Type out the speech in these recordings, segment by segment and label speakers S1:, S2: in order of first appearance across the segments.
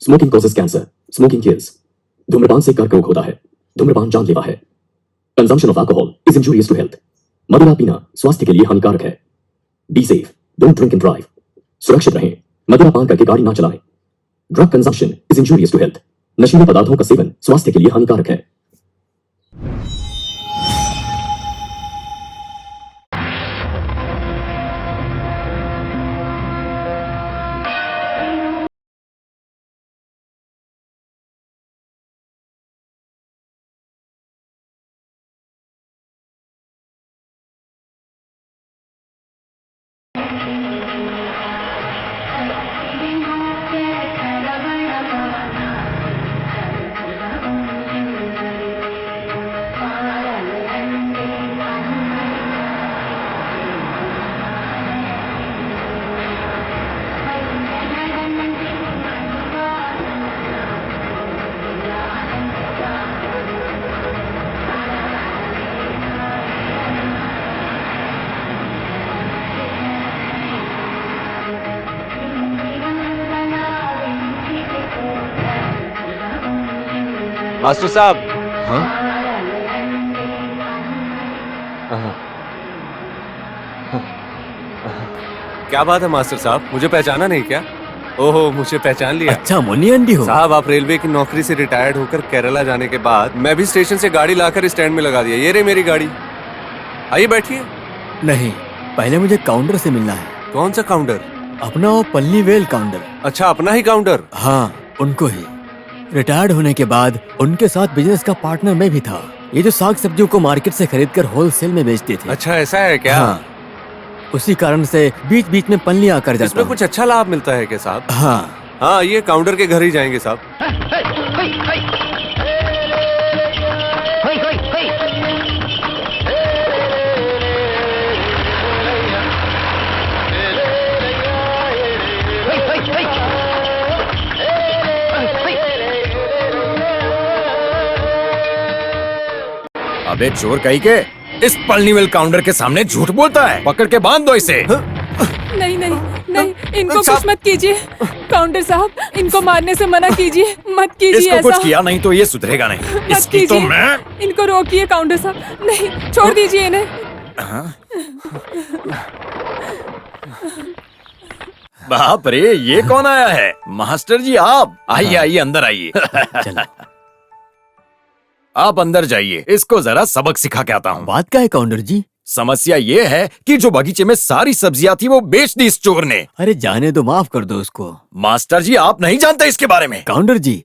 S1: Smoking causes cancer, smoking kills. धूम्रपान से कर्क रोग होता है। धूम्रपान जानलेवा है। Consumption of alcohol is injurious to health. मदिरा पीना स्वास्थ्य के लिए हानिकारक है। Be safe, don't drink and drive. सुरक्षित रहें, मदिरा पान करके गाड़ी ना चलाएं। Drug consumption is injurious to health. नशीले पदार्थों का सेवन स्वास्थ्य के लिए हानिकारक है।
S2: मास्टर साहब।
S3: हाँ?
S2: क्या बात है मास्टर साहब, मुझे पहचाना नहीं क्या? ओहो, मुझे पहचान लिया।
S3: अच्छा, मुनियंडी हो
S2: साहब, आप रेलवे की नौकरी से रिटायर्ड होकर केरला जाने के बाद मैं भी स्टेशन से गाड़ी लाकर स्टैंड में लगा दिया। ये रही मेरी गाड़ी। आइए बैठिए।
S3: नहीं, पहले मुझे काउंटर से मिलना है।
S2: कौन सा काउंटर?
S3: अपना वो पल्लीवेल काउंटर।
S2: अच्छा, अपना ही काउंटर?
S3: हाँ, उनको ही। रिटायर्ड होने के बाद उनके साथ बिजनेस का पार्टनर मैं भी था। ये जो साग सब्जियों को मार्केट से खरीदकर होलसेल में बेचते थे।
S2: अच्छा, ऐसा है क्या?
S3: हाँ, उसी कारण से बीच बीच में पल्ली आकर जाता
S2: इसमें
S3: हूँ।
S2: कुछ अच्छा लाभ मिलता है क्या साहब?
S3: हाँ,
S2: ये काउंटर के घर ही जाएंगे साहब।
S4: अबे चोर कहीं के, इस पलनीवेल काउंटर के सामने झूठ बोलता है। पकड़ के बांध दो इसे।
S5: नहीं नहीं नहीं, इनको कुछ मत कीजिए काउंटर साहब, इनको मारने से मना कीजिए, मत कीजिए
S4: इसको
S5: ऐसा।
S4: कुछ किया नहीं तो ये सुधरेगा नहीं।
S5: मत
S4: इसकी तो
S5: कीजिए।
S4: मैं।
S5: इनको रोकिए काउंटर साहब, नहीं, छोड़ दीजिए इन्हें।
S4: बाप रे, ये कौन आया है? मास्टर जी आप आइए आइए, अंदर आइए।
S3: चलो।
S4: आप अंदर जाइए, इसको जरा सबक सिखा के आता हूँ।
S3: बात क्या है काउंटर जी?
S4: समस्या ये है कि जो बगीचे में सारी सब्जियां थी वो बेच दी इस चोर ने।
S3: अरे जाने दो, माफ कर दो उसको।
S4: मास्टर जी आप नहीं जानते इसके बारे में।
S3: काउंटर जी,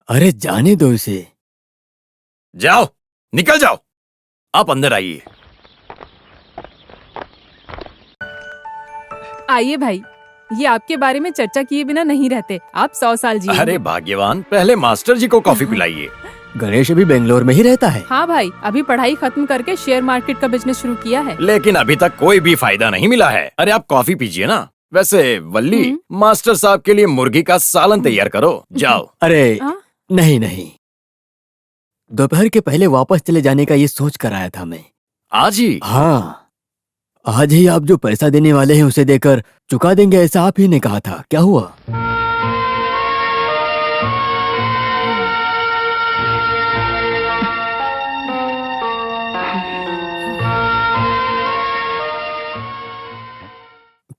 S3: अरे जाने दो इसे।
S4: जाओ, निकल जाओ। आप अंदर आइए।
S5: आइए भाई, ये आपके बारे में चर्चा किए बिना नहीं रहते। आप 100 साल जिए।
S4: अरे भाग्यवान, पहले मास्टर जी को कॉफी पिलाइए।
S3: गणेश अभी बेंगलोर में ही रहता है।
S5: हाँ भाई, अभी पढ़ाई खत्म करके शेयर मार्केट का बिजनेस शुरू किया है।
S4: लेकिन अभी तक कोई भी फायदा नहीं मिला है। अरे आप कॉफी पीजिए ना। वैसे वल्ली, मास्टर साहब के लिए मुर्गी का सालन तैयार करो। जाओ।
S3: अरे
S5: हाँ?
S3: नहीं नहीं, दोपहर के पहले वापस चले जाने का ये सोच कर आया था मैं।
S4: आज ही?
S3: हाँ, आज ही आप जो पैसा देने वाले हैं उसे देकर चुका देंगे, ऐसा आप ही ने कहा था। क्या हुआ?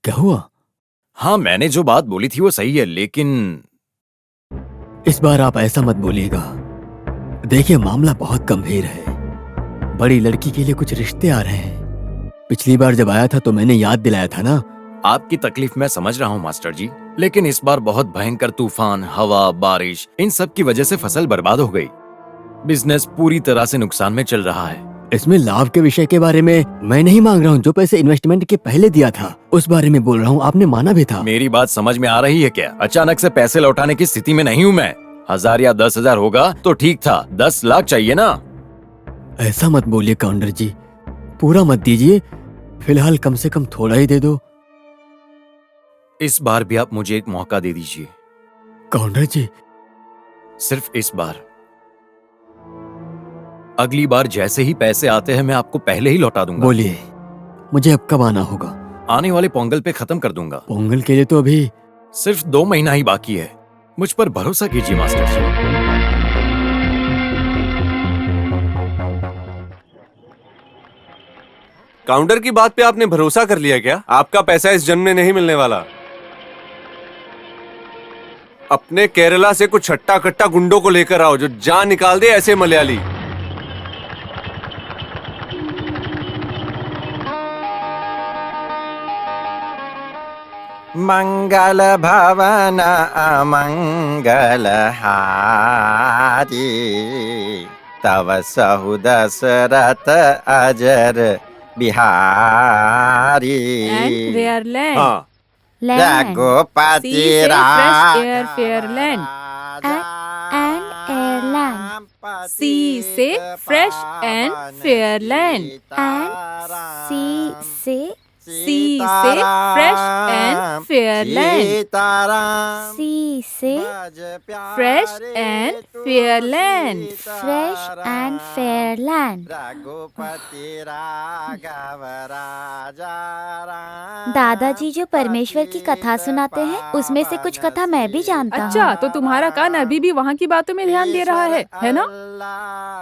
S3: क्या हुआ?
S4: हाँ, मैंने जो बात बोली थी वो सही है, लेकिन
S3: इस बार आप ऐसा मत बोलिएगा। देखिए, मामला बहुत गंभीर है। बड़ी लड़की के लिए कुछ रिश्ते आ रहे हैं। पिछली बार जब आया था तो मैंने याद दिलाया था ना।
S4: आपकी तकलीफ मैं समझ रहा हूँ मास्टर जी, लेकिन इस बार बहुत भयंकर तूफान, हवा, बारिश, इन सब की वजह से फसल बर्बाद हो गई। बिजनेस पूरी तरह से नुकसान में चल रहा है।
S3: इसमें लाभ के विषय के बारे में मैं नहीं मांग रहा हूँ। जो पैसे इन्वेस्टमेंट के पहले दिया था उस बारे में बोल रहा हूँ। आपने माना भी था।
S4: मेरी बात समझ में आ रही है क्या? अचानक से पैसे लौटाने की स्थिति में नहीं हूँ मैं। 1000 या 10,000 होगा तो ठीक था, 10 लाख चाहिए ना।
S3: ऐसा मत बोलिए काउंटर जी, पूरा मत दीजिए, फिलहाल कम से कम थोड़ा ही दे दो।
S4: इस बार भी आप मुझे एक मौका दे दीजिए।
S3: काउंटर जी,
S4: सिर्फ इस बार। अगली बार जैसे ही पैसे आते हैं मैं आपको पहले ही लौटा दूंगा।
S3: बोलिए, मुझे अब कब आना होगा?
S4: आने वाले पोंगल पे खत्म कर दूंगा।
S3: पोंगल के लिए तो अभी
S4: सिर्फ 2 महीना ही बाकी है। मुझ पर भरोसा कीजिए मास्टर जी।
S2: काउंटर की बात पे आपने भरोसा कर लिया क्या? आपका पैसा इस जन्म में नहीं मिलने वाला। अपने केरला से कुछ छट्टा कट्टा गुंडों को लेकर आओ जो जान निकाल दे ऐसे मलयाली।
S6: मंगल भवन अमंगल हारी, तव सहु दशरथ अजर बिहारी।
S5: And where land?
S2: हाँ,
S6: Raghupati
S5: Sea say fresh air, fair land.
S7: And airland.
S5: Sea say fresh and fair land.
S7: And sea say
S5: Sea say fresh and fair land.
S7: sea say
S5: Fresh and fair land.
S7: fresh and fair land.
S6: Raghupati Raghav राजा राम।
S7: दादाजी जो परमेश्वर की कथा सुनाते हैं उसमें से कुछ कथा मैं भी जानता हूँ।
S5: अच्छा, तो तुम्हारा कान अभी भी वहाँ की बातों में ध्यान दे रहा है ना?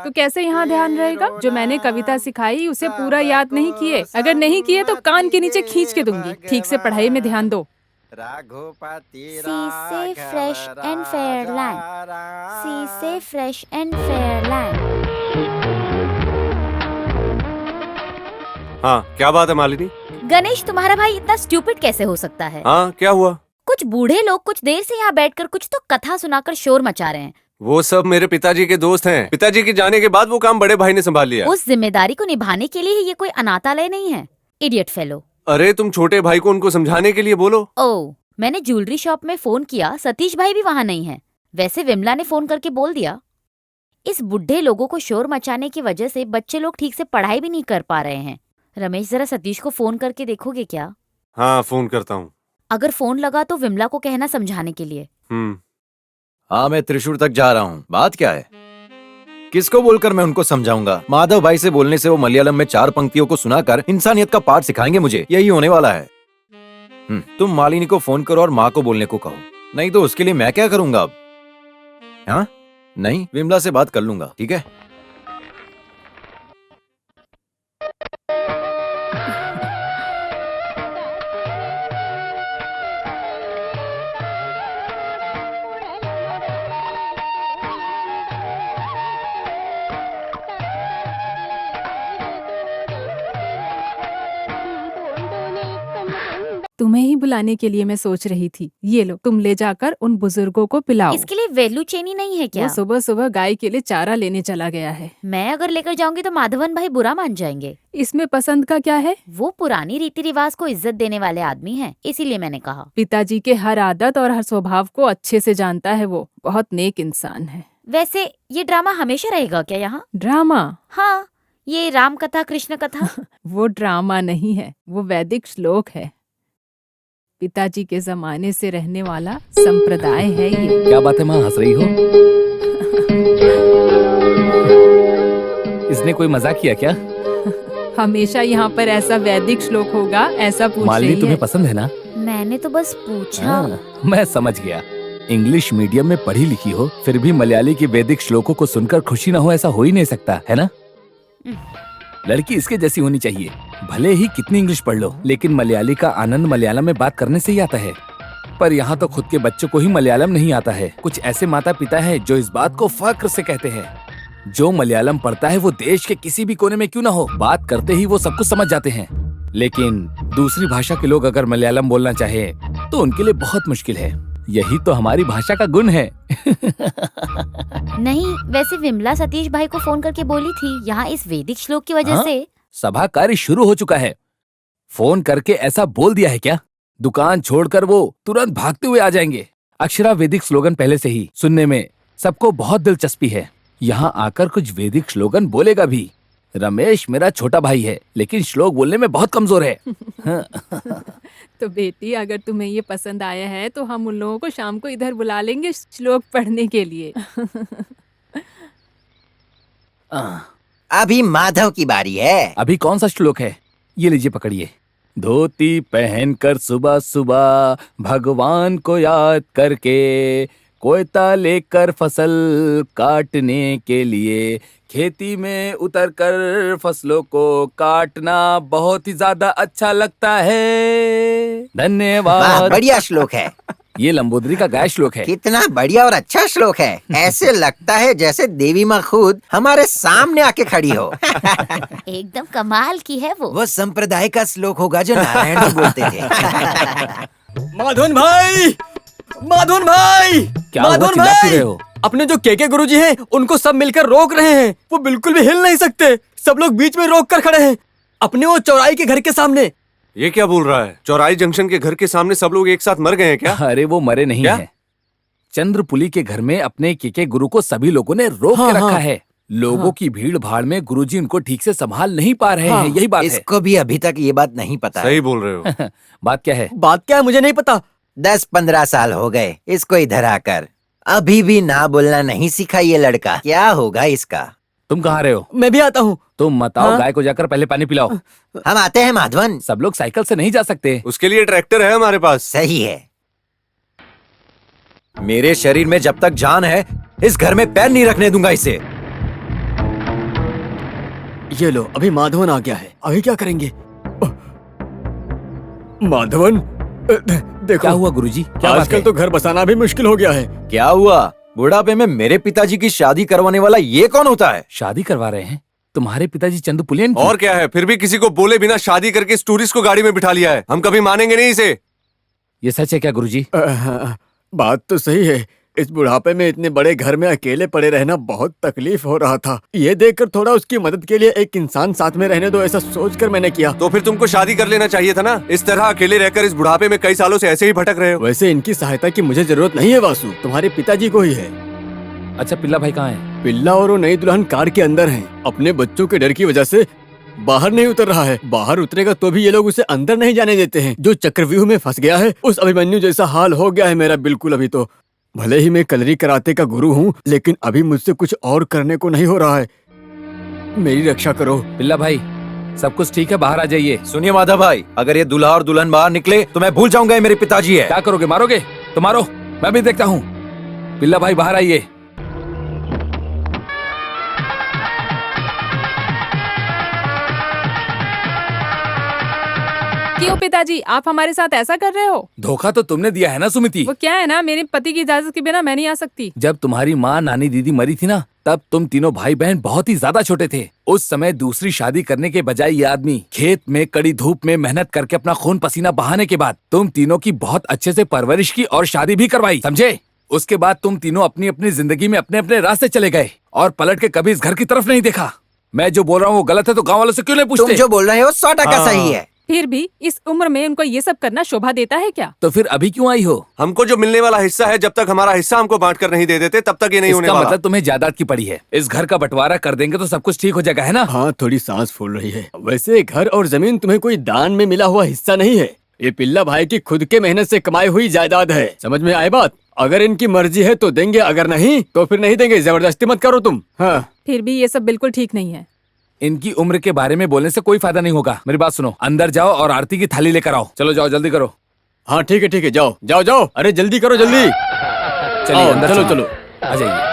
S5: तो कैसे यहाँ ध्यान रहेगा? जो मैंने कविता सिखाई उसे पूरा याद नहीं किए। अगर नहीं किए तो कान के नीचे खींच के दूंगी। ठीक से पढ़ाई में ध्यान दो।
S6: Raghupati
S7: Sea say fresh and fair land. Sea say fresh and fair land.
S2: हाँ, क्या बात है मालिनी?
S8: गणेश, तुम्हारा भाई इतना स्टूपिड कैसे हो सकता है?
S2: हाँ, क्या हुआ?
S8: कुछ बूढ़े लोग कुछ देर से यहाँ बैठकर कुछ तो कथा सुनाकर शोर मचा रहे हैं।
S2: वो सब मेरे पिताजी के दोस्त हैं। पिताजी के जाने के बाद वो काम बड़े भाई ने संभाल लिया।
S8: उस जिम्मेदारी को निभाने के लिए ये कोई अनाथालय नहीं है। Idiot fellow.
S2: अरे तुम छोटे भाई को उनको समझाने के लिए बोलो।
S8: ओह, मैंने ज्वेलरी शॉप में फोन किया, सतीश भाई भी वहाँ नहीं है। वैसे विमला ने फोन करके बोल दिया। इस बुढ़े लोगों को शोर मचाने की वजह से बच्चे लोग ठीक से पढ़ाई भी नहीं कर पा रहे हैं। रमेश, जरा सतीश को फोन करके देखोगे क्या?
S2: हाँ, फोन करता हूँ।
S8: अगर फोन लगा तो विमला को कहना समझाने के लिए।
S4: हाँ, मैं त्रिशूर तक जा रहा हूँ। बात क्या है? किसको बोलकर मैं उनको समझाऊंगा? माधव भाई से बोलने से वो मलयालम में 4 पंक्तियों को सुनाकर इंसानियत का पाठ सिखाएंगे मुझे। यही होने वाला है। तुम मालिनी को फोन करो और माँ को बोलने को कहो। नहीं तो उसके लिए मैं क्या करूंगा अब? हाँ, नहीं, विमला से बात कर लूंगा। ठीक है।
S5: तुम्हें ही बुलाने के लिए मैं सोच रही थी। ये लो, तुम ले जाकर उन बुजुर्गों को पिलाओ।
S8: इसके लिए वेलू चेनी नहीं है क्या?
S5: वो सुबह सुबह गाय के लिए चारा लेने चला गया है।
S8: मैं अगर लेकर जाऊंगी तो माधवन भाई बुरा मान जाएंगे।
S5: इसमें पसंद का क्या है?
S8: वो पुरानी रीति रिवाज को इज्जत देने वाले आदमी हैं, इसीलिए मैंने कहा।
S5: पिताजी के हर आदत और हर स्वभाव को अच्छे से जानता है। वो बहुत नेक इंसान है।
S8: वैसे ये ड्रामा हमेशा रहेगा क्या यहाँ?
S5: ड्रामा?
S8: हाँ, ये राम कथा कृष्ण कथा।
S5: वो ड्रामा नहीं है, वो वैदिक श्लोक है। पिताजी के जमाने से रहने वाला संप्रदाय है ये।
S3: क्या बात है माँ, हंस रही हो? इसने कोई मजाक किया क्या?
S5: हमेशा यहाँ पर ऐसा वैदिक श्लोक होगा, ऐसा पूछ
S3: मालिनी,
S5: रही है।
S3: तुम्हें पसंद है ना?
S8: मैंने तो बस पूछा।
S3: हाँ, मैं समझ गया। इंग्लिश मीडियम में पढ़ी लिखी हो, फिर भी मलयाली के वैदिक श्लोकों को सुनकर खुशी ना हो, ऐसा हो ही नहीं सकता, है ना? लड़की इसके जैसी होनी चाहिए। भले ही कितनी इंग्लिश पढ़ लो, लेकिन मलयाली का आनंद मलयालम में बात करने से ही आता है। पर यहाँ तो खुद के बच्चों को ही मलयालम नहीं आता है। कुछ ऐसे माता पिता हैं जो इस बात को फख्र से कहते हैं। जो मलयालम पढ़ता है वो देश के किसी भी कोने में क्यों ना हो, बात करते ही वो सब कुछ समझ जाते हैं। लेकिन दूसरी भाषा के लोग अगर मलयालम बोलना चाहे तो उनके लिए बहुत मुश्किल है। यही तो हमारी भाषा का गुण है।
S8: नहीं, वैसे विमला सतीश भाई को फोन करके बोली थी यहाँ इस वैदिक श्लोक की वजह
S3: हाँ?
S8: से।
S3: सभा कार्य शुरू हो चुका है। फोन करके ऐसा बोल दिया है क्या? दुकान छोड़कर वो तुरंत भागते हुए आ जाएंगे। अक्षरा वैदिक स्लोगन पहले से ही सुनने में सबको बहुत दिलचस्पी है। यहाँ आकर कुछ वैदिक स्लोगन बोलेगा भी। रमेश मेरा छोटा भाई है, लेकिन श्लोक बोलने में बहुत कमजोर है।
S5: तो बेटी, अगर तुम्हें ये पसंद आया है तो हम उन लोगों को शाम को इधर बुला लेंगे श्लोक पढ़ने के लिए।
S6: अभी माधव की बारी है।
S3: अभी कौन सा श्लोक है? ये लीजिए, पकड़िए। धोती पहनकर सुबह सुबह भगवान को याद करके कोयता लेकर फसल काटने के लिए खेती में उतरकर फसलों को काटना बहुत ही ज्यादा अच्छा लगता है।
S6: वाह,
S3: धन्यवाद।
S6: बढ़िया श्लोक है।
S3: ये लंबोदरी का गाय श्लोक है।
S6: कितना बढ़िया और अच्छा श्लोक है। ऐसे लगता है जैसे देवी माँ खुद हमारे सामने आके खड़ी हो।
S8: एकदम कमाल की है वो
S6: संप्रदाय का श्लोक होगा जो नारायण जी बोलते थे।
S3: माधवन भाई, माधवन भाई, क्या हुआ, चिल्ला क्यों रहे हो? अपने जो केके गुरुजी हैं उनको सब मिलकर रोक रहे हैं। वो बिल्कुल भी हिल नहीं सकते। सब लोग बीच में रोक कर खड़े हैं, अपने वो चौराई के घर के सामने।
S2: ये क्या बोल रहा है? चौराई जंक्शन के घर के सामने सब लोग एक साथ मर गए हैं क्या?
S3: अरे वो मरे नहीं
S2: क्या?
S3: हैं। चंद्रपुली के घर में अपने केके गुरु को सभी लोगों ने रोक के रखा है। लोगों की भीड़ भाड़ में गुरुजी उनको ठीक से संभाल नहीं पा रहे हैं, यही बात है।
S6: इसको भी अभी तक ये बात नहीं पता है।
S2: सही बोल रहे हो।
S3: बात क्या है? बात क्या है मुझे नहीं पता।
S6: 10-15 साल हो गए इसको इधर आकर, अभी भी ना बोलना नहीं सीखा ये लड़का। क्या होगा इसका?
S3: तुम कहाँ रहे हो? मैं भी आता हूँ। तुम मत आओ, गाय को जाकर पहले पानी पिलाओ।
S6: हम आते हैं माधवन।
S3: सब लोग साइकिल से नहीं जा सकते।
S2: उसके लिए ट्रैक्टर है हमारे पास।
S6: सही है।
S4: मेरे शरीर में जब तक जान है इस घर में पैर नहीं रखने दूंगा इसे।
S3: ये लो, अभी माधवन आ गया है। अभी क्या करेंगे? माधवन, देखो। क्या हुआ गुरुजी? क्या आजकल तो घर बसाना भी मुश्किल हो गया है।
S4: क्या हुआ? बुढ़ापे में मेरे पिताजी की शादी करवाने वाला ये कौन होता है?
S3: शादी करवा रहे हैं? तुम्हारे पिताजी चंदू पुलियन की?
S2: और क्या है, फिर भी किसी को बोले बिना शादी करके इस टूरिस्ट को गाड़ी में बिठा लिया है। हम कभी मानेंगे नहीं इसे।
S3: ये सच है क्या गुरुजी? बात तो सही है। इस बुढ़ापे में इतने बड़े घर में अकेले पड़े रहना बहुत तकलीफ हो रहा था। ये देखकर थोड़ा उसकी मदद के लिए एक इंसान साथ में रहने दो, ऐसा सोचकर मैंने किया।
S2: तो फिर तुमको शादी कर लेना चाहिए था ना। इस तरह अकेले रहकर इस बुढ़ापे में कई सालों से ऐसे ही भटक रहे हो।
S3: वैसे इनकी सहायता की मुझे जरूरत नहीं है वासु, तुम्हारे पिताजी को ही है। अच्छा, पिल्ला भाई कहाँ है? पिल्ला और वो नई दुल्हन कार के अंदर हैं। अपने बच्चों के डर की वजह से बाहर नहीं उतर रहा है। बाहर उतरेगा तो भी ये लोग उसे अंदर नहीं जाने देते हैं। जो चक्रव्यूह में फंस गया है, उस अभिमन्यु जैसा हाल हो गया है मेरा बिल्कुल। अभी तो भले ही मैं कलरी कराते का गुरु हूँ, लेकिन अभी मुझसे कुछ और करने को नहीं हो रहा है। मेरी रक्षा करो। पिल्ला भाई, सब कुछ ठीक है, बाहर आ जाइए।
S4: सुनिए माधव भाई, अगर ये दूल्हा और दुल्हन बाहर निकले तो मैं भूल जाऊंगा ये मेरे पिताजी है।
S3: क्या करोगे? मारोगे? तो मारो, मैं भी देखता हूँ। पिल्ला भाई बाहर आइए।
S5: क्यों पिताजी, आप हमारे साथ ऐसा कर रहे हो?
S3: धोखा तो तुमने दिया है ना सुमिति।
S5: वो क्या है ना, मेरे पति की इजाजत के बिना मैं नहीं आ सकती।
S3: जब तुम्हारी माँ, नानी, दीदी मरी थी ना, तब तुम तीनों भाई बहन बहुत ही ज्यादा छोटे थे। उस समय दूसरी शादी करने के बजाय ये आदमी खेत में कड़ी धूप में मेहनत करके अपना खून पसीना बहाने के बाद तुम तीनों की बहुत अच्छे से परवरिश की और शादी भी करवाई, समझे? उसके बाद तुम तीनों अपनी अपनी जिंदगी में अपने अपने रास्ते चले गए और पलट के कभी इस घर की तरफ नहीं देखा। मैं जो बोल रहा हूँ वो गलत है तो गाँव वालों से क्यों नहीं पूछते?
S6: तुम जो बोल रहे हो 100% सही है।
S5: फिर भी इस उम्र में उनको ये सब करना शोभा देता है क्या?
S3: तो फिर अभी क्यों आई हो?
S2: हमको जो मिलने वाला हिस्सा है, जब तक हमारा हिस्सा हमको बांट कर नहीं दे देते तब तक ये नहीं होने
S3: इसका
S2: वाला।
S3: मतलब तुम्हें जायदाद की पड़ी है। इस घर का बंटवारा कर देंगे तो सब कुछ ठीक हो जाएगा, है ना? हाँ, थोड़ी सांस फूल रही है। वैसे घर और जमीन तुम्हें कोई दान में मिला हुआ हिस्सा नहीं है। ये पिल्ला भाई की खुद के मेहनत से कमाई हुई जायदाद है। समझ में आई बात? अगर इनकी मर्जी है तो देंगे, अगर नहीं तो फिर नहीं देंगे। जबरदस्ती मत करो तुम। हाँ,
S5: फिर भी ये सब बिल्कुल ठीक नहीं है।
S3: इनकी उम्र के बारे में बोलने से कोई फायदा नहीं होगा। मेरी बात सुनो, अंदर जाओ और आरती की थाली लेकर आओ। चलो जाओ, जल्दी करो। हाँ ठीक है, जाओ जाओ जाओ। अरे जल्दी करो, जल्दी। चलिए अंदर, चलो चलो, आ जाइए।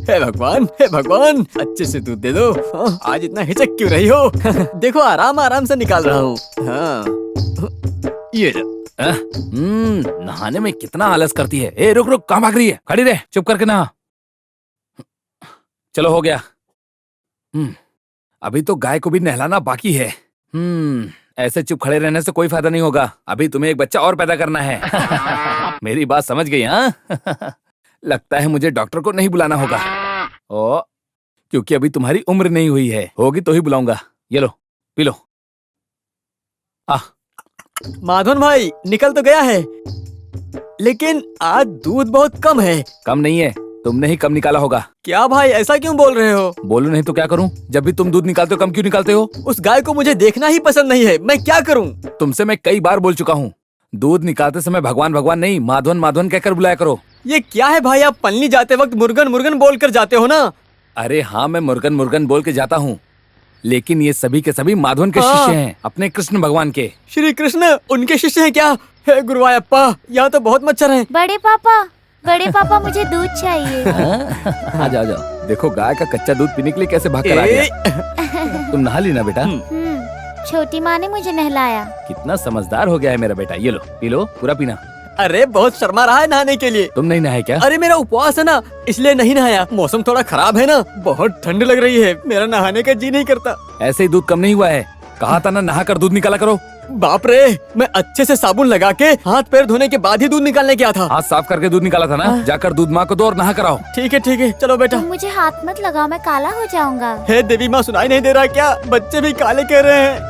S3: हे भगवान, हे भगवान, अच्छे से दूध दे दो। हाँ, आज इतना हिचक क्यों रही हो? देखो आराम आराम से निकाल रहा हूँ। हाँ, ये नहाने में कितना आलस करती है। ए रुक रुक, कहाँ भाग रही है? खड़ी रहे, चुप करके नहा। चलो हो गया। अभी तो गाय को भी नहलाना बाकी है। ऐसे चुप खड़े रहने से कोई फायदा नहीं होगा। अभी तुम्हें एक बच्चा और पैदा करना है। मेरी बात समझ गई? हाँ। लगता है मुझे डॉक्टर को नहीं बुलाना होगा। ओ, क्योंकि अभी तुम्हारी उम्र नहीं हुई है। होगी तो ही बुलाऊंगा। ये लो, पी लो। माधवन भाई निकल तो गया है, लेकिन आज दूध बहुत कम है। कम नहीं है, तुमने ही कम निकाला होगा। क्या भाई, ऐसा क्यों बोल रहे हो? बोलो नहीं तो क्या करूं? जब भी तुम दूध निकालते हो, कम क्यों निकालते हो? उस गाय को मुझे देखना ही पसंद नहीं है, मैं क्या करूं? तुमसे मैं कई बार बोल चुका हूं, दूध निकालते समय भगवान भगवान नहीं, माधवन माधवन कहकर बुलाया करो। ये क्या है भाई, आप पलनी जाते वक्त मुर्गन मुर्गन बोल कर जाते हो ना? अरे हाँ, मैं मुर्गन मुर्गन बोल के जाता हूँ,
S9: लेकिन ये सभी के सभी माधवन के
S3: हाँ।
S9: शिष्य हैं, अपने कृष्ण भगवान के।
S3: श्री कृष्ण उनके शिष्य हैं क्या? हे गुरुवायप्पा, यहाँ तो बहुत मच्छर हैं।
S7: बड़े पापा मुझे दूध चाहिए।
S9: आ जाओ जाओ। देखो गाय का कच्चा दूध पीने के लिए कैसे भाग कर आ गया। तुम नहा ली ना बेटा?
S7: छोटी माँ ने मुझे नहलाया।
S9: कितना समझदार हो गया है मेरा बेटा। ये लो पी लो, पूरा पीना।
S3: अरे बहुत शर्मा रहा है नहाने के लिए।
S9: तुम नहीं नहाए क्या?
S3: अरे मेरा उपवास है ना, इसलिए नहीं नहाया। मौसम थोड़ा खराब है ना, बहुत ठंड लग रही है, मेरा नहाने का जी नहीं करता।
S9: ऐसे ही दूध कम नहीं हुआ है। कहा था ना नहा कर दूध निकाला करो।
S3: बाप रे, मैं अच्छे से साबुन लगा के हाथ पैर धोने के बाद ही दूध निकालने गया था।
S9: हाथ साफ करके दूध निकाला था ना। जाकर दूध माँ को दो और नहा कर आओ।
S3: ठीक है, चलो बेटा।
S7: तुम मुझे हाथ मत लगाओ, मैं काला हो जाऊंगा।
S3: हे देवी माँ, सुनाई नहीं दे रहा क्या? बच्चे भी काले कह रहे हैं।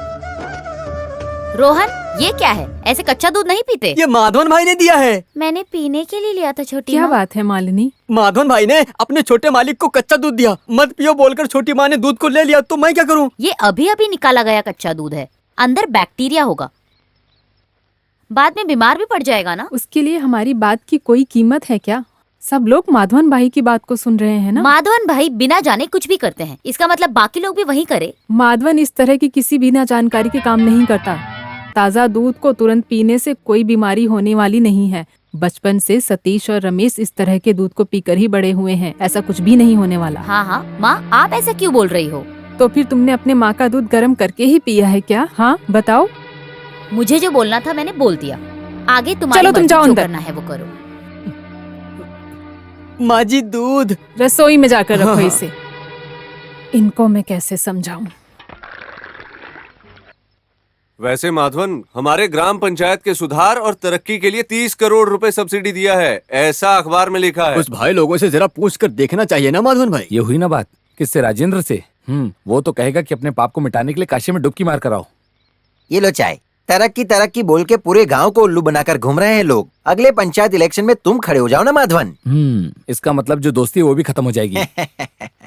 S8: रोहन, ये क्या है? ऐसे कच्चा दूध नहीं पीते।
S3: ये माधवन भाई ने दिया है।
S7: मैंने पीने के लिए लिया था छोटी
S5: क्या
S7: माँ।
S5: बात है मालिनी?
S3: माधवन भाई ने अपने छोटे मालिक को कच्चा दूध दिया, मत पियो बोलकर छोटी माँ ने दूध को ले लिया, तो मैं क्या करूँ?
S8: ये अभी अभी निकाला गया कच्चा दूध है, अंदर बैक्टीरिया होगा, बाद में बीमार भी पड़ जाएगा ना।
S5: उसके लिए हमारी बात की कोई कीमत है क्या? सब लोग माधवन भाई की बात को सुन रहे हैं ना।
S8: माधवन भाई बिना जाने कुछ भी करते हैं, इसका मतलब बाकी लोग भी वही करे।
S5: माधवन इस तरह की किसी बिना जानकारी के काम नहीं करता। ताज़ा दूध को तुरंत पीने से कोई बीमारी होने वाली नहीं है। बचपन से सतीश और रमेश इस तरह के दूध को पीकर ही बड़े हुए हैं, ऐसा कुछ भी नहीं होने वाला।
S8: हाँ, माँ आप ऐसा क्यों बोल रही हो?
S5: तो फिर तुमने अपने माँ का दूध गर्म करके ही पिया है क्या? हाँ बताओ।
S8: मुझे जो बोलना था मैंने बोल दिया, आगे तुम्हारी
S5: चलो तुम
S8: मर्जी,
S5: जाओ
S8: जो
S5: अंदर।
S8: करना है वो करो।
S3: माँ जी दूध
S5: रसोई में जाकर रखो
S3: हाँ।
S5: इसे। इनको मैं कैसे समझाऊं?
S2: वैसे माधवन, हमारे ग्राम पंचायत के सुधार और तरक्की के लिए 30 करोड़ रुपए सब्सिडी दिया है, ऐसा अखबार में लिखा है।
S3: उस भाई लोगों से जरा पूछ कर देखना चाहिए ना माधवन भाई।
S9: ये हुई ना बात। किससे? राजेंद्र से। वो तो कहेगा कि अपने पाप को मिटाने के लिए काशी में डुबकी मार कर आओ।
S6: ये लो चाय। तरक्की बोल के पूरे गांव को उल्लू बनाकर घूम रहे हैं लोग। अगले पंचायत इलेक्शन में तुम खड़े हो जाओ ना माधवन।
S9: इसका मतलब जो दोस्ती है वो भी खत्म हो जाएगी।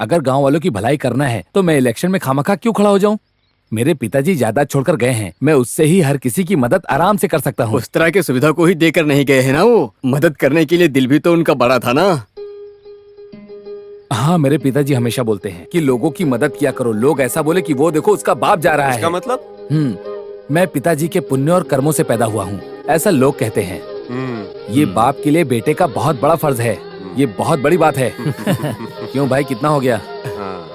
S9: अगर गांव वालों की भलाई करना है तो मैं इलेक्शन में खामखा क्यों खड़ा हो जाऊं? मेरे पिताजी जायदाद छोड़कर गए हैं, मैं उससे ही हर किसी की मदद आराम से कर सकता हूँ।
S3: उस तरह की सुविधा को ही देकर नहीं गए हैं ना वो। मदद करने के लिए दिल भी तो उनका बड़ा था ना।
S9: हाँ, मेरे पिताजी हमेशा बोलते हैं कि लोगों की मदद किया करो। लोग ऐसा बोले कि वो देखो उसका बाप जा रहा है।
S2: इसका मतलब?
S9: मैं पिताजी के पुण्य और कर्मों से पैदा हुआ हूँ, ऐसा लोग कहते हैं। ये बाप के लिए बेटे का बहुत बड़ा फर्ज है। ये बहुत बड़ी बात है। क्यों भाई, कितना हो गया?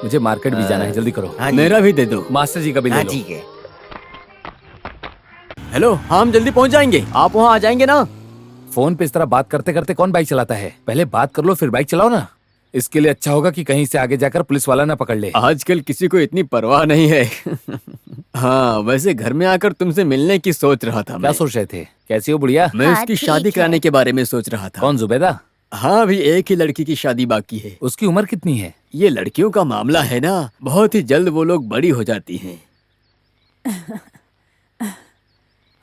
S9: मुझे मार्केट भी जाना है, जल्दी करो।
S6: हाँ जी।
S3: मेरा भी दे दो।
S9: मास्टर जी का भी ले
S6: हाँ
S9: लो।
S6: ठीक है।
S3: हेलो, हम जल्दी पहुंच जाएंगे, आप वहाँ आ जाएंगे ना?
S9: फोन पे इस तरह बात करते करते कौन बाइक चलाता है? पहले बात कर लो फिर बाइक चलाओ ना। इसके लिए अच्छा होगा कि कहीं से आगे जाकर पुलिस वाला ना पकड़ ले।
S3: आजकल किसी को इतनी परवाह नहीं है। हाँ, वैसे घर में आकर तुमसे मिलने की सोच रहा था।
S9: क्या सोच रहे थे? कैसी हो बुढ़िया?
S3: मैं
S7: हाँ,
S3: उसकी
S7: ठीक
S3: शादी
S7: है।
S3: कराने के बारे में सोच रहा था।
S9: कौन, जुबैदा?
S3: हाँ, अभी एक ही लड़की की शादी बाकी है।
S9: उसकी उम्र कितनी है?
S3: ये लड़कियों का मामला है ना, बहुत ही जल्द वो लोग बड़ी हो जाती हैं।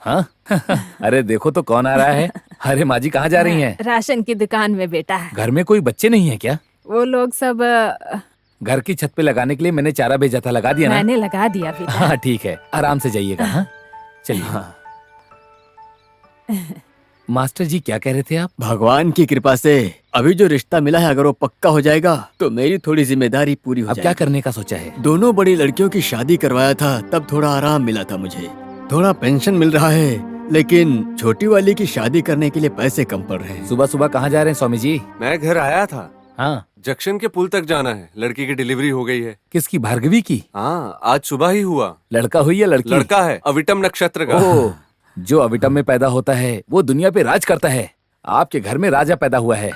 S9: हाँ? अरे देखो तो कौन आ रहा है। अरे माँ जी कहाँ जा रही हैं?
S5: राशन की दुकान में बेटा है।
S9: घर में कोई बच्चे नहीं है क्या?
S5: वो लोग सब
S9: घर की छत पे लगाने के लिए मैंने चारा भेजा था, लगा दिया ना?
S5: मैंने लगा दिया बेटा।
S9: हाँ ठीक है, आराम से जाइएगा। हाँ चलिए। हाँ। मास्टर जी क्या कह रहे थे आप?
S3: भगवान की कृपा से अभी जो रिश्ता मिला है, अगर वो पक्का हो जाएगा तो मेरी थोड़ी जिम्मेदारी पूरी हो
S9: अब
S3: जाएगी।
S9: क्या करने का सोचा है?
S3: दोनों बड़ी लड़कियों की शादी करवाया था, तब थोड़ा आराम मिला था मुझे, थोड़ा पेंशन मिल रहा है, लेकिन छोटी वाली की शादी करने के लिए पैसे कम पड़ रहे हैं।
S9: सुबह सुबह कहाँ जा रहे हैं स्वामी जी?
S2: मैं घर आया था।
S9: हाँ,
S2: जंक्शन के पुल तक जाना है, लड़की की डिलीवरी हो गई है।
S9: किसकी? भार्गवी की?
S2: हाँ, आज सुबह ही हुआ।
S9: लड़का हुई या लड़की?
S2: लड़का है, अविटम नक्षत्र का।
S9: ओह, जो अविटम में पैदा होता है वो दुनिया पे राज करता है। आपके घर में राजा पैदा हुआ है।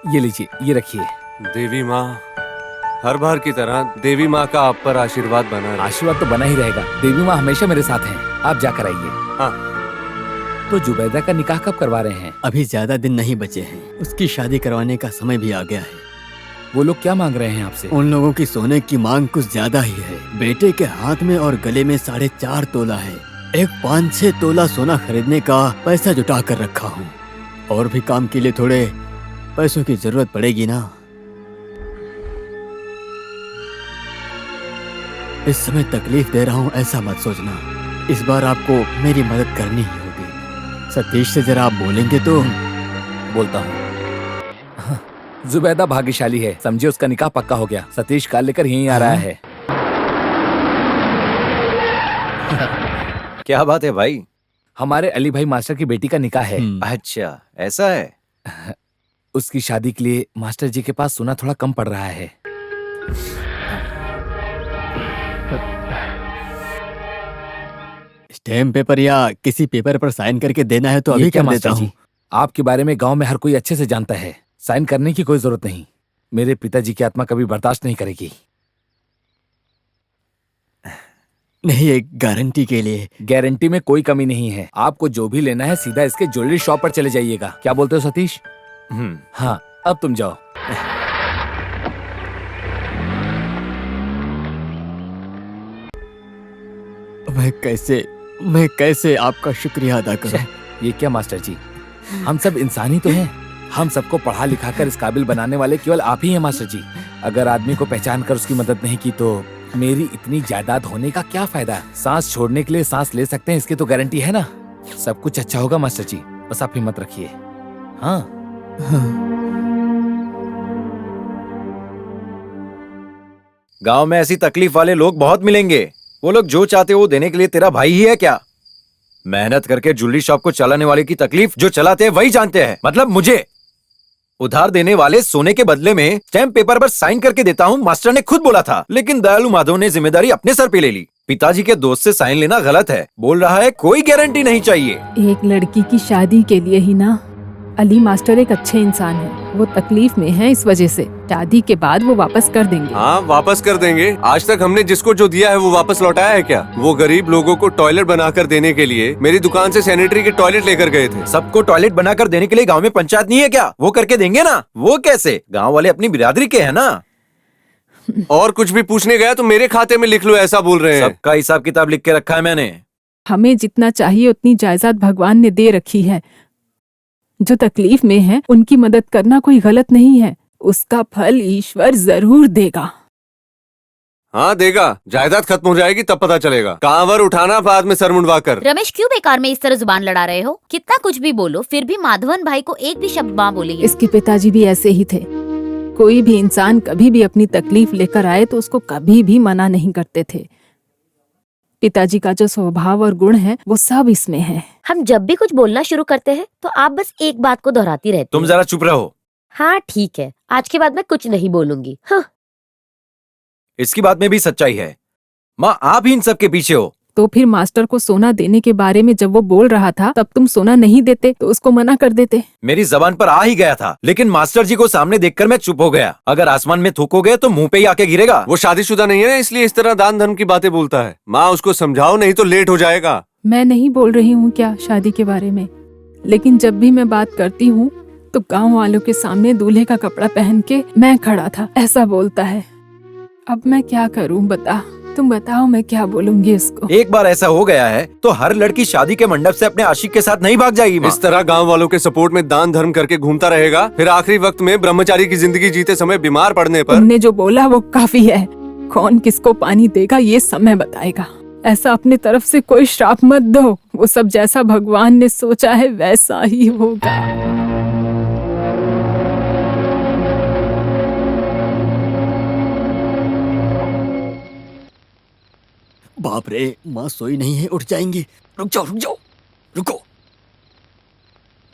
S9: ये लीजिए, ये रखिए।
S2: देवी माँ, हर बार की तरह देवी माँ का आप पर आशीर्वाद बना रहे।
S9: आशीर्वाद तो बना ही रहेगा। देवी माँ हमेशा मेरे साथ हैं। आप जाकर आइए।
S2: हाँ।
S9: तो जुबैदा का निकाह कब करवा रहे हैं?
S3: अभी ज्यादा दिन नहीं बचे हैं, उसकी शादी करवाने का समय भी आ गया है।
S9: वो लोग क्या मांग रहे हैं आपसे?
S3: उन लोगों की सोने की मांग कुछ ज्यादा ही है। बेटे के हाथ में और गले में 4.5 तोला है। एक 5-6 तोला सोना खरीदने का पैसा जुटा कर रखा हूँ। और भी काम के लिए थोड़े पैसों की जरूरत पड़ेगी ना। इस समय तकलीफ दे रहा हूँ ऐसा मत सोचना। इस बार आपको मेरी मदद करनी ही होगी। सतीश से जरा आप बोलेंगे तो?
S9: बोलता हूँ। जुबैदा भाग्यशाली है, समझे, उसका निकाह पक्का हो गया। सतीश कार लेकर यहीं आ रहा है।
S4: क्या बात है भाई?
S9: हमारे अली भाई मास्टर की बेटी का निकाह है।
S4: अच्छा, ऐसा है।
S9: उसकी शादी के लिए मास्टर जी के पास सोना थोड़ा कम पड़ रहा है।
S3: स्टैम्प पेपर या किसी पेपर पर साइन करके देना है तो
S9: ये
S3: अभी
S9: क्या
S3: कर देता
S9: मास्टर
S3: हूँ।
S9: जी, आपके बारे में गांव में हर कोई अच्छे से जानता है। साइन करने की कोई जरूरत नहीं। मेरे पिताजी की आत्मा कभी बर्दाश्त नहीं करेगी।
S3: नहीं, एक गारंटी के लिए।
S9: गारंटी में कोई कमी नहीं है। आपको जो भी लेना है सीधा इसके ज्वेलरी शॉप पर चले जाइएगा। क्या बोलते हो सतीश? हाँ, अब तुम जाओ।
S3: मैं कैसे आपका शुक्रिया अदा करूं?
S9: ये क्या मास्टर जी, हम सब इंसान ही तो हैं। हम सबको पढ़ा लिखा कर इस काबिल बनाने वाले केवल आप ही हैं मास्टर जी। अगर आदमी को पहचान कर उसकी मदद नहीं की तो मेरी इतनी जायदाद होने का क्या फायदा? सांस छोड़ने के लिए सांस ले सकते हैं, इसकी तो गारंटी है ना। सब कुछ अच्छा होगा मास्टर जी, बस आप हिम्मत रखिए। हाँ,
S4: गांव में ऐसी तकलीफ वाले लोग बहुत मिलेंगे। वो लोग जो चाहते हो वो देने के लिए तेरा भाई ही है क्या? मेहनत करके ज्वेलरी शॉप को चलाने वाले की तकलीफ जो चलाते हैं वही जानते हैं। मतलब मुझे उधार देने वाले सोने के बदले में स्टैम्प पेपर पर साइन करके देता हूँ, मास्टर ने खुद बोला था। लेकिन दयालु माधव ने जिम्मेदारी अपने सर पे ले ली। पिताजी के दोस्त से साइन लेना गलत है। बोल रहा है कोई गारंटी नहीं चाहिए।
S5: एक लड़की की शादी के लिए ही ना। अली मास्टर एक अच्छे इंसान है। वो तकलीफ में है, इस वजह से शादी के बाद वो वापस कर देंगे।
S2: हाँ, वापस कर देंगे। आज तक हमने जिसको जो दिया है वो वापस लौटाया है क्या? वो गरीब लोगों को टॉयलेट बनाकर देने के लिए मेरी दुकान से सैनिटरी के टॉयलेट लेकर गए थे।
S4: सबको टॉयलेट बनाकर देने के लिए गांव में पंचायत नहीं है क्या? वो करके देंगे ना। वो कैसे? गांव वाले अपनी बिरादरी के हैं ना।
S2: और कुछ भी पूछने गया तो मेरे खाते में लिख लो, ऐसा बोल रहे हैं।
S4: सबका हिसाब किताब लिख के रखा है मैंने।
S5: हमें जितना चाहिए उतनी जायदाद भगवान ने दे रखी है। जो तकलीफ में है उनकी मदद करना कोई गलत नहीं है। उसका फल ईश्वर जरूर देगा।
S2: हाँ, देगा। जायदाद खत्म हो जाएगी तब पता चलेगा। कांवर उठाना, बाद में सर मुंडवा कर।
S8: रमेश, क्यों बेकार में इस तरह जुबान लड़ा रहे हो? कितना कुछ भी बोलो फिर भी माधवन भाई को एक भी शब्द माँ बोली है।
S5: इसके पिताजी भी ऐसे ही थे। कोई भी इंसान कभी भी अपनी तकलीफ लेकर आए तो उसको कभी भी मना नहीं करते थे। पिताजी का जो स्वभाव और गुण है वो सब इसमें है।
S8: हम जब भी कुछ बोलना शुरू करते हैं तो आप बस एक बात को दोहराती रहती
S4: तुम
S8: हो।
S4: जरा चुप रहो।
S8: हाँ ठीक है, आज के बाद मैं कुछ नहीं बोलूंगी। हाँ।
S4: इसकी बात में भी सच्चाई है। माँ, आप ही इन सब के पीछे हो।
S5: तो फिर मास्टर को सोना देने के बारे में जब वो बोल रहा था तब तुम सोना नहीं देते तो उसको मना कर देते।
S4: मेरी जबान पर आ ही गया था, लेकिन मास्टर जी को सामने देखकर मैं चुप हो गया। अगर आसमान में थूकोगे तो मुंह पे ही आके गिरेगा।
S2: वो शादीशुदा नहीं है ना, इसलिए इस तरह दान धर्म की बातें बोलता है। माँ, उसको समझाओ, नहीं तो लेट हो जाएगा।
S5: मैं नहीं बोल रही हूँ क्या शादी के बारे में, लेकिन जब भी मैं बात करती हूँ तो गाँव वालों के सामने दूल्हे का कपड़ा पहन के मैं खड़ा था ऐसा बोलता है। अब मैं क्या करूँ बता, तुम बताओ मैं क्या बोलूंगी उसको।
S4: एक बार ऐसा हो गया है तो हर लड़की शादी के मंडप से अपने आशिक के साथ नहीं भाग जाएगी।
S2: इस तरह गांव वालों के सपोर्ट में दान धर्म करके घूमता रहेगा, फिर आखिरी वक्त में ब्रह्मचारी की जिंदगी जीते समय बीमार पड़ने पर।
S5: तुमने जो बोला वो काफी है। कौन किसको पानी देगा ये समय बताएगा। ऐसा अपने तरफ से कोई श्राप मत दो। वो सब जैसा भगवान ने सोचा है वैसा ही होगा।
S3: बाप रे, माँ सोई नहीं है, उठ जाएंगी। रुक जाओ रुको।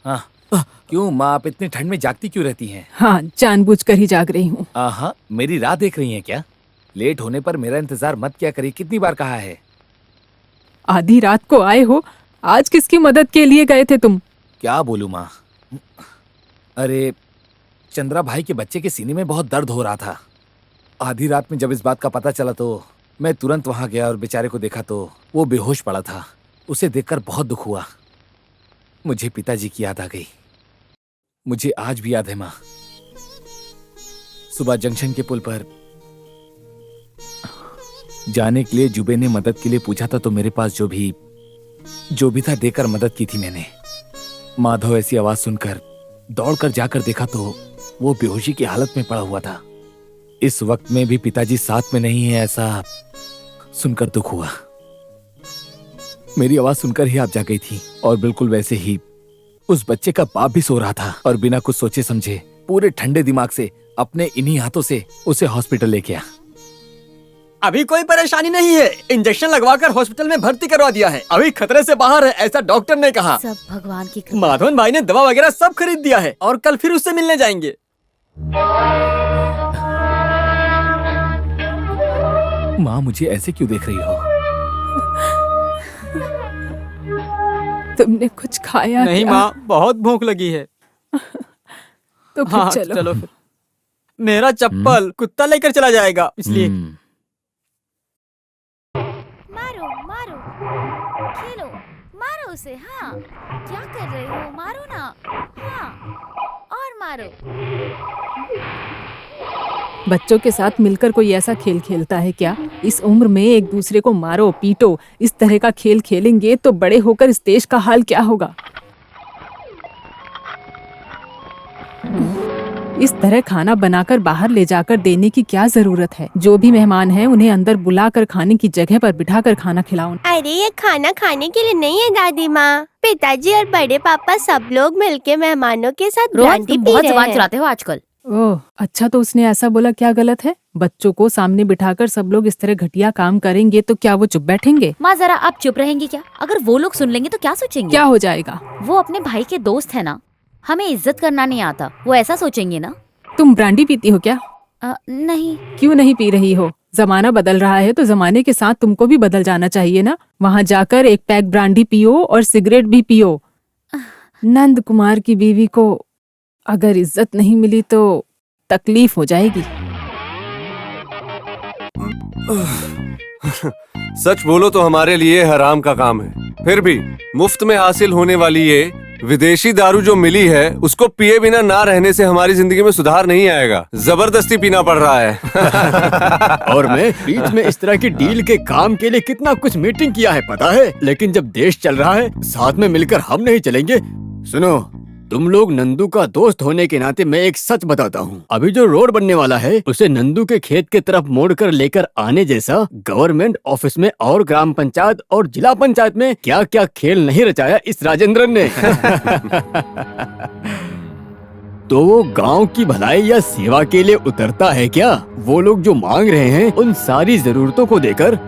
S9: हाँ, क्यों माँ, आप इतनी ठंड में जागती क्यों रहती हैं?
S5: हाँ, जानबूझकर ही जाग रही हूँ।
S9: हाँ, मेरी राह देख रही हैं क्या? लेट होने पर मेरा इंतजार मत किया करिए, कितनी बार कहा है।
S5: आधी रात को आए हो, आज किसकी मदद के लिए गए थे तुम?
S9: क्या बोलूं माँ, अरे चंद्रा भाई के बच्चे के सीने में बहुत दर्द हो रहा था। आधी रात में जब इस बात का पता चला तो मैं तुरंत वहां गया और बेचारे को देखा तो वो बेहोश पड़ा था। उसे देखकर बहुत दुख हुआ। मुझे पिताजी की याद आ गई। मुझे आज भी याद है माँ, सुबह जंक्शन के पुल पर जाने के लिए जुबे ने मदद के लिए पूछा था तो मेरे पास जो भी था देकर मदद की थी मैंने। माधव ऐसी आवाज सुनकर दौड़कर जाकर देखा तो वो बेहोशी की हालत में पड़ा हुआ था। इस वक्त में भी पिताजी साथ में नहीं है ऐसा सुनकर दुख हुआ। मेरी आवाज सुनकर ही आप जा गई थी और बिल्कुल वैसे ही उस बच्चे का बाप भी सो रहा था और बिना कुछ सोचे समझे पूरे ठंडे दिमाग से अपने इन्हीं हाथों से उसे हॉस्पिटल लेके आ।
S3: अभी कोई परेशानी नहीं है, इंजेक्शन लगवाकर हॉस्पिटल में भर्ती करवा दिया है, अभी खतरे से बाहर है, ऐसा डॉक्टर ने कहा।
S8: सब भगवान की कृपा।
S3: माधवन भाई ने दवा वगैरह सब खरीद दिया है और कल फिर उससे मिलने जाएंगे।
S9: माँ मुझे ऐसे क्यों देख रही हो?
S5: तुमने कुछ खाया
S3: नहीं
S5: क्या?
S3: माँ, बहुत भूख लगी है।
S5: तो फिर
S3: हाँ
S5: चलो।
S3: फिर। मेरा चप्पल कुत्ता लेकर चला जाएगा, इसलिए।
S8: मारो मारो, खेलो, मारो उसे। हाँ, क्या कर रहे हो? मारो ना। हाँ, और मारो।
S5: बच्चों के साथ मिलकर कोई ऐसा खेल खेलता है क्या? इस उम्र में एक दूसरे को मारो पीटो, इस तरह का खेल खेलेंगे तो बड़े होकर इस देश का हाल क्या होगा? इस तरह खाना बनाकर बाहर ले जाकर देने की क्या जरूरत है? जो भी मेहमान हैं उन्हें अंदर बुलाकर खाने की जगह पर बिठाकर खाना खिलाओ।
S7: अरे ये खाना खाने के लिए नहीं है दादी माँ, पिताजी और बड़े पापा सब लोग मिलके मेहमानों के साथ
S8: रोहन,
S7: ब्रांडी
S8: तुम
S7: पी
S8: बहुत
S7: रहे
S8: जुबान
S7: हैं।
S8: चलाते हो आजकल।
S5: ओह अच्छा, तो उसने ऐसा बोला, क्या गलत है? बच्चों को सामने बिठाकर सब लोग इस तरह घटिया काम करेंगे तो क्या वो चुप बैठेंगे?
S8: माँ जरा आप चुप रहेंगी क्या? अगर वो लोग सुन लेंगे तो क्या सोचेंगे?
S5: क्या हो जाएगा?
S8: वो अपने भाई के दोस्त है ना, हमें इज्जत करना नहीं आता, वो ऐसा सोचेंगे ना।
S5: तुम ब्रांडी पीती हो क्या?
S8: नहीं।
S5: क्यों नहीं पी रही हो? जमाना बदल रहा है तो जमाने के साथ तुमको भी बदल जाना चाहिए ना। वहाँ जाकर एक पैक ब्रांडी पियो और सिगरेट भी पियो। नंद कुमार की बीवी को अगर इज्जत नहीं मिली तो तकलीफ हो जाएगी।
S2: सच बोलो तो हमारे लिए हराम का काम है, फिर भी मुफ्त में हासिल होने वाली ये विदेशी दारू जो मिली है उसको पिए बिना ना रहने से हमारी जिंदगी में सुधार नहीं आएगा, जबरदस्ती पीना पड़ रहा है।
S3: और मैं बीच में इस तरह की डील के काम के लिए कितना कुछ मीटिंग किया है पता है, लेकिन जब देश चल रहा है साथ में मिलकर हम नहीं चलेंगे। सुनो, तुम लोग नंदू का दोस्त होने के नाते मैं एक सच बताता हूँ, अभी जो रोड बनने वाला है उसे नंदू के खेत के तरफ मोड़कर लेकर आने जैसा गवर्नमेंट ऑफिस में और ग्राम पंचायत और जिला पंचायत में क्या क्या खेल नहीं रचाया इस राजेंद्रन ने। तो वो गांव की भलाई या सेवा के लिए उतरता है क्या? वो लोग जो मांग रहे हैं उन सारी जरूरतों को देकर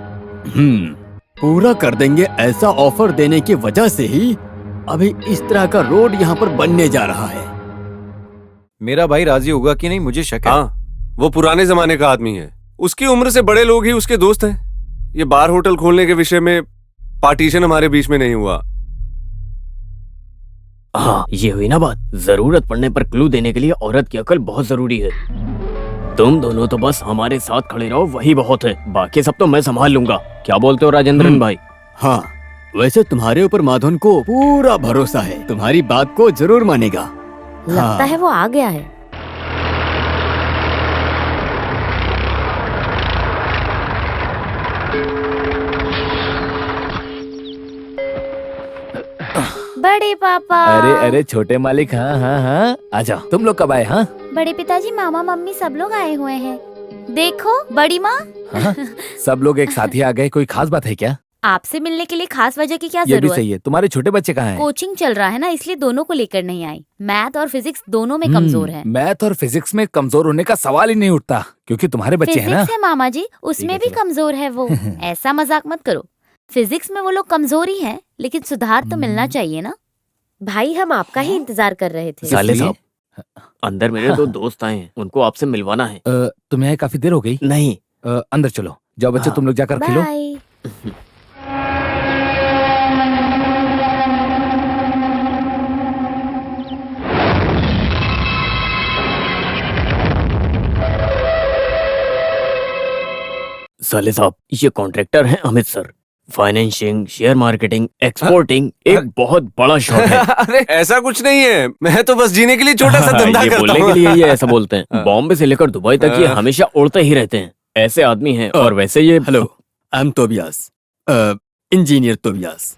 S3: पूरा कर देंगे, ऐसा ऑफर देने की वजह से ही अभी इस तरह का रोड यहाँ पर बनने जा रहा है।
S4: मेरा भाई राजी होगा कि नहीं मुझे शक है।
S2: हाँ, वो पुराने जमाने का आदमी है, उसकी उम्र से बड़े लोग ही उसके दोस्त हैं। ये बार होटल खोलने के विषय में पार्टीशन हमारे बीच में नहीं हुआ।
S1: हाँ, ये हुई ना बात। जरूरत पड़ने पर क्लू देने के लिए औरत की अकल बहुत जरूरी है। तुम दोनों तो बस हमारे साथ खड़े रहो, वही बहुत है, बाकी सब तो मैं संभाल लूंगा। क्या बोलते हो राजेंद्रन भाई?
S3: हाँ, वैसे तुम्हारे ऊपर माधवन को पूरा भरोसा है, तुम्हारी बात को जरूर मानेगा।
S8: लगता है वो आ गया है।
S7: बड़े पापा।
S9: अरे अरे छोटे मालिक, हाँ हाँ हाँ, आजा। तुम लोग कब आए? हाँ
S7: बड़े पिताजी, मामा मम्मी सब लोग आए हुए हैं। देखो बड़ी माँ।
S9: हाँ, सब लोग एक साथ ही आ गए, कोई खास बात है क्या?
S8: आपसे मिलने के लिए खास वजह की क्या
S9: ये भी
S8: जरूरत?
S9: सही है। तुम्हारे छोटे बच्चे कहाँ हैं?
S8: कोचिंग चल रहा है ना, इसलिए दोनों को लेकर नहीं आई। मैथ और फिजिक्स दोनों में कमजोर है।
S9: मैथ और फिजिक्स में कमजोर होने का सवाल ही नहीं उठता, क्योंकि तुम्हारे बच्चे हैं ना।
S8: फिजिक्स है मामा जी, उसमें भी कमजोर है वो। ऐसा मजाक मत करो, फिजिक्स में वो लोग कमजोर ही हैं, लेकिन सुधार तो मिलना चाहिए ना। भाई हम आपका ही इंतजार कर रहे थे।
S1: साले साहब, अंदर मेरे दो दोस्त आए हैं, उनको आपसे मिलवाना है।
S9: तुम्हें आए काफी देर हो गई?
S1: नहीं।
S9: अंदर चलो, जाओ बच्चे, तुम लोग जाकर खेलो।
S8: बाय।
S1: साले साहब, ये कॉन्ट्रैक्टर हैं Amit sir. Financing, share marketing, exporting एक बहुत बड़ा शौक है।
S2: अरे ऐसा कुछ नहीं है, मैं तो बस जीने के लिए छोटा सा धंधा
S1: ये
S2: करता
S1: बोलने
S2: हूँ।
S1: के लिए ये ऐसा बोलते हैं। बॉम्बे से लेकर दुबई तक ये हमेशा उड़ते ही रहते हैं, ऐसे आदमी हैं। और वैसे ये
S3: hello, I am Tobias, engineer Tobias.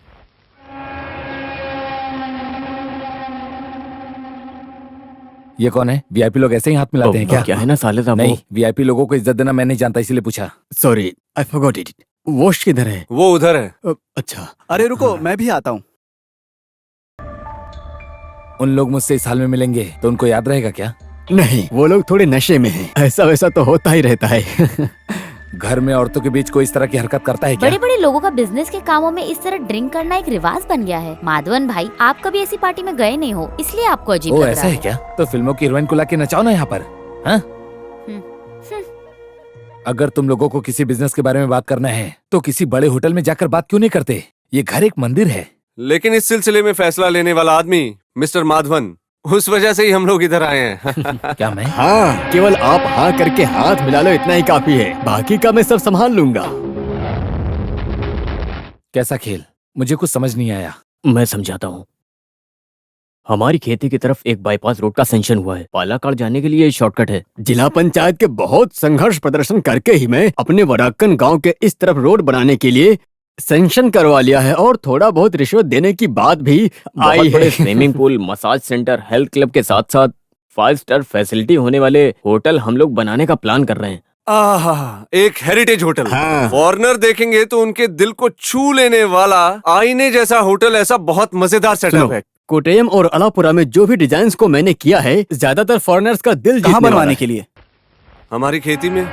S9: ये कौन है? वीआईपी लोग ऐसे ही हाथ मिलाते हैं क्या?
S1: क्या है ना साले साहब,
S9: नहीं, वीआईपी लोगों को इज्जत देना मैं नहीं जानता, इसलिए पूछा।
S3: Sorry, I forgot it. Wash किधर है?
S2: वो उधर है।
S3: अच्छा।
S10: अरे रुको, मैं भी आता हूँ।
S9: उन लोग मुझसे इस हाल में मिलेंगे तो उनको याद रहेगा क्या?
S3: नहीं, वो लोग थोड़े नशे में हैं। ऐसा वैसा तो होता ही रहता है।
S9: घर में औरतों के बीच कोई इस तरह की हरकत करता है क्या?
S8: बड़े बड़े लोगों का बिजनेस के कामों में इस तरह ड्रिंक करना एक रिवाज बन गया है। माधवन भाई, आप कभी ऐसी पार्टी में गए नहीं हो, इसलिए आपको अजीब
S9: ओ
S8: लग
S9: ऐसा
S8: रहा
S9: है क्या? तो फिल्मों की हीरोइन को लाके नचाओ ना यहाँ पर। हाँ? अगर तुम लोगों को किसी बिजनेस के बारे में बात करना है तो किसी बड़े होटल में जाकर बात क्यों नहीं करते? ये घर एक मंदिर है।
S2: लेकिन इस सिलसिले में फैसला लेने वाला आदमी मिस्टर माधवन, उस वजह से ही हम लोग इधर आए हैं।
S9: क्या मैं?
S3: हाँ, केवल आप हाँ करके हाथ मिला लो, इतना ही काफी है। बाकी का मैं सब संभाल लूंगा।
S9: कैसा खेल? मुझे कुछ समझ नहीं आया।
S3: मैं समझाता हूँ। हमारी खेती की तरफ एक बाईपास रोड का सेंक्शन हुआ है। पालाकाड़ जाने के लिए शॉर्टकट है। जिला पंचायत के बहुत संघर्ष प्रदर्शन करके ही मैं अपने वराकन गांव के इस तरफ रोड बनाने के लिए सेंक्शन करवा लिया है। और थोड़ा बहुत रिश्वत देने की बात भी आई है। Swimming pool, massage centre, health club के साथ साथ 5 स्टार फैसिलिटी होने वाले होटल हम लोग बनाने का प्लान कर रहे हैं।
S2: आहा, एक हेरिटेज होटल।
S3: हाँ।
S2: फॉरेनर देखेंगे तो उनके दिल को छू लेने वाला आईने जैसा होटल, ऐसा बहुत मजेदार सेटअप है।
S3: कोटयम और अलापुरा में जो भी डिजाइन्स को मैंने किया है, ज्यादातर फॉरेनर्स का दिल
S10: कहाँ
S3: जीतने
S10: बनवाने
S3: वाला
S10: के लिए?
S2: हमारी खेती में।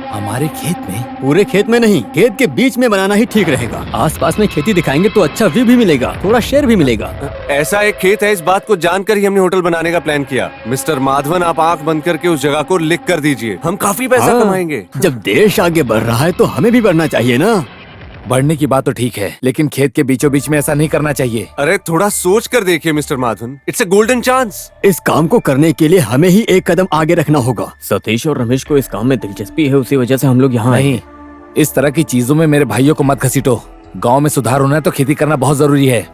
S9: हमारे खेत में?
S3: पूरे खेत में नहीं, खेत के बीच में बनाना ही ठीक रहेगा। आसपास में खेती दिखाएंगे तो अच्छा व्यू भी मिलेगा, थोड़ा शेयर भी मिलेगा।
S2: ऐसा एक खेत है, इस बात को जानकर ही हमने होटल बनाने का प्लान किया। मिस्टर माधवन, आप आंख बंद करके उस जगह को लिख कर दीजिए, हम काफी पैसा
S3: हाँ,
S2: कमाएंगे।
S3: जब देश आगे बढ़ रहा है तो हमें भी बढ़ना चाहिए ना।
S9: बढ़ने की बात तो ठीक है, लेकिन खेत के बीचों बीच में ऐसा नहीं करना चाहिए।
S2: अरे थोड़ा सोच कर देखिए mister Madhavan, it's a golden chance.
S3: इस काम को करने के लिए हमें ही एक कदम आगे रखना होगा। सतीश और रमेश को इस काम में दिलचस्पी है, उसी वजह से हम लोग यहाँ आए।
S9: नहीं, इस तरह की चीजों में मेरे भाइयों को मत घसीटो। गांव में सुधार होना है तो खेती करना बहुत जरूरी है।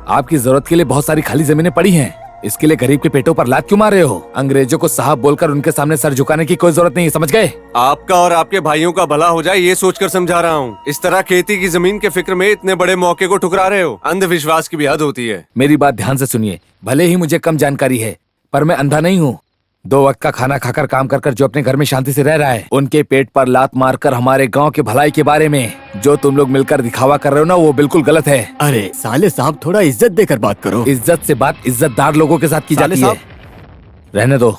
S9: आपकी जरूरत के लिए बहुत सारी खाली जमीनें पड़ी हैं। इसके लिए गरीब के पेटों पर लात क्यों मार रहे हो? अंग्रेजों को साहब बोलकर उनके सामने सर झुकाने की कोई जरूरत नहीं, समझ गए?
S2: आपका और आपके भाइयों का भला हो जाए, ये सोचकर समझा रहा हूँ। इस तरह खेती की जमीन के फिक्र में इतने बड़े मौके को ठुकरा रहे हो। अंधविश्वास की भी हद होती है।
S9: मेरी बात ध्यान से सुनिए। भले ही मुझे कम जानकारी है, पर मैं अंधा नहीं हूँ। 2 वक्त का खाना खाकर काम कर जो अपने घर में शांति से रह रहा है, उनके पेट पर लात मारकर हमारे गांव के भलाई के बारे में जो तुम लोग मिलकर दिखावा कर रहे हो ना, वो बिल्कुल गलत है।
S3: अरे साले साहब, थोड़ा इज्जत देकर बात करो।
S9: इज्जत से बात इज्जतदार लोगों के साथ की जाती है। रहने दो,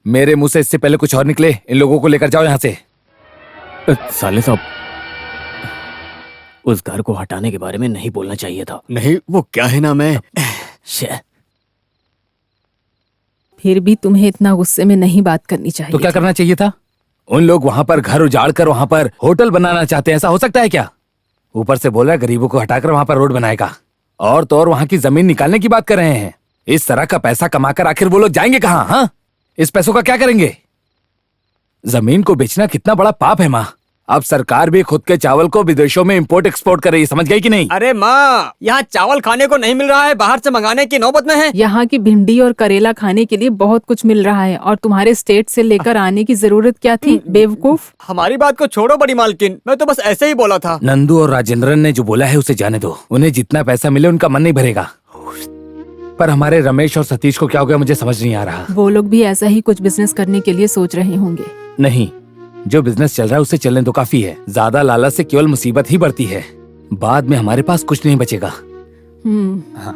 S9: मेरे मुंह से इससे पहले कुछ और निकले। इन लोगों को लेकर जाओ यहाँ से।
S3: साले साहब, उस घर को हटाने के बारे में नहीं बोलना चाहिए था। नहीं, वो क्या है ना, मैं
S5: फिर भी तुम्हें इतना गुस्से में नहीं बात करनी चाहिए।
S9: तो क्या करना चाहिए था? उन लोग वहाँ पर घर उजाड़ कर वहाँ पर होटल बनाना चाहते हैं, ऐसा हो सकता है क्या? ऊपर से बोल रहा है गरीबों को हटाकर वहाँ पर रोड बनाएगा, और तो और वहाँ की जमीन निकालने की बात कर रहे हैं। इस तरह का पैसा कमाकर आखिर वो लोग जाएंगे कहाँ? हाँ, इस पैसों का क्या करेंगे? जमीन को बेचना कितना बड़ा पाप है माँ। अब सरकार भी खुद के चावल को विदेशों में इंपोर्ट एक्सपोर्ट कर रही है, समझ गई कि नहीं?
S3: अरे माँ, यहाँ चावल खाने को नहीं मिल रहा है, बाहर से मंगाने की नौबत में है।
S5: यहाँ की भिंडी और करेला खाने के लिए बहुत कुछ मिल रहा है, और तुम्हारे स्टेट से लेकर आने की जरूरत क्या थी, बेवकूफ।
S3: हमारी बात को छोड़ो बड़ी मालकिन, मैं तो बस ऐसे ही बोला था।
S9: नंदू और राजेंद्रन ने जो बोला है उसे जाने दो। उन्हें जितना पैसा मिले उनका मन नहीं भरेगा। पर हमारे रमेश और सतीश को क्या हो गया, मुझे समझ नहीं आ रहा।
S5: वो लोग भी ऐसा ही कुछ बिजनेस करने के लिए सोच रहे होंगे।
S9: नहीं, जो बिजनेस चल रहा है उसे चलने तो काफी है। ज्यादा लालच से केवल मुसीबत ही बढ़ती है, बाद में हमारे पास कुछ नहीं बचेगा।
S5: हाँ।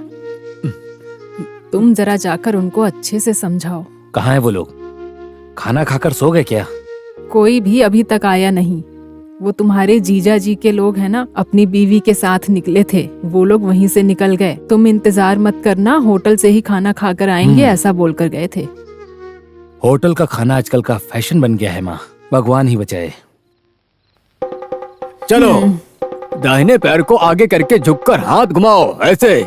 S5: तुम जरा जाकर उनको अच्छे से समझाओ।
S9: कहाँ है वो लोग? खाना खाकर सो गए क्या?
S5: कोई भी अभी तक आया नहीं। वो तुम्हारे जीजा जी के लोग हैं ना, अपनी बीवी के साथ निकले थे, वो लोग वहीं से निकल गए। तुम इंतजार मत करना, होटल से ही खाना खाकर आएंगे, ऐसा बोलकर गए थे।
S9: होटल का खाना आजकल का फैशन बन गया है माँ, भगवान ही बचाए।
S3: चलो, दाहिने पैर को आगे करके झुककर हाथ घुमाओ, ऐसे।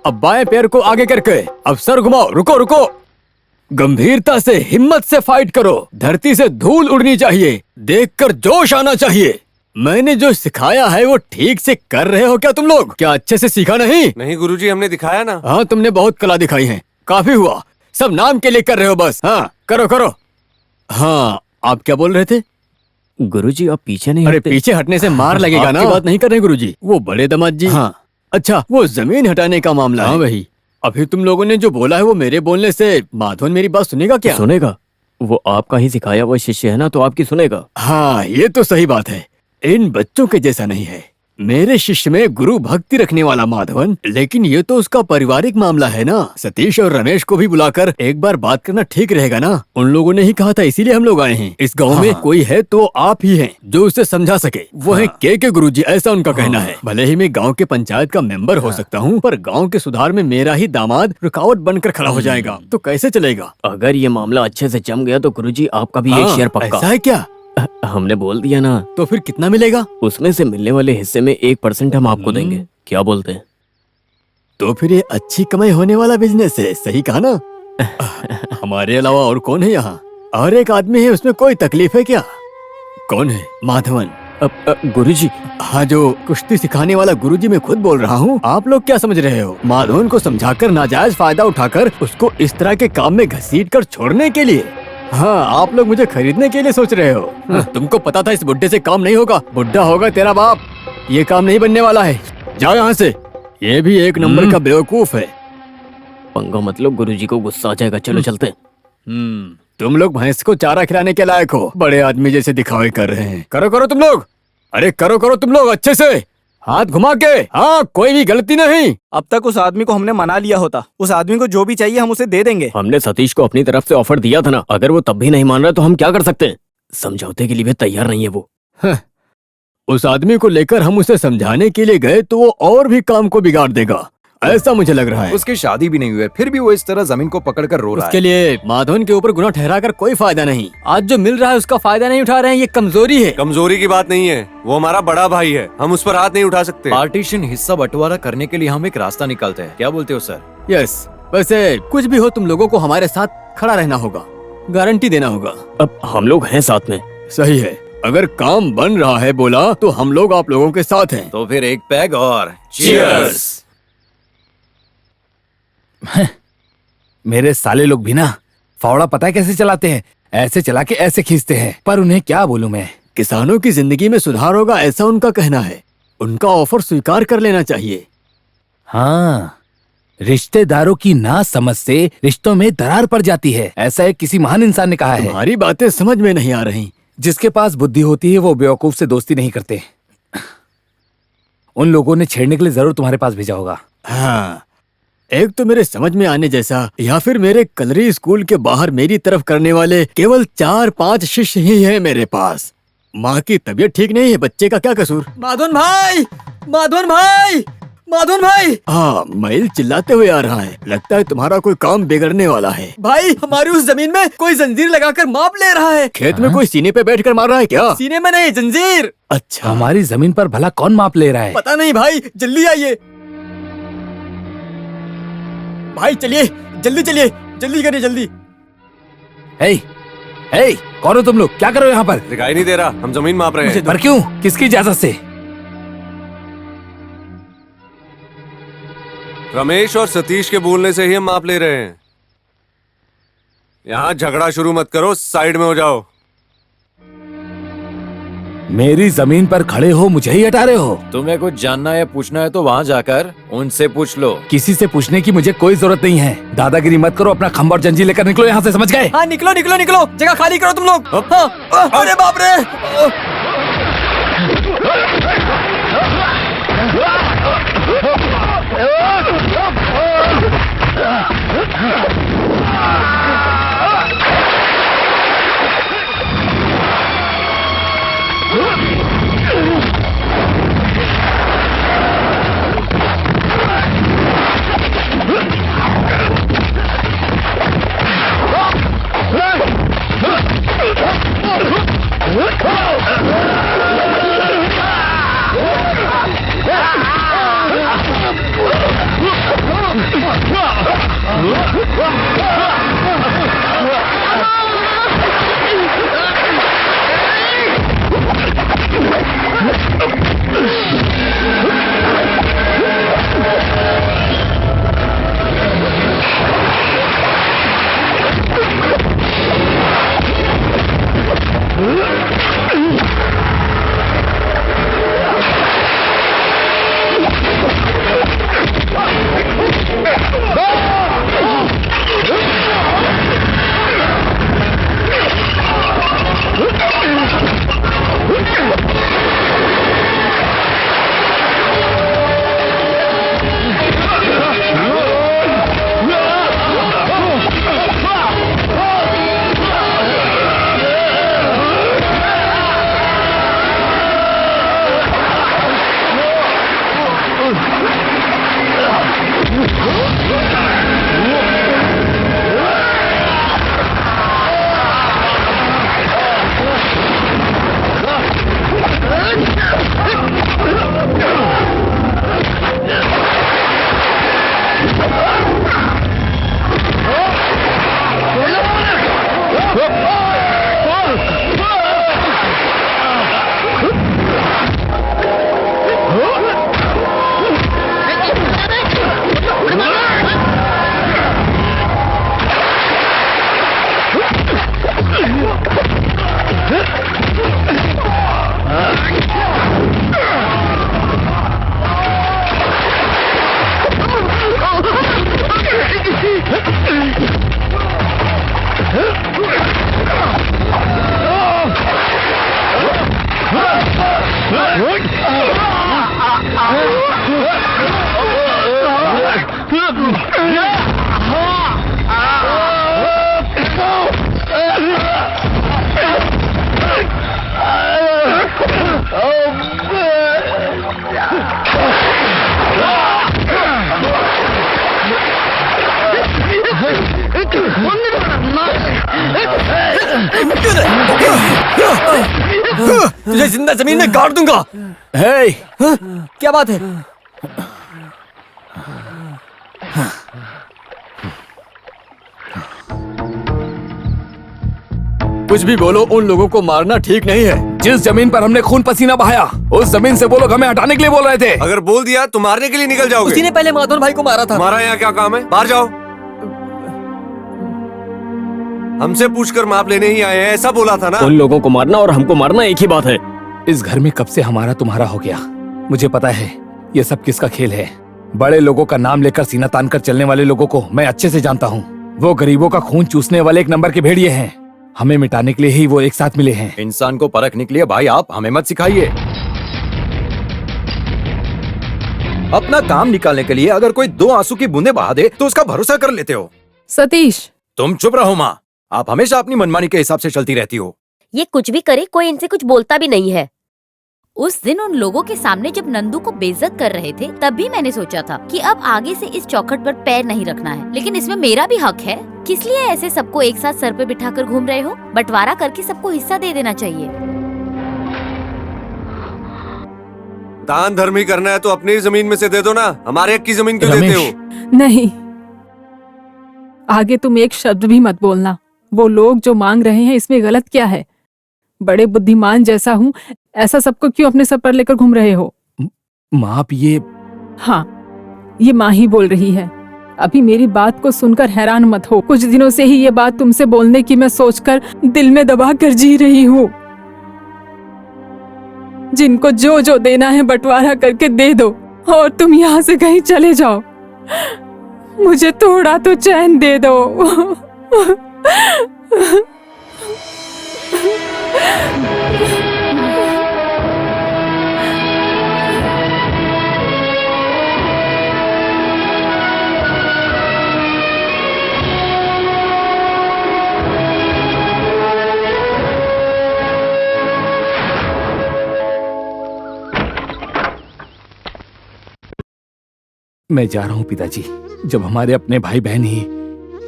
S3: अब बाएं पैर को आगे करके अब सर घुमाओ। रुको रुको, गंभीरता से, हिम्मत से फाइट करो। धरती से धूल उड़नी चाहिए, देखकर जोश आना चाहिए। मैंने जो सिखाया है वो ठीक से कर रहे हो क्या तुम लोग? क्या अच्छे से सीखा नहीं?
S2: नहीं गुरुजी, हमने दिखाया ना।
S3: हाँ, तुमने बहुत कला दिखाई है, काफी हुआ। सब नाम के लिए कर रहे हो बस। हाँ, करो करो। हाँ, आप क्या बोल रहे थे?
S1: गुरुजी आप पीछे नहीं
S3: अरे
S1: हटते?
S3: पीछे हटने से मार लगेगा ना। बात नहीं कर रहे गुरुजी, वो बड़े दामाद जी। हाँ, अच्छा, वो जमीन हटाने का मामला है। वही। अभी तुम लोगों ने जो बोला है वो मेरे बोलने से माधवन मेरी बात सुनेगा क्या?
S1: सुनेगा, वो आपका ही सिखाया हुआ शिष्य है ना, तो आपकी सुनेगा।
S3: हाँ, ये तो सही बात है। इन बच्चों के जैसा नहीं है। मेरे शिष्य में गुरु भक्ति रखने वाला माधवन, लेकिन ये तो उसका पारिवारिक मामला है ना। सतीश और रमेश को भी बुलाकर एक बार बात करना ठीक रहेगा ना। उन लोगों ने ही कहा था, इसीलिए हम लोग आए हैं। इस गांव में कोई है तो आप ही हैं जो उसे समझा सके। वो है के गुरुजी, ऐसा उनका कहना है। भले ही मैं गाँव के पंचायत का मेंबर हो सकता हूँ, पर गाँव के सुधार में मेरा ही दामाद रुकावट बनकर खड़ा हो जाएगा तो कैसे चलेगा।
S1: अगर ये मामला अच्छे से जम गया तो गुरुजी आपका भी एक शेयर पक्का।
S3: ऐसा है क्या?
S1: हमने बोल दिया ना।
S3: तो फिर कितना मिलेगा?
S1: उसमें से मिलने वाले हिस्से में 1% हम आपको देंगे। क्या बोलते हैं?
S3: तो फिर ये अच्छी कमाई होने वाला बिजनेस है, सही कहा ना? हमारे अलावा और कौन है यहाँ? और एक आदमी है, उसमें कोई तकलीफ है क्या? कौन है? माधवन।
S1: गुरुजी।
S3: हाँ, जो कुश्ती सिखाने वाला गुरुजी मैं खुद बोल रहा हूँ। आप लोग क्या समझ रहे हो? माधवन को समझाकर नाजायज फायदा उठाकर उसको इस तरह के काम में घसीटकर छोड़ने के लिए? हाँ, आप लोग मुझे खरीदने के लिए सोच रहे हो। तुमको पता था इस बुड्ढे से काम नहीं होगा। बुड्ढा होगा तेरा बाप, ये काम नहीं बनने वाला है। जाओ यहाँ से। ये भी एक नंबर का बेवकूफ है।
S1: पंगा मतलब गुरुजी को गुस्सा आ जाएगा। चलो चलते हैं।
S3: तुम लोग भैंस को चारा खिलाने के लायक हो। बड़े आदमी जैसे दिखावे कर रहे हैं। करो तुम लोग। अरे करो तुम लोग अच्छे से, हाथ घुमा के। हाँ, कोई भी गलती नहीं।
S10: अब तक उस आदमी को हमने मना लिया होता। उस आदमी को जो भी चाहिए हम उसे दे देंगे।
S1: हमने सतीश को अपनी तरफ से ऑफर दिया था ना। अगर वो तब भी नहीं मान रहा तो हम क्या कर सकते हैं? समझौते के लिए भी तैयार नहीं है वो।
S3: उस आदमी को लेकर हम उसे समझाने के लिए गए तो वो और भी काम को बिगाड़ देगा, ऐसा मुझे लग रहा है।
S4: उसकी शादी भी नहीं हुई है, फिर भी वो इस तरह जमीन को पकड़कर रो रहा है।
S3: उसके लिए माधवन के ऊपर गुनाह ठहराकर कोई फायदा नहीं। आज जो मिल रहा है उसका फायदा नहीं उठा रहे हैं, ये कमजोरी है।
S2: कमजोरी की बात नहीं है, वो हमारा बड़ा भाई है, हम उस पर हाथ नहीं उठा सकते।
S4: पार्टीशन हिस्सा बंटवारा करने के लिए हम एक रास्ता निकालते हैं। क्या बोलते हो सर?
S3: यस। वैसे कुछ भी हो तुम लोगों को हमारे साथ खड़ा रहना होगा, गारंटी देना होगा।
S1: अब हम लोग हैं साथ में।
S3: सही है। अगर काम बन रहा है बोला तो हम लोग आप लोगों के साथ हैं।
S4: तो फिर एक पैग और
S3: चीयर्स।
S9: मेरे साले लोग भी ना फावड़ा पता है कैसे चलाते हैं? ऐसे चला के ऐसे खींचते हैं। पर उन्हें क्या बोलूं मैं?
S3: किसानों की जिंदगी में सुधार होगा ऐसा उनका कहना है। उनका ऑफर स्वीकार कर लेना चाहिए।
S9: हाँ, रिश्तेदारों की ना समझ से रिश्तों में दरार पड़ जाती है, ऐसा एक किसी महान इंसान ने कहा है।
S3: तुम्हारी बातें समझ में नहीं आ रही।
S9: जिसके पास बुद्धि होती है वो बेवकूफ से दोस्ती नहीं करते। उन लोगों ने छेड़ने के लिए जरूर तुम्हारे पास भेजा होगा।
S3: हाँ, एक तो मेरे समझ में आने जैसा, या फिर मेरे कलरी स्कूल के बाहर मेरी तरफ करने वाले केवल 4-5 शिष्य ही हैं मेरे पास। माँ की तबीयत ठीक नहीं है, बच्चे का क्या कसूर?
S10: माधवन भाई, माधवन भाई, माधवन भाई।
S3: हाँ, मैल चिल्लाते हुए आ रहा है। लगता है तुम्हारा कोई काम बिगड़ने वाला है।
S10: भाई, हमारी उस जमीन में कोई जंजीर लगाकर माप ले रहा है।
S3: खेत में कोई सीने पे बैठकर मार रहा है क्या?
S10: सीने में नहीं, जंजीर।
S3: अच्छा,
S9: हमारी जमीन पर भला कौन माप ले रहा है?
S10: पता नहीं भाई, जल्दी आइए भाई। चलिए जल्दी, चलिए जल्दी करिए, जल्दी।
S9: हे, कौन हो तुम लोग? क्या कर रहे हो यहाँ पर?
S2: दिखाई नहीं दे रहा, हम जमीन माप रहे हैं।
S9: पर क्यों? किसकी इजाजत से?
S2: रमेश और सतीश के बोलने से ही हम माप ले रहे हैं। यहाँ झगड़ा शुरू मत करो, साइड में हो जाओ।
S9: मेरी जमीन पर खड़े हो, मुझे ही हटा रहे हो?
S4: तुम्हें कुछ जानना या पूछना है तो वहाँ जाकर उनसे पूछ लो।
S9: किसी से पूछने की मुझे कोई जरूरत नहीं है। दादागिरी मत करो, अपना खंबा और जंजीर लेकर निकलो यहाँ से, समझ गए?
S10: हाँ, निकलो निकलो निकलो, जगह खाली करो तुम लोग। हाँ, अरे बाप रे। तुझे जिंदा जमीन में गाड़ दूंगा।
S3: हे,
S10: क्या बात है?
S3: कुछ भी बोलो, उन लोगों को मारना ठीक नहीं है।
S9: जिस जमीन पर हमने खून पसीना बहाया, उस जमीन से वो लोग हमें हटाने के लिए बोल रहे थे।
S2: अगर बोल दिया तो मारने के लिए निकल जाओगे।
S10: उसी ने पहले माधवन भाई को मारा था।
S2: हमारा यहाँ क्या काम है? बाहर जाओ। हमसे पूछकर माप लेने ही आए हैं, ऐसा बोला था ना।
S3: उन लोगों को मारना और हमको मारना एक ही बात है।
S9: इस घर में कब से हमारा तुम्हारा हो गया। मुझे पता है ये सब किसका खेल है। बड़े लोगों का नाम लेकर सीना तान कर चलने वाले लोगों को मैं अच्छे से जानता हूँ। वो गरीबों का खून चूसने वाले एक नंबर के भेड़िए हैं। हमें मिटाने के लिए ही वो एक साथ मिले हैं।
S4: इंसान को परखने के लिए भाई आप हमें मत सिखाइए। अपना काम निकालने के लिए अगर कोई 2 आंसू की बूंदें बहा दे तो उसका भरोसा कर लेते हो।
S5: सतीश,
S4: तुम चुप रहो माँ। आप हमेशा अपनी मनमानी के हिसाब से चलती रहती हो।
S8: ये कुछ भी करे, कोई इनसे कुछ बोलता भी नहीं है। उस दिन उन लोगों के सामने जब नंदू को बेइज्जत कर रहे थे, तब भी मैंने सोचा था कि अब आगे से इस चौखट पर पैर नहीं रखना है। लेकिन इसमें मेरा भी हक है। किस लिए ऐसे सबको एक साथ सर पे बिठाकर घूम रहे हो? बंटवारा करके सबको हिस्सा दे देना चाहिए।
S2: दान धर्म ही करना है तो अपनी जमीन में से दे दो ना। हमारे हक की जमीन क्यों देते हो?
S5: नहीं, आगे तुम एक शब्द भी मत बोलना। वो लोग जो मांग रहे हैं, इसमें गलत क्या है? बड़े बुद्धिमान जैसा हूँ, ऐसा सबको क्यों अपने सर पर लेकर घूम रहे हो?
S9: माँ आप ये...
S5: हाँ, ये माँ ही बोल रही है। अभी मेरी बात को सुनकर हैरान मत हो। कुछ दिनों से ही ये बात तुमसे बोलने की मैं सोचकर दिल में दबा कर जी रही हूँ। जिनको जो जो देना है बंटवारा करके दे दो और तुम यहाँ से कहीं चले जाओ। मुझे थोड़ा तो चैन दे दो।
S9: मैं जा रहा हूँ पिताजी। जब हमारे अपने भाई बहन ही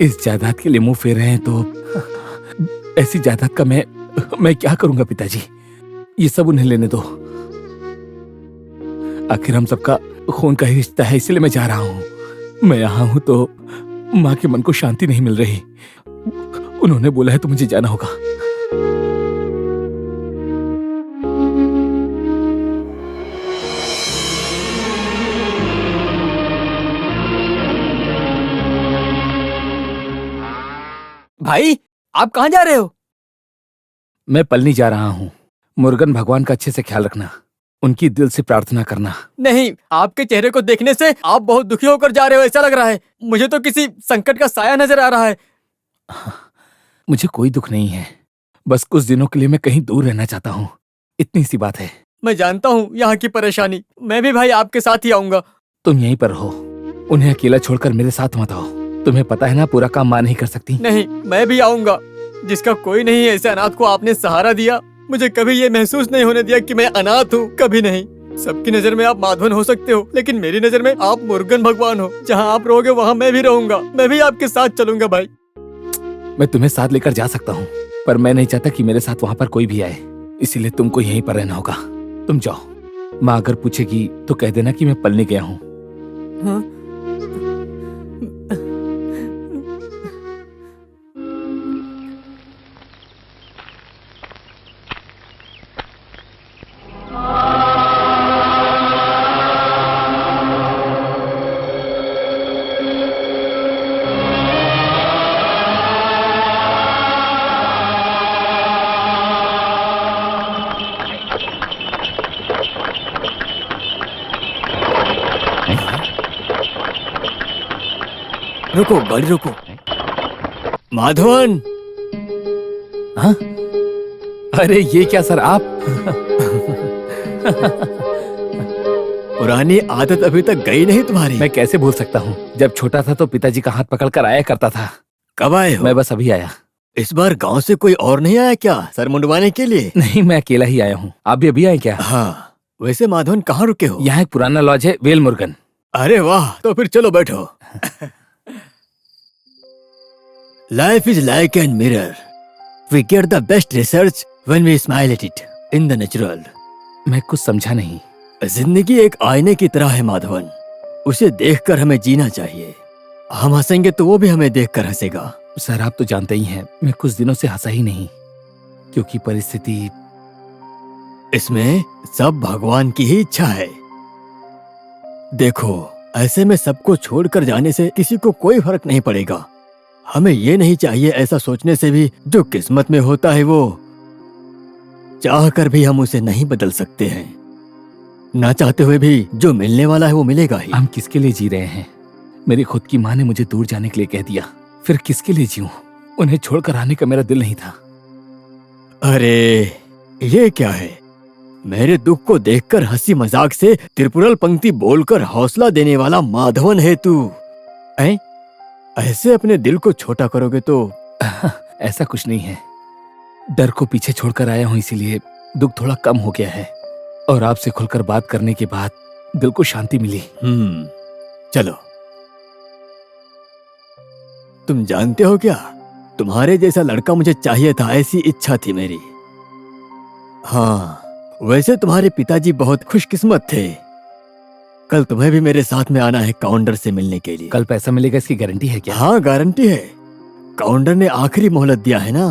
S9: इस जायदाद के लिए मुंह फेर रहे हैं तो ऐसी जायदाद का मैं क्या करूंगा पिताजी। ये सब उन्हें लेने दो। आखिर हम सबका खून का ही रिश्ता है, इसलिए मैं जा रहा हूँ। मैं यहाँ हूँ तो माँ के मन को शांति नहीं मिल रही। उन्होंने बोला है तो मुझे जाना होगा।
S10: भाई, आप कहाँ जा रहे हो?
S9: मैं पलनी जा रहा हूँ। मुर्गन भगवान का अच्छे से ख्याल रखना, उनकी दिल से प्रार्थना करना।
S10: नहीं, आपके चेहरे को देखने से आप बहुत दुखी होकर जा रहे हो ऐसा लग रहा है। मुझे तो किसी संकट का साया नजर आ रहा है।
S9: मुझे कोई दुख नहीं है, बस कुछ दिनों के लिए मैं कहीं दूर रहना चाहता हूँ, इतनी सी बात है।
S10: मैं जानता हूँ यहाँ की परेशानी। मैं भी भाई आपके साथ ही आऊंगा।
S9: तुम यहीं पर रहो, उन्हें अकेला छोड़कर मेरे साथ मत आओ। तुम्हें पता है ना पूरा काम माँ नहीं कर सकती।
S10: नहीं, मैं भी आऊंगा। जिसका कोई नहीं है ऐसे अनाथ को आपने सहारा दिया। मुझे कभी ये महसूस नहीं होने दिया कि मैं अनाथ हूँ, कभी नहीं। सबकी नजर में आप माधवन हो सकते हो, लेकिन मेरी नजर में आप मुर्गन भगवान हो। जहाँ आप रहोगे वहाँ मैं भी रहूंगा। मैं भी आपके साथ चलूंगा भाई।
S9: मैं तुम्हें साथ लेकर जा सकता हूँ, पर मैं नहीं चाहता कि मेरे साथ वहाँ पर कोई भी आए, इसीलिए तुमको यहीं पर रहना होगा। तुम जाओ। माँ अगर पूछेगी तो कह देना कि मैं पलने गया हूँ।
S10: हाँ?
S3: रुको, गाड़ी रुको। माधवन!
S9: हाँ? अरे ये क्या सर आप?
S3: पुरानी आदत अभी तक गई नहीं तुम्हारी?
S9: मैं कैसे भूल सकता हूँ। जब छोटा था तो पिताजी का हाथ पकड़कर आया करता था।
S3: कब आए हो?
S9: मैं बस अभी आया।
S3: इस बार गांव से कोई और नहीं आया क्या सर मुंडवाने के लिए?
S9: नहीं, मैं अकेला ही आया हूँ। आप भी अभी आए क्या?
S3: हाँ। वैसे माधवन कहाँ रुके हो?
S9: यहाँ एक पुराना लॉज है, वेल मुर्गन।
S3: अरे वाह, तो फिर चलो बैठो। Life is like a mirror. We get the best research when we smile at it in the natural.
S9: मैं कुछ समझा नहीं।
S3: जिंदगी एक आईने की तरह है माधवन, उसे देखकर हमें जीना चाहिए। हम हंसेंगे तो वो भी हमें देखकर हंसेगा।
S9: सर आप तो जानते ही हैं मैं कुछ दिनों से हंसा ही नहीं, क्योंकि परिस्थिति।
S3: इसमें सब भगवान की ही इच्छा है। देखो, ऐसे में सबको छोड़कर जाने से किसी को कोई फर्क नहीं पड़ेगा। हमें ये नहीं चाहिए ऐसा सोचने से भी जो किस्मत में होता है वो चाह कर भी हम उसे नहीं बदल सकते हैं। ना चाहते हुए भी जो मिलने वाला है वो मिलेगा ही।
S9: हम किसके लिए जी रहे हैं? मेरी खुद की माँ ने मुझे दूर जाने के लिए कह दिया, फिर किसके लिए जीऊं? उन्हें छोड़कर आने का मेरा दिल नहीं था।
S3: अरे ये क्या है? मेरे दुख को देखकर हंसी मजाक से त्रिपुरल पंक्ति बोलकर हौसला देने वाला माधवन है तू। ऐसे अपने दिल को छोटा करोगे तो
S9: ऐसा कुछ नहीं है। डर को पीछे छोड़कर आया हूँ, इसीलिए दुख थोड़ा कम हो गया है। और आपसे खुलकर बात करने के बाद दिल को शांति मिली।
S3: चलो, तुम जानते हो क्या, तुम्हारे जैसा लड़का मुझे चाहिए था, ऐसी इच्छा थी मेरी। हाँ, वैसे तुम्हारे पिताजी बहुत खुशकिस्मत थे। कल तुम्हें भी मेरे साथ में आना है काउंटर से मिलने के लिए।
S9: कल पैसा मिलेगा, इसकी गारंटी है क्या?
S3: हाँ, गारंटी है। काउंटर ने आखिरी मोहलत दिया है ना।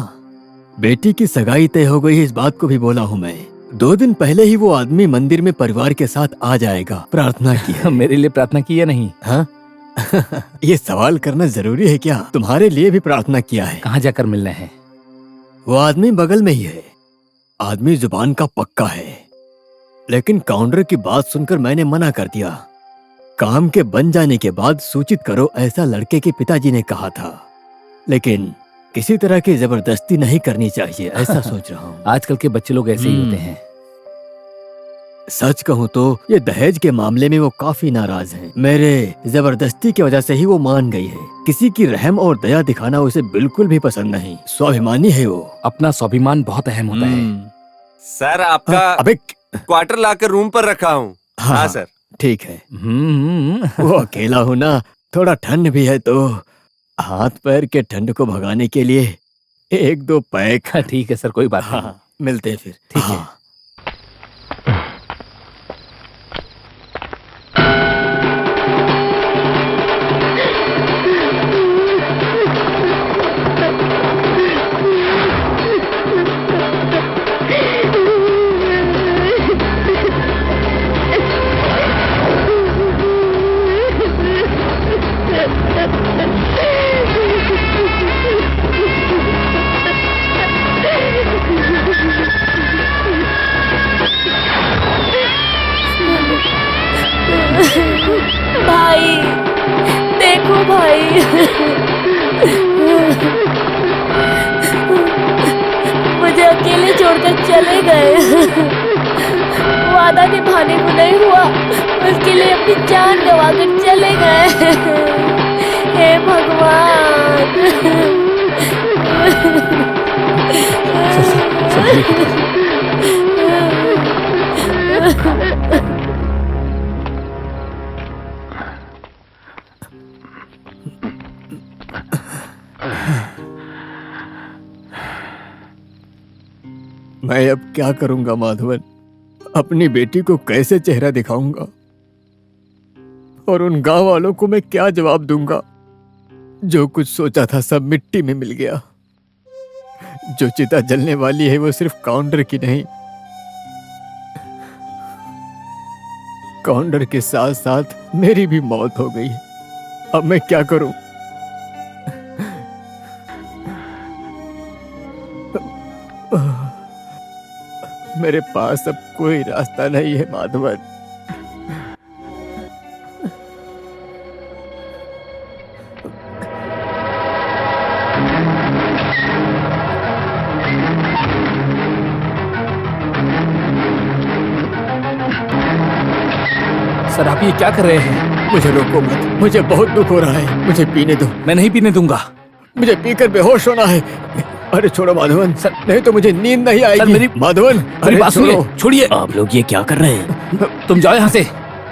S3: बेटी की सगाई तय हो गई है, इस बात को भी बोला हूँ मैं। 2 दिन पहले ही वो आदमी मंदिर में परिवार के साथ आ जाएगा। प्रार्थना की है।
S9: मेरे लिए प्रार्थना की या नहीं?
S3: हाँ? ये सवाल करना जरूरी है क्या? तुम्हारे लिए भी प्रार्थना किया है।
S9: कहाँ जाकर मिलना है?
S3: वो आदमी बगल में ही है। आदमी जुबान का पक्का है, लेकिन काउंटर की बात सुनकर मैंने मना कर दिया। काम के बन जाने के बाद सूचित करो, ऐसा लड़के के पिताजी ने कहा था। लेकिन किसी तरह की जबरदस्ती नहीं करनी चाहिए, ऐसा सोच रहा हूँ।
S9: आजकल के बच्चे लोग ऐसे ही होते हैं।
S3: सच कहूँ तो ये दहेज के मामले में वो काफी नाराज हैं। मेरे जबरदस्ती की वजह से ही वो मान गई है। किसी की रहम और दया दिखाना उसे बिल्कुल भी पसंद नहीं। स्वाभिमानी है वो।
S9: अपना स्वाभिमान बहुत अहम होता है।
S2: सर आपका
S3: अबे
S2: क्वार्टर लाकर रूम पर रखा हूँ। हाँ सर,
S3: ठीक है। वो अकेला हूँ ना, थोड़ा ठंड भी है, तो हाथ पैर के ठंड को भगाने के लिए 1-2 पैक।
S9: ठीक है सर, कोई बात नहीं।
S3: हाँ, मिलते हैं फिर। ठीक है।
S8: भाई देखो भाई, मुझे अकेले छोड़कर चले गए। वादा निभाने को नहीं हुआ, उसके लिए अपनी जान गंवाकर चले गए। हे भगवान।
S3: मैं अब क्या करूंगा माधवन? अपनी बेटी को कैसे चेहरा दिखाऊंगा? और उन गांव वालों को मैं क्या जवाब दूंगा? जो कुछ सोचा था सब मिट्टी में मिल गया। जो चिता जलने वाली है वो सिर्फ काउंटर की नहीं, काउंटर के साथ साथ मेरी भी मौत हो गई। अब मैं क्या करूं? मेरे पास अब कोई रास्ता नहीं है माधवन।
S9: सर आप ये क्या कर रहे हैं?
S3: मुझे रोको मत, मुझे बहुत दुख हो रहा है। मुझे पीने दो।
S9: मैं नहीं पीने दूंगा।
S3: मुझे पीकर बेहोश होना है। अरे छोड़ो माधवन,
S9: सर
S3: नहीं तो मुझे नींद नहीं आएगी।
S9: सर मेरी
S3: माधवन,
S9: मेरी बात सुनिए। छोड़िए।
S3: आप लोग ये क्या कर रहे हैं?
S9: तुम जाओ यहाँ से।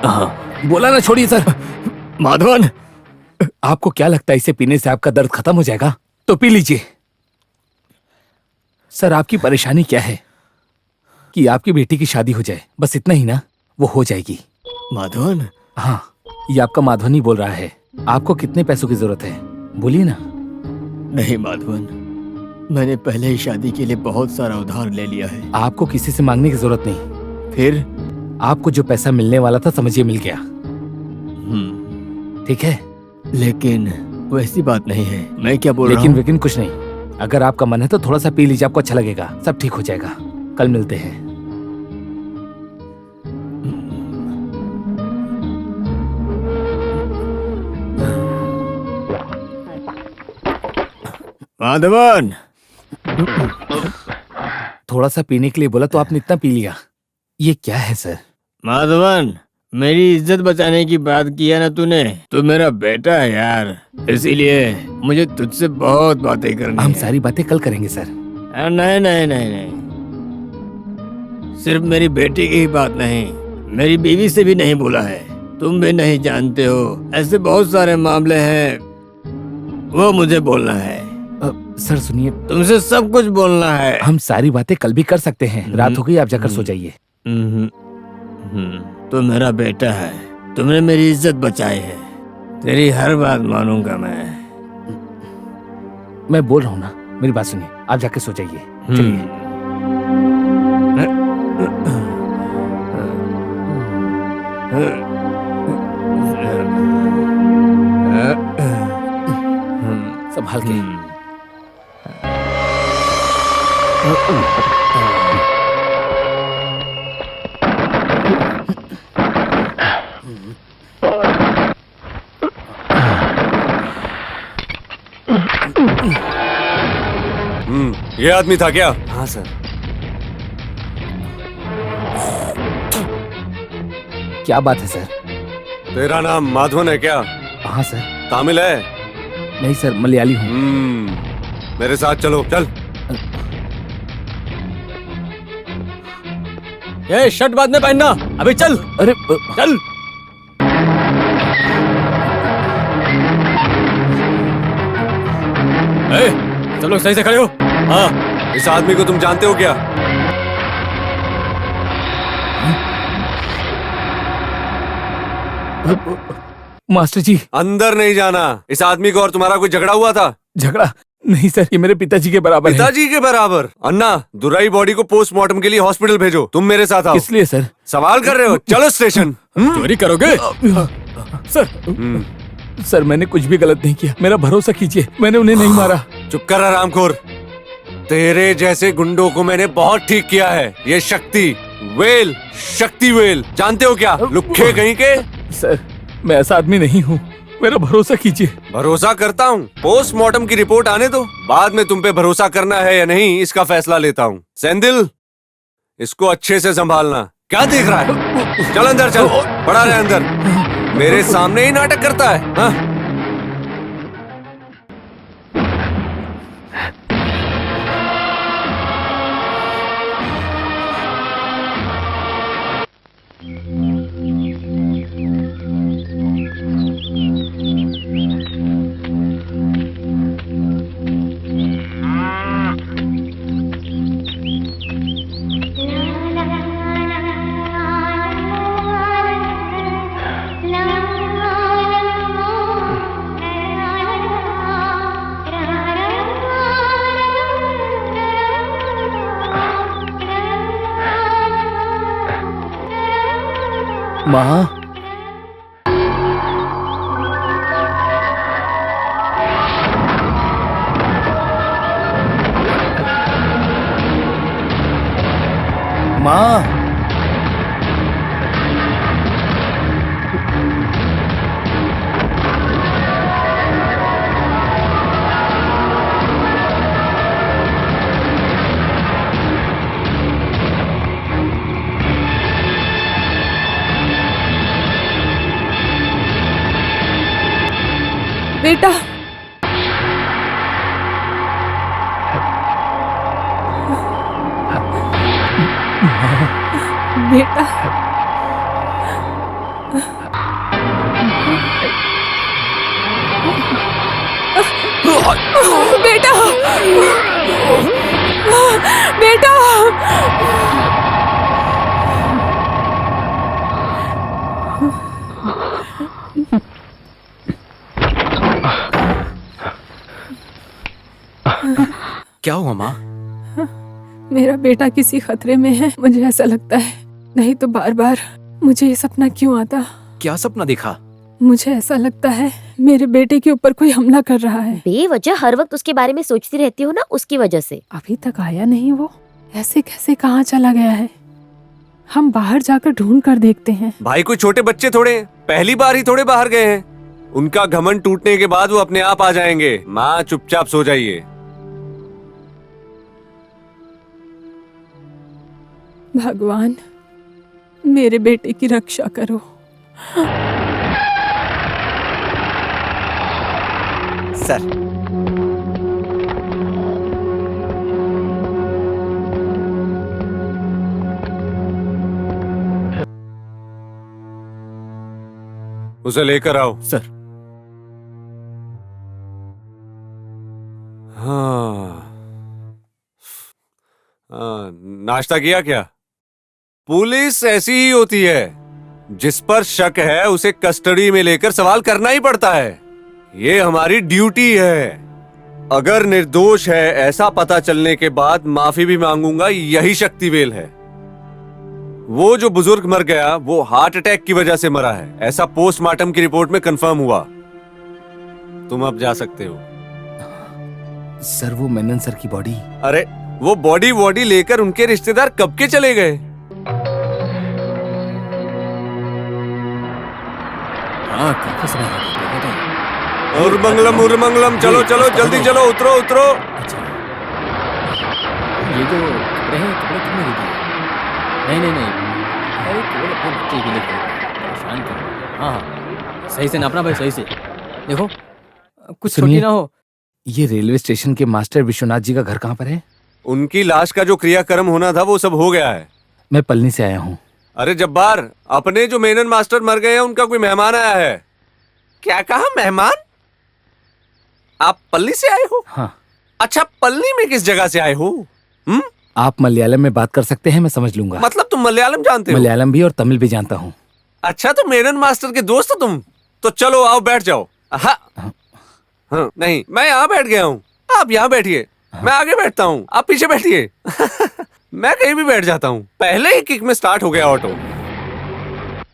S3: हाँ।
S9: बोला ना छोड़िए सर।
S3: माधवन,
S9: आपको क्या लगता है इसे पीने से आपका दर्द खत्म हो जाएगा? तो पी लीजिए। सर आपकी परेशानी क्या है? कि आपकी बेटी की शादी हो जाए, बस इतना ही ना? वो हो जाएगी।
S3: माधवन?
S9: हाँ, ये आपका माधवन ही बोल रहा है। आपको कितने पैसों की जरूरत है, बोलिए ना।
S3: नहीं माधवन, मैंने पहले ही शादी के लिए बहुत सारा उधार ले लिया है।
S9: आपको किसी से मांगने की जरूरत नहीं।
S3: फिर
S9: आपको जो पैसा मिलने वाला था समझिए मिल गया। ठीक है,
S3: लेकिन वैसी बात नहीं है। मैं क्या बोल रहा
S9: लेकिन
S3: हूँ?
S9: वेकिन कुछ नहीं। अगर आपका मन है तो थोड़ा सा पी लीजिए, आपको अच्छा लगेगा। सब ठीक हो जाएगा। कल मिलते हैं।
S3: माधवन!
S9: थोड़ा सा पीने के लिए बोला तो आपने इतना पी लिया। ये क्या है सर?
S3: माधवन, मेरी इज्जत बचाने की बात किया ना तूने, तू मेरा बेटा है यार, इसीलिए मुझे तुझसे बहुत बातें करनी
S9: हम
S3: है।
S9: सारी बातें कल करेंगे सर।
S3: नहीं नहीं नहीं नहीं, सिर्फ मेरी बेटी की ही बात नहीं, मेरी बीवी से भी नहीं बोला है। तुम भी नहीं जानते हो, ऐसे बहुत सारे मामले हैं, वो मुझे बोलना है।
S9: सर सुनिए,
S3: तुमसे सब कुछ बोलना है।
S9: हम सारी बातें कल भी कर सकते हैं। रात हो गई, आप जाकर सो जाइए।
S3: तू मेरा बेटा है, तुमने मेरी इज्जत बचाई है, तेरी हर बात मानूंगा
S9: मैं बोल रहा हूँ ना, मेरी बात सुनिए, आप जाके सो जाइए। चलिए। संभाल के।
S2: ये आदमी था क्या? हाँ सर।
S9: क्या बात है सर?
S2: तेरा नाम माधवन है क्या?
S9: हाँ सर।
S2: तामिल है?
S9: नहीं सर, मलयाली हूँ।
S2: मेरे साथ चलो, चल।
S10: ये शर्ट बाद में पहनना, अभी चल।
S9: अरे
S10: चल। सब लोग सही से खड़े हो। हाँ।
S2: इस आदमी को तुम जानते हो क्या?
S9: मास्टर जी,
S2: अंदर नहीं जाना। इस आदमी को और तुम्हारा कोई झगड़ा हुआ था?
S9: झगड़ा नहीं सर, ये मेरे पिताजी के बराबर है।
S2: पिताजी के बराबर? अन्ना, दुराई बॉडी को पोस्टमार्टम के लिए हॉस्पिटल भेजो। तुम मेरे साथ आओ।
S9: किस लिए सर?
S2: सवाल कर रहे हो? चलो स्टेशन।
S10: चोरी करोगे?
S9: सर सर, मैंने कुछ भी गलत नहीं किया, मेरा भरोसा कीजिए, मैंने उन्हें नहीं मारा।
S2: चुप कर हरामखोर। तेरे जैसे गुंडों को मैंने बहुत ठीक किया है। ये शक्ति वेल जानते हो क्या? लुक्खे कहीं के।
S9: सर, मैं ऐसा आदमी नहीं हूँ, मेरा भरोसा कीजिए।
S2: भरोसा करता हूँ? पोस्टमार्टम की रिपोर्ट आने दो, बाद में तुम पे भरोसा करना है या नहीं इसका फैसला लेता हूँ। सेंदिल, इसको अच्छे से संभालना। क्या देख रहा है? चल अंदर चल, पड़ा रहे अंदर। मेरे सामने ही नाटक करता है। हाँ?
S9: माँ, माँ,
S5: बेटा, बेटा, बेटा, बेटा,
S4: क्या हुआ माँ?
S5: मेरा बेटा किसी खतरे में है, मुझे ऐसा लगता है। नहीं तो बार बार मुझे ये सपना क्यों आता?
S4: क्या सपना देखा?
S5: मुझे ऐसा लगता है मेरे बेटे के ऊपर कोई हमला कर रहा है।
S8: बेवजह हर वक्त उसके बारे में सोचती रहती हो ना, उसकी वजह से।
S5: अभी तक आया नहीं वो, ऐसे कैसे कहाँ चला गया है? हम बाहर जाकर ढूंढ कर देखते हैं।
S2: भाई कोई छोटे बच्चे थोड़े हैं, पहली बार ही थोड़े बाहर गए हैं। उनका घमंड टूटने के बाद वो अपने आप आ जाएंगे। माँ चुपचाप सो जाइए।
S5: भगवान मेरे बेटे की रक्षा करो।
S6: सर,
S2: उसे लेकर आओ।
S3: सर।
S2: नाश्ता किया क्या? पुलिस ऐसी ही होती है, जिस पर शक है उसे कस्टडी में लेकर सवाल करना ही पड़ता है। ये हमारी ड्यूटी है। अगर निर्दोष है ऐसा पता चलने के बाद माफी भी मांगूंगा, यही शक्तिवेल है। वो जो बुजुर्ग मर गया वो हार्ट अटैक की वजह से मरा है, ऐसा पोस्टमार्टम की रिपोर्ट में कंफर्म हुआ। तुम अब जा सकते हो।
S9: सर वो मेनन सर की बॉडी।
S2: अरे वो बॉडी लेकर उनके रिश्तेदार कब के चले गए?
S3: हाँ काफी समय हो गया।
S2: उर्मंगलम, चलो चलो जल्दी चलो, उतरो उतरो।
S3: अच्छा ये जो कपड़े हैं, कपड़े कितने दे दिए? नहीं अरे केवल अपने बच्चे के लिए परेशान कर रहे हैं। हाँ सही से नापना भाई, सही से देखो कुछ छोटी ना हो।
S9: ये रेलवे स्टेशन के मास्टर विश्वनाथ जी का घर कहाँ पर है?
S2: उनकी लाश का जो क्रियाक्रम होना था वो सब हो गया है।
S9: मैं पलनी से आया हूँ।
S2: अरे जब्बार, अपने जो मेनन मास्टर मर गए हैं उनका कोई मेहमान आया है। क्या कहा? मेहमान? आप पल्ली से आए हो?
S9: हाँ।
S2: अच्छा, पल्ली में किस जगह से आए हो?
S9: आप मलयालम में बात कर सकते हैं, मैं समझ लूंगा।
S2: मतलब तुम मलयालम जानते हो?
S9: मलयालम भी और तमिल भी जानता हूँ।
S2: अच्छा, तो मेनन मास्टर के दोस्त हो तुम? तो चलो आओ बैठ जाओ। हाँ, नहीं मैं यहाँ बैठ गया हूँ, आप यहाँ बैठिए। मैं आगे बैठता हूँ, आप पीछे बैठिए। मैं कहीं भी बैठ जाता हूँ। पहले ही किक में स्टार्ट हो गया ऑटो।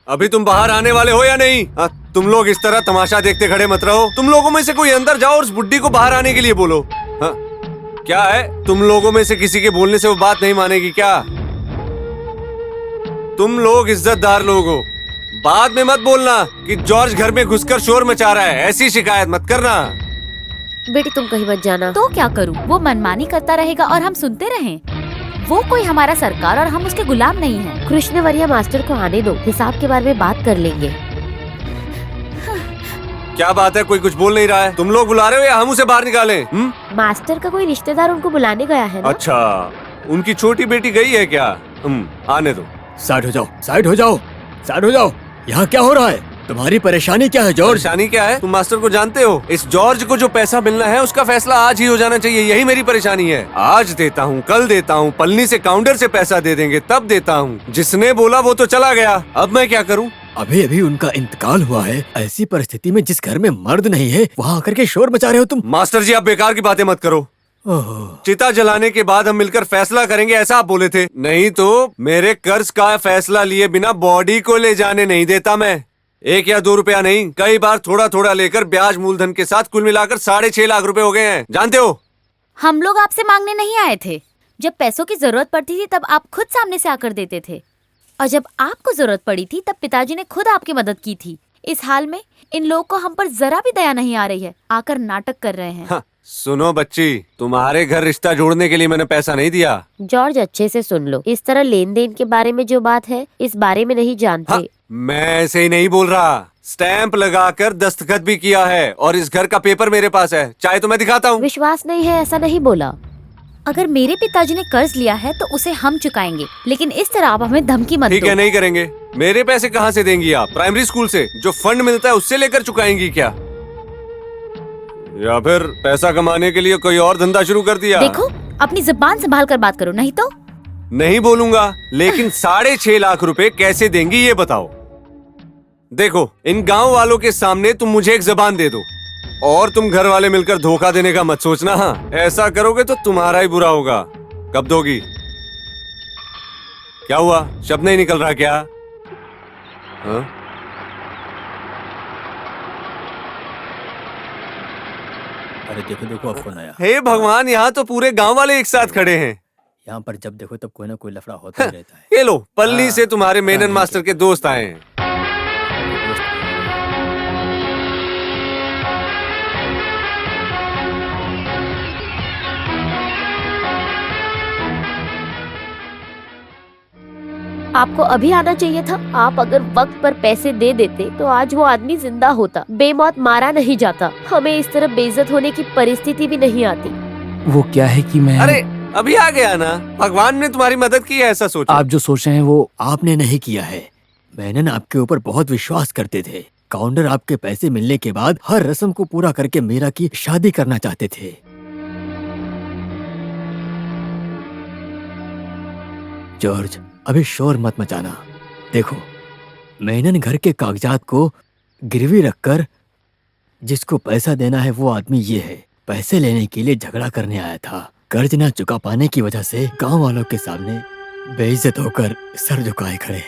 S2: अभी तुम बाहर आने वाले हो या नहीं? तुम लोग इस तरह तमाशा देखते खड़े मत रहो। तुम लोगों में से कोई अंदर जाओ और उस बुड्ढी को बाहर आने के लिए बोलो। हाँ, क्या है? तुम लोगों में से किसी के बोलने से वो बात नहीं मानेगी क्या? तुम लोग इज्जतदार लोग हो। बाद में मत बोलना कि जॉर्ज घर में घुसकर शोर मचा रहा है, ऐसी शिकायत मत करना।
S8: बेटी तुम कहीं मत जाना। तो क्या करूं? वो मनमानी करता रहेगा और हम सुनते रहें। वो कोई हमारा सरकार और हम उसके गुलाम नहीं हैं। कृष्णवर्या मास्टर को आने दो, हिसाब के बारे में बात कर लेंगे।
S2: क्या बात है, कोई कुछ बोल नहीं रहा है? तुम लोग बुला रहे हो या हम उसे बाहर निकालें?
S8: मास्टर का कोई रिश्तेदार उनको बुलाने गया है ना?
S2: अच्छा, उनकी छोटी बेटी गई है क्या? आने दो।
S3: साइड हो जाओ, साइड हो जाओ, साइड हो जाओ। यहाँ क्या हो रहा है? तुम्हारी परेशानी क्या है जॉर्ज?
S2: परेशानी क्या है? तुम मास्टर को जानते हो? इस जॉर्ज को जो पैसा मिलना है उसका फैसला आज ही हो जाना चाहिए, यही मेरी परेशानी है। आज देता हूँ, कल देता हूँ, पलनी से काउंटर से पैसा दे देंगे तब देता हूँ। जिसने बोला वो तो चला गया, अब मैं क्या करूँ?
S3: अभी अभी उनका इंतकाल हुआ है। ऐसी परिस्थिति में जिस घर में मर्द नहीं है वहाँ आकर के शोर मचा रहे हो तुम।
S2: मास्टर जी, आप बेकार की बातें मत करो। चिता जलाने के बाद हम मिलकर फैसला करेंगे, ऐसा आप बोले थे। नहीं तो मेरे कर्ज का फैसला लिए बिना बॉडी को ले जाने नहीं देता मैं। 1 या 2 रुपया नहीं, कई बार थोड़ा थोड़ा लेकर ब्याज मूलधन के साथ कुल मिलाकर 6.5 लाख रुपए हो गए हैं, जानते हो?
S8: हम लोग आपसे मांगने नहीं आए थे। जब पैसों की जरूरत पड़ती थी तब आप खुद सामने से आकर देते थे, और जब आपको जरूरत पड़ी थी तब पिताजी ने खुद आपकी मदद की थी। इस हाल में इन लोगों को हम पर जरा भी दया नहीं आ रही है, आकर नाटक कर रहे हैं।
S2: हाँ, सुनो बच्ची, तुम्हारे घर रिश्ता जोड़ने के लिए मैंने पैसा नहीं दिया।
S8: जॉर्ज अच्छे से सुन लो, इस तरह लेन देन के बारे में जो बात है इस बारे में नहीं जानते।
S2: हाँ, मैं ऐसे ही नहीं बोल रहा, स्टैंप लगाकर दस्तखत भी किया है और इस घर का पेपर मेरे पास है, चाहे तो मैं दिखाता हूँ।
S8: विश्वास नहीं है ऐसा नहीं बोला। अगर मेरे पिताजी ने कर्ज लिया है तो उसे हम चुकाएंगे, लेकिन इस तरह आप हमें धमकी मत दो।
S2: ठीक है, नहीं करेंगे। मेरे पैसे कहाँ से देंगी आप? प्राइमरी स्कूल से जो फंड मिलता है उससे लेकर चुकाएंगी क्या? या फिर पैसा कमाने के लिए कोई और धंधा शुरू कर दिया।
S8: देखो, अपनी जुबान संभाल कर बात करो, नहीं तो।
S2: नहीं बोलूंगा, लेकिन 6.5 लाख रुपए कैसे देंगी ये बताओ। देखो, इन गांव वालों के सामने तुम मुझे एक जबान दे दो और तुम घर वाले मिलकर धोखा देने का मत सोचना। हाँ, ऐसा करोगे तो तुम्हारा ही बुरा होगा। कब दोगी? क्या हुआ, शब्द नहीं निकल रहा क्या? हाँ?
S3: अरे देखो देखो, अब फोन आया।
S2: हे भगवान, यहाँ तो पूरे गांव वाले एक साथ खड़े हैं।
S3: यहाँ पर जब देखो तब कोई ना कोई लफड़ा होता ही रहता है।
S2: ये लो, पल्ली से तुम्हारे मेनन मास्टर के दोस्त आए हैं।
S11: आपको अभी आना चाहिए था। आप अगर वक्त पर पैसे दे देते तो आज वो आदमी जिंदा होता, बेमौत मारा नहीं जाता, हमें इस तरह बेइज्जत होने की परिस्थिति भी नहीं आती।
S9: वो क्या है कि मैं
S2: अरे अभी आ गया ना, भगवान ने तुम्हारी मदद की है ऐसा सोचो।
S9: आप जो सोच रहे हैं वो
S3: आपने नहीं किया है। मैंने आपके ऊपर बहुत विश्वास करते थे। काउंटर आपके पैसे मिलने के बाद हर रस्म को पूरा करके मीरा की शादी करना चाहते थे। जॉर्ज, अभी शोर मत मचाना। देखो, मेनन घर के कागजात को गिरवी रखकर जिसको पैसा देना है वो आदमी ये है। पैसे लेने के लिए झगड़ा करने आया था। कर्ज ना चुका पाने की वजह से गांव वालों के सामने बेइज्जत होकर सर झुकाए खड़े।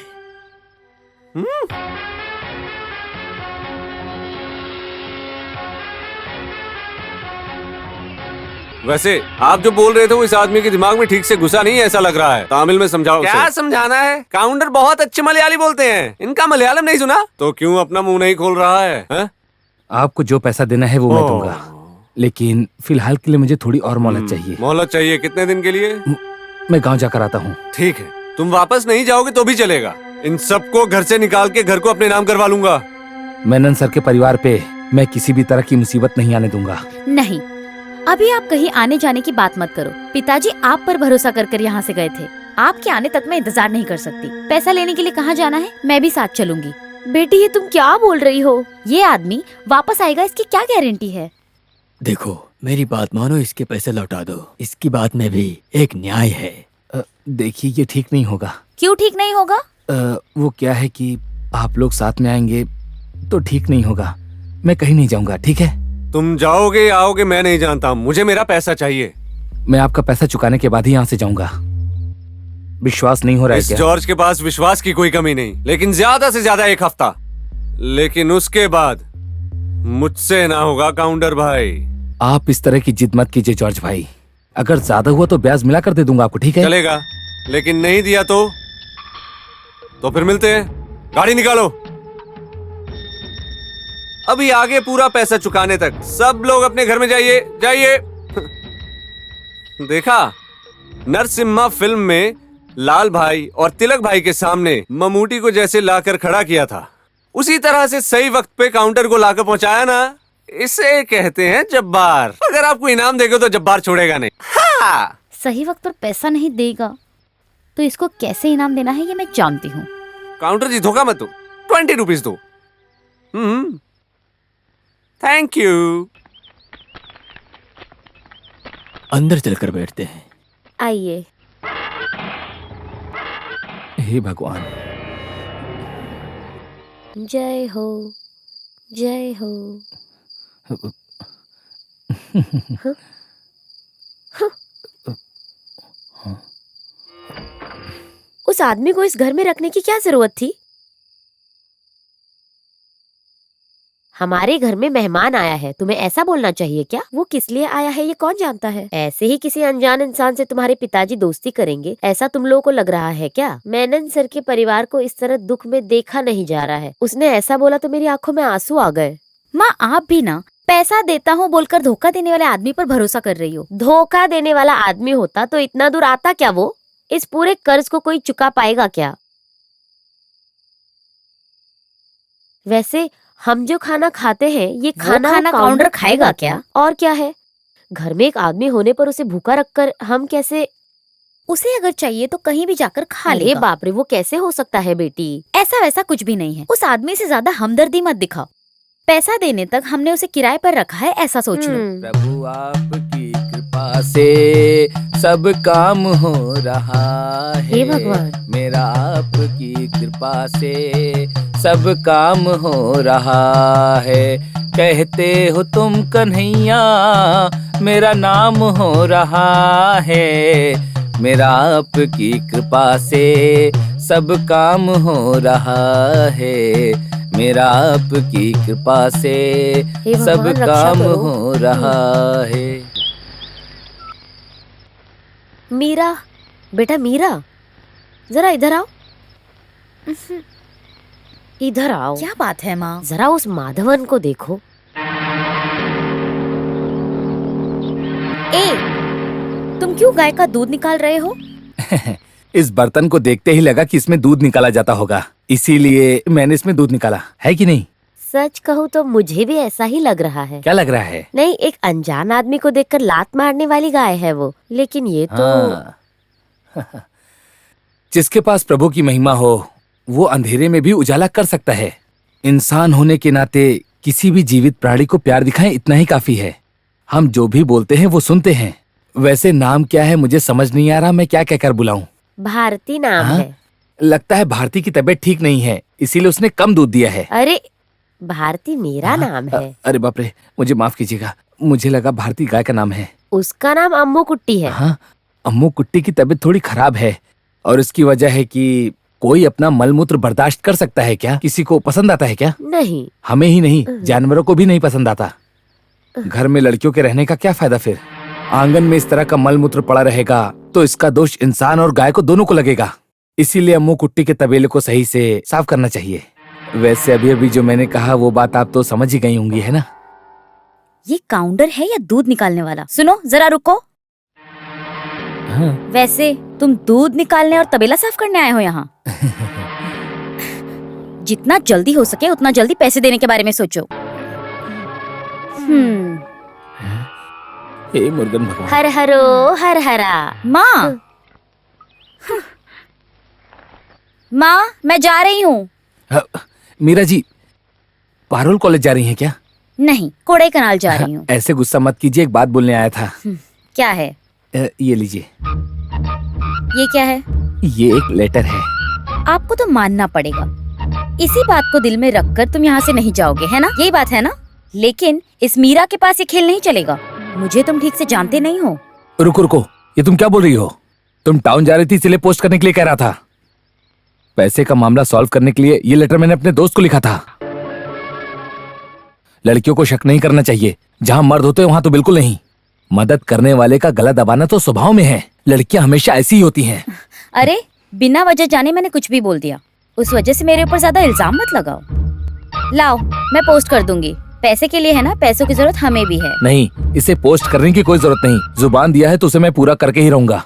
S2: वैसे आप जो बोल रहे थे वो इस आदमी के दिमाग में ठीक से घुसा नहीं है, ऐसा लग रहा है। तामिल में समझाओ। क्या समझाना है? काउंटर बहुत अच्छे मलयाली बोलते हैं। इनका मलयालम नहीं सुना तो क्यों अपना मुंह नहीं खोल रहा है?
S9: आपको जो पैसा देना है वो मैं दूंगा, लेकिन फिलहाल के लिए मुझे थोड़ी और मोहलत चाहिए।
S2: मोहलत चाहिए? कितने दिन के लिए?
S9: मैं गांव जाकर आता हूँ।
S2: ठीक है, तुम वापस नहीं जाओगे तो भी चलेगा। इन सबको घर से निकाल के घर को अपने नाम करवा लूंगा।
S9: मेनन सर के परिवार पे मैं किसी भी तरह की मुसीबत नहीं आने दूंगा।
S8: नहीं, अभी आप कहीं आने जाने की बात मत करो। पिताजी आप पर भरोसा कर यहाँ से गए थे। आपके आने तक मैं इंतजार नहीं कर सकती। पैसा लेने के लिए कहाँ जाना है, मैं भी साथ चलूंगी।
S11: बेटी, ये तुम क्या बोल रही हो?
S8: ये आदमी वापस आएगा, इसकी क्या गारंटी है?
S3: देखो, मेरी बात मानो, इसके पैसे लौटा दो। इसकी बात में भी एक न्याय है।
S9: देखिए, ये ठीक नहीं होगा।
S8: क्यों ठीक नहीं होगा?
S9: वो क्या है कि आप लोग साथ में आएंगे तो ठीक नहीं होगा। मैं कहीं नहीं जाऊंगा, ठीक है?
S2: तुम जाओगे या आओगे मैं नहीं जानता, मुझे मेरा पैसा चाहिए।
S9: मैं आपका पैसा चुकाने के बाद ही यहाँ से जाऊंगा। विश्वास नहीं हो रहा है क्या?
S2: जॉर्ज के पास विश्वास की कोई कमी नहीं, लेकिन ज्यादा से ज्यादा 1 हफ्ता, लेकिन उसके बाद मुझसे ना होगा काउंटर भाई।
S9: आप इस तरह की जिद मत कीजिए जॉर्ज भाई। अगर ज्यादा हुआ तो ब्याज मिला कर दे दूंगा आपको, ठीक है?
S2: चलेगा, लेकिन नहीं दिया तो फिर मिलते हैं। गाड़ी निकालो। अभी आगे पूरा पैसा चुकाने तक सब लोग अपने घर में जाइए, जाइए। देखा, नरसिम्हा फिल्म में लाल भाई और तिलक भाई के सामने ममूटी को जैसे लाकर खड़ा किया था, उसी तरह से सही वक्त पे काउंटर को लाकर पहुंचाया ना, इसे कहते हैं जब्बार। अगर आपको इनाम देगा तो जब्बार छोड़ेगा नहीं। हाँ।
S8: सही वक्त पर पैसा नहीं देगा तो इसको कैसे इनाम देना है ये मैं जानती हूँ।
S2: काउंटर जी, धोखा मत दो, 20 रुपीज दो। Thank you.
S3: अंदर चलकर बैठते हैं।
S11: आइए।
S9: हे भगवान।
S11: जय हो, जय हो। उस आदमी को इस घर में रखने की क्या जरूरत थी? हमारे घर में मेहमान आया है, तुम्हें ऐसा बोलना चाहिए क्या? वो किस लिए आया है ये कौन जानता है? ऐसे ही किसी अनजान इंसान से तुम्हारे पिताजी दोस्ती करेंगे, ऐसा तुम लोगों को लग रहा है क्या? मेनन सर के परिवार को इस तरह दुख में देखा नहीं जा रहा है। उसने ऐसा बोला तो मेरी आंखों में आंसू आ गए।
S8: माँ, आप भी ना पैसा देता हूँ बोलकर धोखा देने वाले आदमी पर भरोसा कर रही हो।
S11: धोखा देने वाला आदमी होता तो इतना दूर आता क्या? वो इस पूरे कर्ज को कोई चुका पाएगा क्या? वैसे हम जो खाना खाते हैं ये खाना काउंटर खाएगा क्या? और क्या है, घर में एक आदमी होने पर उसे भूखा रखकर हम कैसे?
S8: उसे अगर चाहिए तो कहीं भी जाकर खा
S11: अरे
S8: लेगा।
S11: बाप रे, वो कैसे हो सकता है बेटी?
S8: ऐसा वैसा कुछ भी नहीं है। उस आदमी से ज्यादा हमदर्दी मत दिखाओ। पैसा देने तक हमने उसे किराए पर रखा है, ऐसा सोच लो।
S9: प्रभु आपकी कृपा से सब काम हो रहा है।
S11: हे भगवान।
S9: मेरा आपकी कृपा से सब काम हो रहा है। कहते हो तुम कन्हैया, मेरा नाम हो रहा है। मेरा आपकी कृपा से सब काम हो रहा है। मेरा आपकी कृपा से
S11: हे भगवान,
S9: सब
S11: रक्षा
S9: काम
S11: करो।
S9: हो रहा है।
S11: मीरा, बेटा मीरा, जरा इधर आओ। इधर आओ।
S8: क्या बात है माँ?
S11: जरा उस माधवन को देखो।
S8: ए, तुम क्यों गाय का दूध निकाल रहे हो?
S9: इस बर्तन को देखते ही लगा कि इसमें दूध निकाला जाता होगा, इसीलिए मैंने इसमें दूध निकाला, है कि नहीं?
S11: सच कहूँ तो मुझे भी ऐसा ही लग रहा है।
S9: क्या लग रहा है?
S11: नहीं, एक अनजान आदमी को देखकर लात मारने वाली गाय है वो, लेकिन ये तो
S9: हाँ। जिसके पास प्रभु की महिमा हो वो अंधेरे में भी उजाला कर सकता है। इंसान होने के नाते किसी भी जीवित प्राणी को प्यार दिखाएं, इतना ही काफी है। हम जो भी बोलते हैं वो सुनते हैं। वैसे नाम क्या है मुझे समझ नहीं आ रहा, मैं क्या कहकर बुलाऊं?
S11: भारती नाम
S9: हाँ?
S11: है।
S9: लगता है भारती की तबीयत ठीक नहीं है, इसीलिए उसने कम दूध दिया है।
S11: अरे भारती मेरा नाम है।
S9: अरे बाप रे, मुझे माफ कीजिएगा, मुझे लगा भारती गाय का नाम है।
S11: उसका नाम अम्मू कुट्टी है।
S9: हाँ, अम्मू कुट्टी की तबीयत थोड़ी खराब है और इसकी वजह है कि कोई अपना मलमूत्र बर्दाश्त कर सकता है क्या? किसी को पसंद आता है क्या?
S11: नहीं।
S9: हमें ही नहीं, जानवरों को भी नहीं पसंद आता। घर में लड़कियों के रहने का क्या फायदा फिर? आंगन में इस तरह का मलमूत्र पड़ा रहेगा तो इसका दोष इंसान और गाय को दोनों को लगेगा। इसीलिए अम्मू कुट्टी के तबेले को सही से साफ करना चाहिए। वैसे अभी अभी जो मैंने कहा वो बात आप तो समझ ही गई होंगी, है ना?
S8: ये काउंटर है या दूध निकालने वाला? सुनो जरा रुको।
S9: हाँ।
S8: वैसे तुम दूध निकालने और तबेला साफ करने आए हो यहाँ? जितना जल्दी हो सके उतना जल्दी पैसे देने के बारे में सोचो।
S9: हे मुर्गन भगवान।
S11: हर हरो हर हरा।
S8: माँ, माँ मैं जा रही हूँ।
S9: हाँ, मीरा जी पारुल कॉलेज जा रही हैं क्या?
S8: नहीं, कोड़े कनाल जा रही हूँ।
S9: ऐसे गुस्सा मत कीजिए, एक बात बोलने आया था।
S8: क्या है?
S9: ये लीजिए।
S8: ये क्या है?
S9: ये एक लेटर है।
S8: आपको तो मानना पड़ेगा, इसी बात को दिल में रखकर तुम यहाँ से नहीं जाओगे, है ना? यही बात है ना? लेकिन इस मीरा के पास ये खेल नहीं चलेगा। मुझे तुम ठीक से जानते नहीं हो।
S9: रुको रुको, ये तुम क्या बोल रही हो? तुम टाउन जा रही थी इसलिए पोस्ट करने के लिए कह रहा था। पैसे का मामला सॉल्व करने के लिए ये लेटर मैंने अपने दोस्त को लिखा था। लड़कियों को शक नहीं करना चाहिए, जहाँ मर्द होते हैं वहाँ तो बिल्कुल नहीं। मदद करने वाले का गला दबाना तो स्वभाव में है। लड़कियां हमेशा ऐसी ही होती हैं।
S8: अरे बिना वजह जाने मैंने कुछ भी बोल दिया, उस वजह से मेरे ऊपर ज्यादा इल्जाम मत लगाओ। लाओ मैं पोस्ट कर दूंगी। पैसे के लिए है ना, पैसों की जरूरत हमें भी है।
S9: नहीं, इसे पोस्ट करने की कोई जरूरत नहीं। जुबान दिया है तो उसे मैं पूरा करके ही रहूंगा।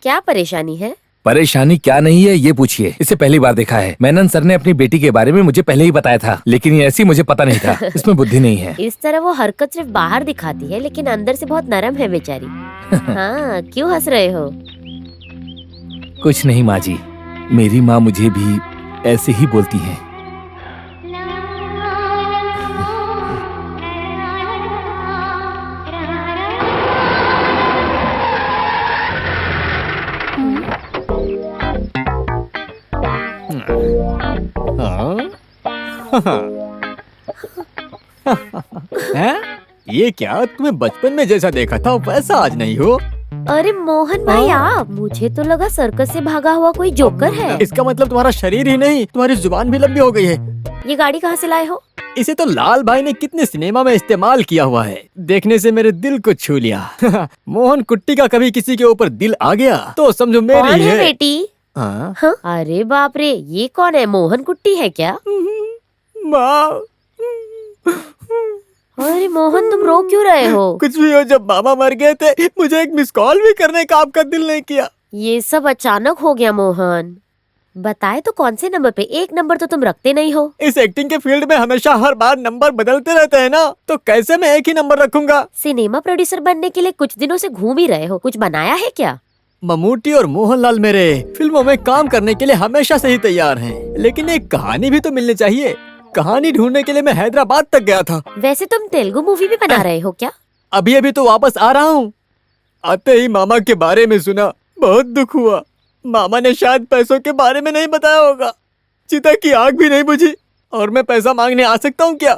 S11: क्या परेशानी है?
S9: परेशानी क्या नहीं है ये पूछिए। इसे पहली बार देखा है। मेनन सर ने अपनी बेटी के बारे में मुझे पहले ही बताया था, लेकिन ये ऐसी मुझे पता नहीं था। इसमें बुद्धि नहीं है।
S11: इस तरह वो हरकत सिर्फ बाहर दिखाती है, लेकिन अंदर से बहुत नरम है बेचारी। हाँ, क्यों हंस रहे हो?
S9: कुछ नहीं माँ जी, मेरी माँ मुझे भी ऐसे ही बोलती है।
S10: हैं? ये क्या, तुम्हें बचपन में जैसा देखा था वैसा आज नहीं हो?
S11: अरे मोहन भाई आप, मुझे तो लगा सर्कस से भागा हुआ कोई जोकर है।
S10: इसका मतलब तुम्हारा शरीर ही नहीं, तुम्हारी जुबान भी लंबी हो गई है।
S11: ये गाड़ी कहाँ से लाए हो?
S10: इसे तो लाल भाई ने कितने सिनेमा में इस्तेमाल किया हुआ है, देखने से मेरे दिल को छू लिया। मोहन कुट्टी का कभी किसी के ऊपर दिल आ गया तो समझो
S11: कौन
S10: मेरी
S11: है
S10: है।
S11: बेटी?
S10: हाँ?
S11: हाँ? अरे बाप रे, ये कौन है? मोहन कुट्टी है क्या?
S10: माँ,
S11: अरे मोहन तुम रो क्यों रहे हो?
S10: कुछ भी हो, जब मामा मर गए थे मुझे एक मिस कॉल भी करने का आपका दिल नहीं किया।
S11: ये सब अचानक हो गया मोहन। बताए तो कौन से नंबर पे? एक नंबर तो तुम रखते नहीं हो।
S10: इस एक्टिंग के फील्ड में हमेशा हर बार नंबर बदलते रहते हैं ना, तो कैसे मैं एक ही नंबर रखूंगा?
S11: सिनेमा प्रोड्यूसर बनने के लिए कुछ दिनों से घूम ही रहे हो, कुछ बनाया है क्या?
S10: ममूटी और मोहनलाल मेरे फिल्मों में काम करने के लिए हमेशा से ही तैयार हैं, लेकिन एक कहानी भी तो मिलनी चाहिए। कहानी ढूंढने के लिए मैं हैदराबाद तक गया था।
S11: वैसे तुम तेलुगु मूवी भी बना रहे हो क्या?
S10: अभी अभी तो वापस आ रहा हूँ। आते ही मामा के बारे में सुना, बहुत दुख हुआ। मामा ने शायद पैसों के बारे में नहीं बताया होगा। चिता की आग भी नहीं बुझी और मैं पैसा मांगने आ सकता हूँ क्या?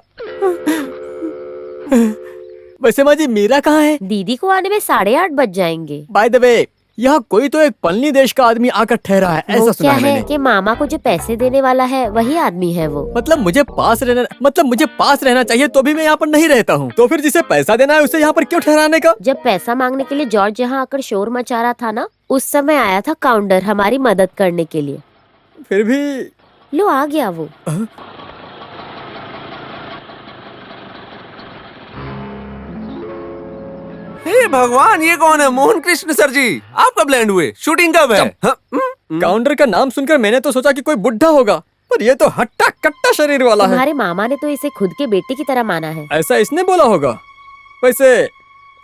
S10: वैसे माँ जी मीरा कहाँ है?
S11: दीदी को आने में 8:30 बज जाएंगे।
S10: बाय द वे, यहाँ कोई तो एक पलनी देश का आदमी आकर ठहरा है, ऐसा
S11: वो
S10: सुना
S11: क्या
S10: है मैंने।
S11: है कि मामा को जो पैसे देने वाला है वही आदमी है वो।
S10: मतलब मुझे पास रहना चाहिए तो भी मैं यहाँ पर नहीं रहता हूँ। तो फिर जिसे पैसा देना है उसे यहाँ पर क्यों ठहराने का?
S11: जब पैसा मांगने के लिए जॉर्ज यहाँ आकर शोर मचा रहा था ना, उस समय आया था काउंटर हमारी मदद करने के लिए।
S10: फिर भी
S11: लो आ गया वो।
S2: हे भगवान, ये कौन है? मोहन कृष्ण सर जी, आप कब लैंड हुए? शूटिंग कब है?
S10: काउंटर का नाम सुनकर मैंने तो सोचा कि कोई बुढ़ा होगा, पर ये तो हट्टा कट्टा शरीर वाला है।
S11: तुम्हारे मामा ने तो इसे खुद के बेटे की तरह माना है।
S10: ऐसा इसने बोला होगा। वैसे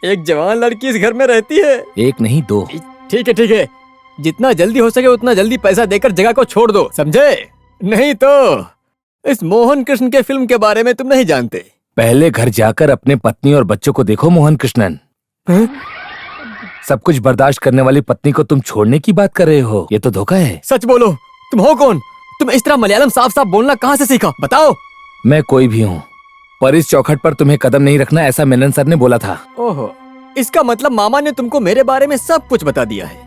S10: एक जवान लड़की इस घर में रहती है।
S9: एक नहीं 2।
S10: ठीक है, जितना जल्दी हो सके उतना जल्दी पैसा देकर जगह को छोड़ दो, समझे? नहीं तो इस मोहन कृष्ण के फिल्म के बारे में तुम नहीं जानते।
S9: पहले घर जाकर अपने पत्नी और बच्चों को देखो मोहन कृष्णन। सब कुछ बर्दाश्त करने वाली पत्नी को तुम छोड़ने की बात कर रहे हो, ये तो धोखा है।
S10: सच बोलो, तुम हो कौन? तुम इस तरह मलयालम साफ साफ बोलना कहाँ से सीखा, बताओ?
S9: मैं कोई भी हूँ, पर इस चौखट पर तुम्हें कदम नहीं रखना, ऐसा मेनन सर ने बोला था।
S10: ओहो, इसका मतलब मामा ने तुमको मेरे बारे में सब कुछ बता दिया है।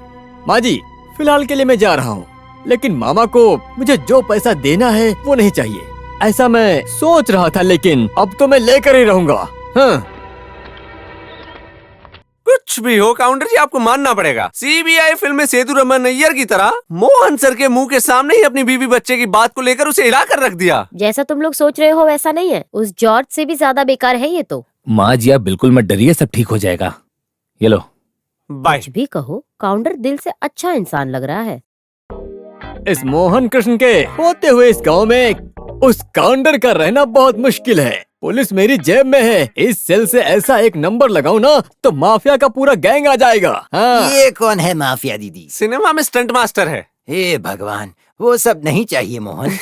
S10: माँ जी, फिलहाल के लिए मैं जा रहा हूँ, लेकिन मामा को मुझे जो पैसा देना है वो नहीं चाहिए, ऐसा मैं सोच रहा था, लेकिन अब तो मैं लेकर ही रहूंगा। हाँ।
S2: कुछ भी हो काउंटर जी, आपको मानना पड़ेगा। सीबीआई फिल्म में सेतु रमन नैयर की तरह मोहन सर के मुंह के सामने ही अपनी बीवी बच्चे की बात को लेकर उसे हिला कर रख दिया।
S11: जैसा तुम लोग सोच रहे हो वैसा नहीं है, उस जॉर्ज से भी ज्यादा बेकार है ये तो।
S9: माँ जी आप बिल्कुल मत डरिए, सब ठीक हो जाएगा। ये लो।
S2: बाय।
S11: कुछ भी कहो, काउंटर दिल से अच्छा इंसान लग रहा है।
S10: इस मोहन कृष्ण के होते हुए इस गांव में उस काउंटर का रहना बहुत मुश्किल है। पुलिस मेरी जेब में है, इस सेल से ऐसा एक नंबर लगाऊं ना तो माफिया का पूरा गैंग आ जाएगा। हाँ।
S6: ये कौन है माफिया दीदी?
S2: सिनेमा में स्टंट मास्टर है।
S6: हे भगवान, वो सब नहीं चाहिए मोहन।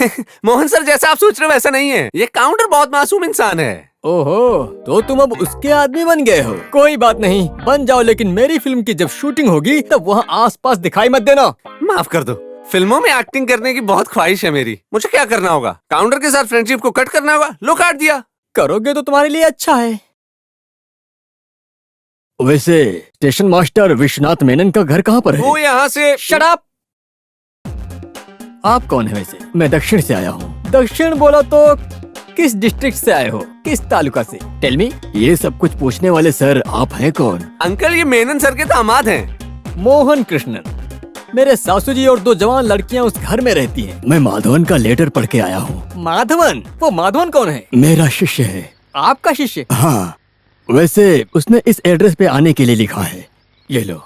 S2: मोहन सर जैसा आप सोच रहे हो वैसा नहीं है, ये काउंटर बहुत मासूम इंसान है।
S10: ओहो, तो तुम अब उसके आदमी बन गए हो। कोई बात नहीं, बन जाओ, लेकिन मेरी फिल्म की जब शूटिंग होगी तब वहाँ आसपास दिखाई मत देना।
S2: माफ कर दो, फिल्मों में एक्टिंग करने की बहुत ख्वाहिश है मेरी। मुझे क्या करना होगा? काउंटर के साथ फ्रेंडशिप को कट करना होगा। लो काट दिया।
S10: करोगे तो तुम्हारे लिए अच्छा है। वैसे स्टेशन मास्टर विश्वनाथ मेनन का घर कहाँ पर है?
S2: वो यहाँ से।
S10: Shut up! आप कौन है वैसे? मैं दक्षिण से आया हूँ। दक्षिण बोला तो किस डिस्ट्रिक्ट से आए हो, किस तालुका से? Tell me. ये सब कुछ पूछने वाले सर आप हैं कौन?
S2: अंकल, ये मेनन सर के दामाद हैं।
S10: मोहन कृष्णन। मेरे सासू जी और 2 जवान लड़कियां उस घर में रहती हैं। मैं माधवन का लेटर पढ़ के आया हूँ। माधवन? वो माधवन कौन है? मेरा शिष्य है। आपका शिष्य? हाँ। वैसे उसने इस एड्रेस पे आने के लिए लिखा है। ये लो।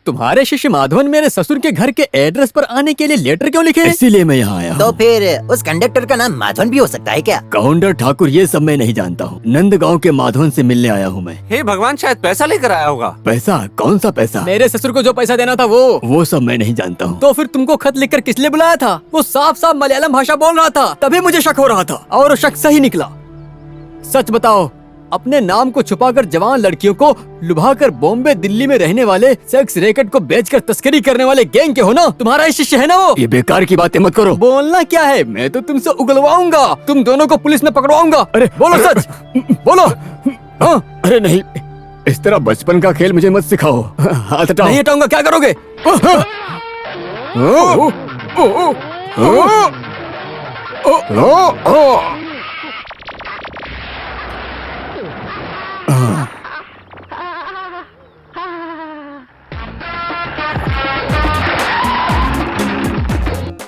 S10: तुम्हारे शिष्य माधवन मेरे ससुर के घर के एड्रेस पर आने के लिए लेटर क्यों लिखे? इसीलिए मैं यहाँ आया हूँ।
S6: तो फिर उस कंडक्टर का नाम माधवन भी हो सकता है क्या?
S10: काउंटर ठाकुर ये सब मैं नहीं जानता हूँ। नंदगांव के माधवन से मिलने आया हूँ मैं।
S2: हे भगवान, शायद पैसा लेकर आया होगा।
S10: पैसा? कौन सा पैसा? मेरे ससुर को जो पैसा देना था वो सब मैं नहीं जानता हूँ। तो फिर तुमको खत लिखकर किस लिए बुलाया था? वो साफ साफ मलयालम भाषा बोल रहा था, तभी मुझे शक हो रहा था, और शक सही निकला। सच बताओ, अपने नाम को छुपाकर जवान लड़कियों को लुभाकर बॉम्बे दिल्ली में रहने वाले सेक्स रैकेट को बेचकर तस्करी करने वाले गैंग के हो ना? तुम्हारा ही शिष्य है ना वो? ये बेकार की बातें मत करो। बोलना क्या है, मैं तो तुमसे उगलवाऊंगा, तुम दोनों को पुलिस में पकड़वाऊंगा। अरे बोलो सच, बोलो। हाँ? अरे नहीं, इस तरह बचपन का खेल मुझे मत सिखाओ। हाथ हटाओ। नहीं हटाऊंगा, क्या करोगे?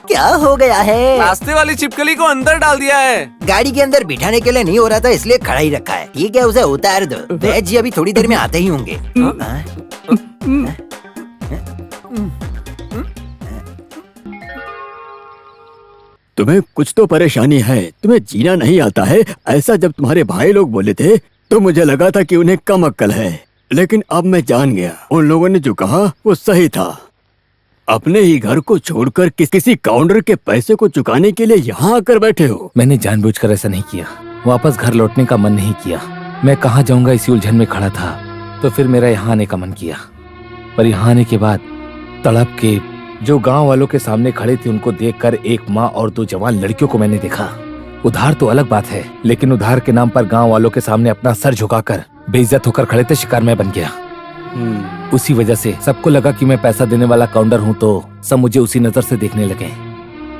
S6: क्या हो गया है?
S2: रास्ते वाली छिपकली को अंदर डाल दिया है।
S6: गाड़ी के अंदर बिठाने के लिए नहीं हो रहा था, इसलिए खड़ा ही रखा है। ठीक है, उसे उतार दो। वैद जी अभी थोड़ी देर में आते ही होंगे।
S10: तुम्हें कुछ तो परेशानी है, तुम्हें जीना नहीं आता है, ऐसा जब तुम्हारे भाई लोग बोले थे तो मुझे लगा था कि उन्हें कम अक्ल है, लेकिन अब मैं जान गया, उन लोगों ने जो कहा वो सही था।
S3: अपने ही घर को छोड़कर किसी काउंटर के पैसे को चुकाने के लिए यहाँ आकर बैठे हो?
S9: मैंने जानबूझकर ऐसा नहीं किया। वापस घर लौटने का मन नहीं किया। मैं कहाँ जाऊंगा इसी उलझन में खड़ा था, तो फिर मेरा यहाँ आने का मन किया। पर यहाँ आने के बाद तड़प के जो गांव वालों के सामने खड़े थे उनको देखकर एक माँ और 2 जवान लड़कियों को मैंने देखा। उधार तो अलग बात है, लेकिन उधार के नाम पर गांव वालों के सामने अपना सर झुकाकर बेइज्जत होकर खड़े थे, शिकार मैं बन गया। उसी वजह से सबको लगा कि मैं पैसा देने वाला काउंटर हूँ, तो सब मुझे उसी नजर से देखने लगे।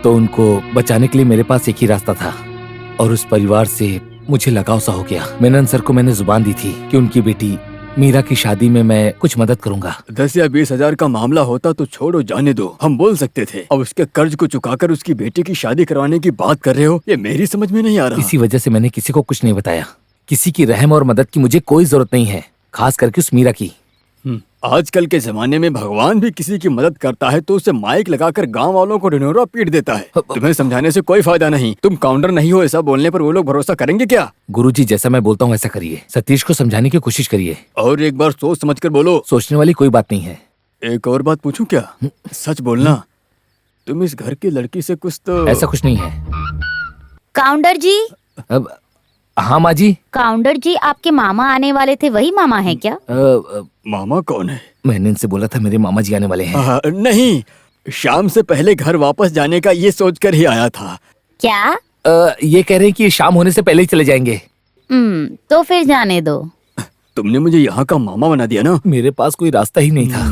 S9: तो उनको बचाने के लिए मेरे पास एक ही रास्ता था, और उस परिवार से मुझे लगाव सा हो गया। मेनन सर को मैंने जुबान दी थी कि उनकी बेटी मीरा की शादी में मैं कुछ मदद करूंगा।
S3: 10 या 20 हजार का मामला होता तो छोड़ो, जाने दो, हम बोल सकते थे। अब उसके कर्ज को चुकाकर उसकी बेटी की शादी करवाने की बात कर रहे हो, ये मेरी समझ में नहीं आ रहा।
S9: इसी वजह से मैंने किसी को कुछ नहीं बताया। किसी की रहम और मदद की मुझे कोई जरूरत नहीं है, खास करके उस मीरा की।
S3: आजकल के जमाने में भगवान भी किसी की मदद करता है तो उसे माइक लगाकर गांव वालों को ढिंढोरा पीट देता है। तुम्हें समझाने से कोई फायदा नहीं। तुम काउंटर नहीं हो ऐसा बोलने पर वो लोग भरोसा करेंगे क्या?
S9: गुरुजी, जैसा मैं बोलता हूँ ऐसा करिए। सतीश को समझाने की कोशिश करिए।
S3: और एक बार सोच समझ कर बोलो।
S9: सोचने वाली कोई बात नहीं है।
S3: एक और बात पूछूं क्या? सच बोलना, तुम इस घर की लड़की से कुछ तो...
S9: ऐसा कुछ नहीं है।
S8: काउंटर जी।
S9: अब हाँ माँ जी।
S8: काउंटर जी, आपके मामा आने वाले थे, वही मामा है क्या?
S3: मामा कौन है?
S9: मैंने इनसे बोला था मेरे मामा जी आने वाले हैं।
S3: नहीं, शाम से पहले घर वापस जाने का ये सोचकर ही आया था।
S8: क्या?
S9: ये कह रहे हैं कि शाम होने से पहले ही चले जाएंगे।
S8: तो फिर जाने दो।
S3: तुमने मुझे यहाँ का मामा बना दिया ना।
S9: मेरे पास कोई रास्ता ही नहीं था।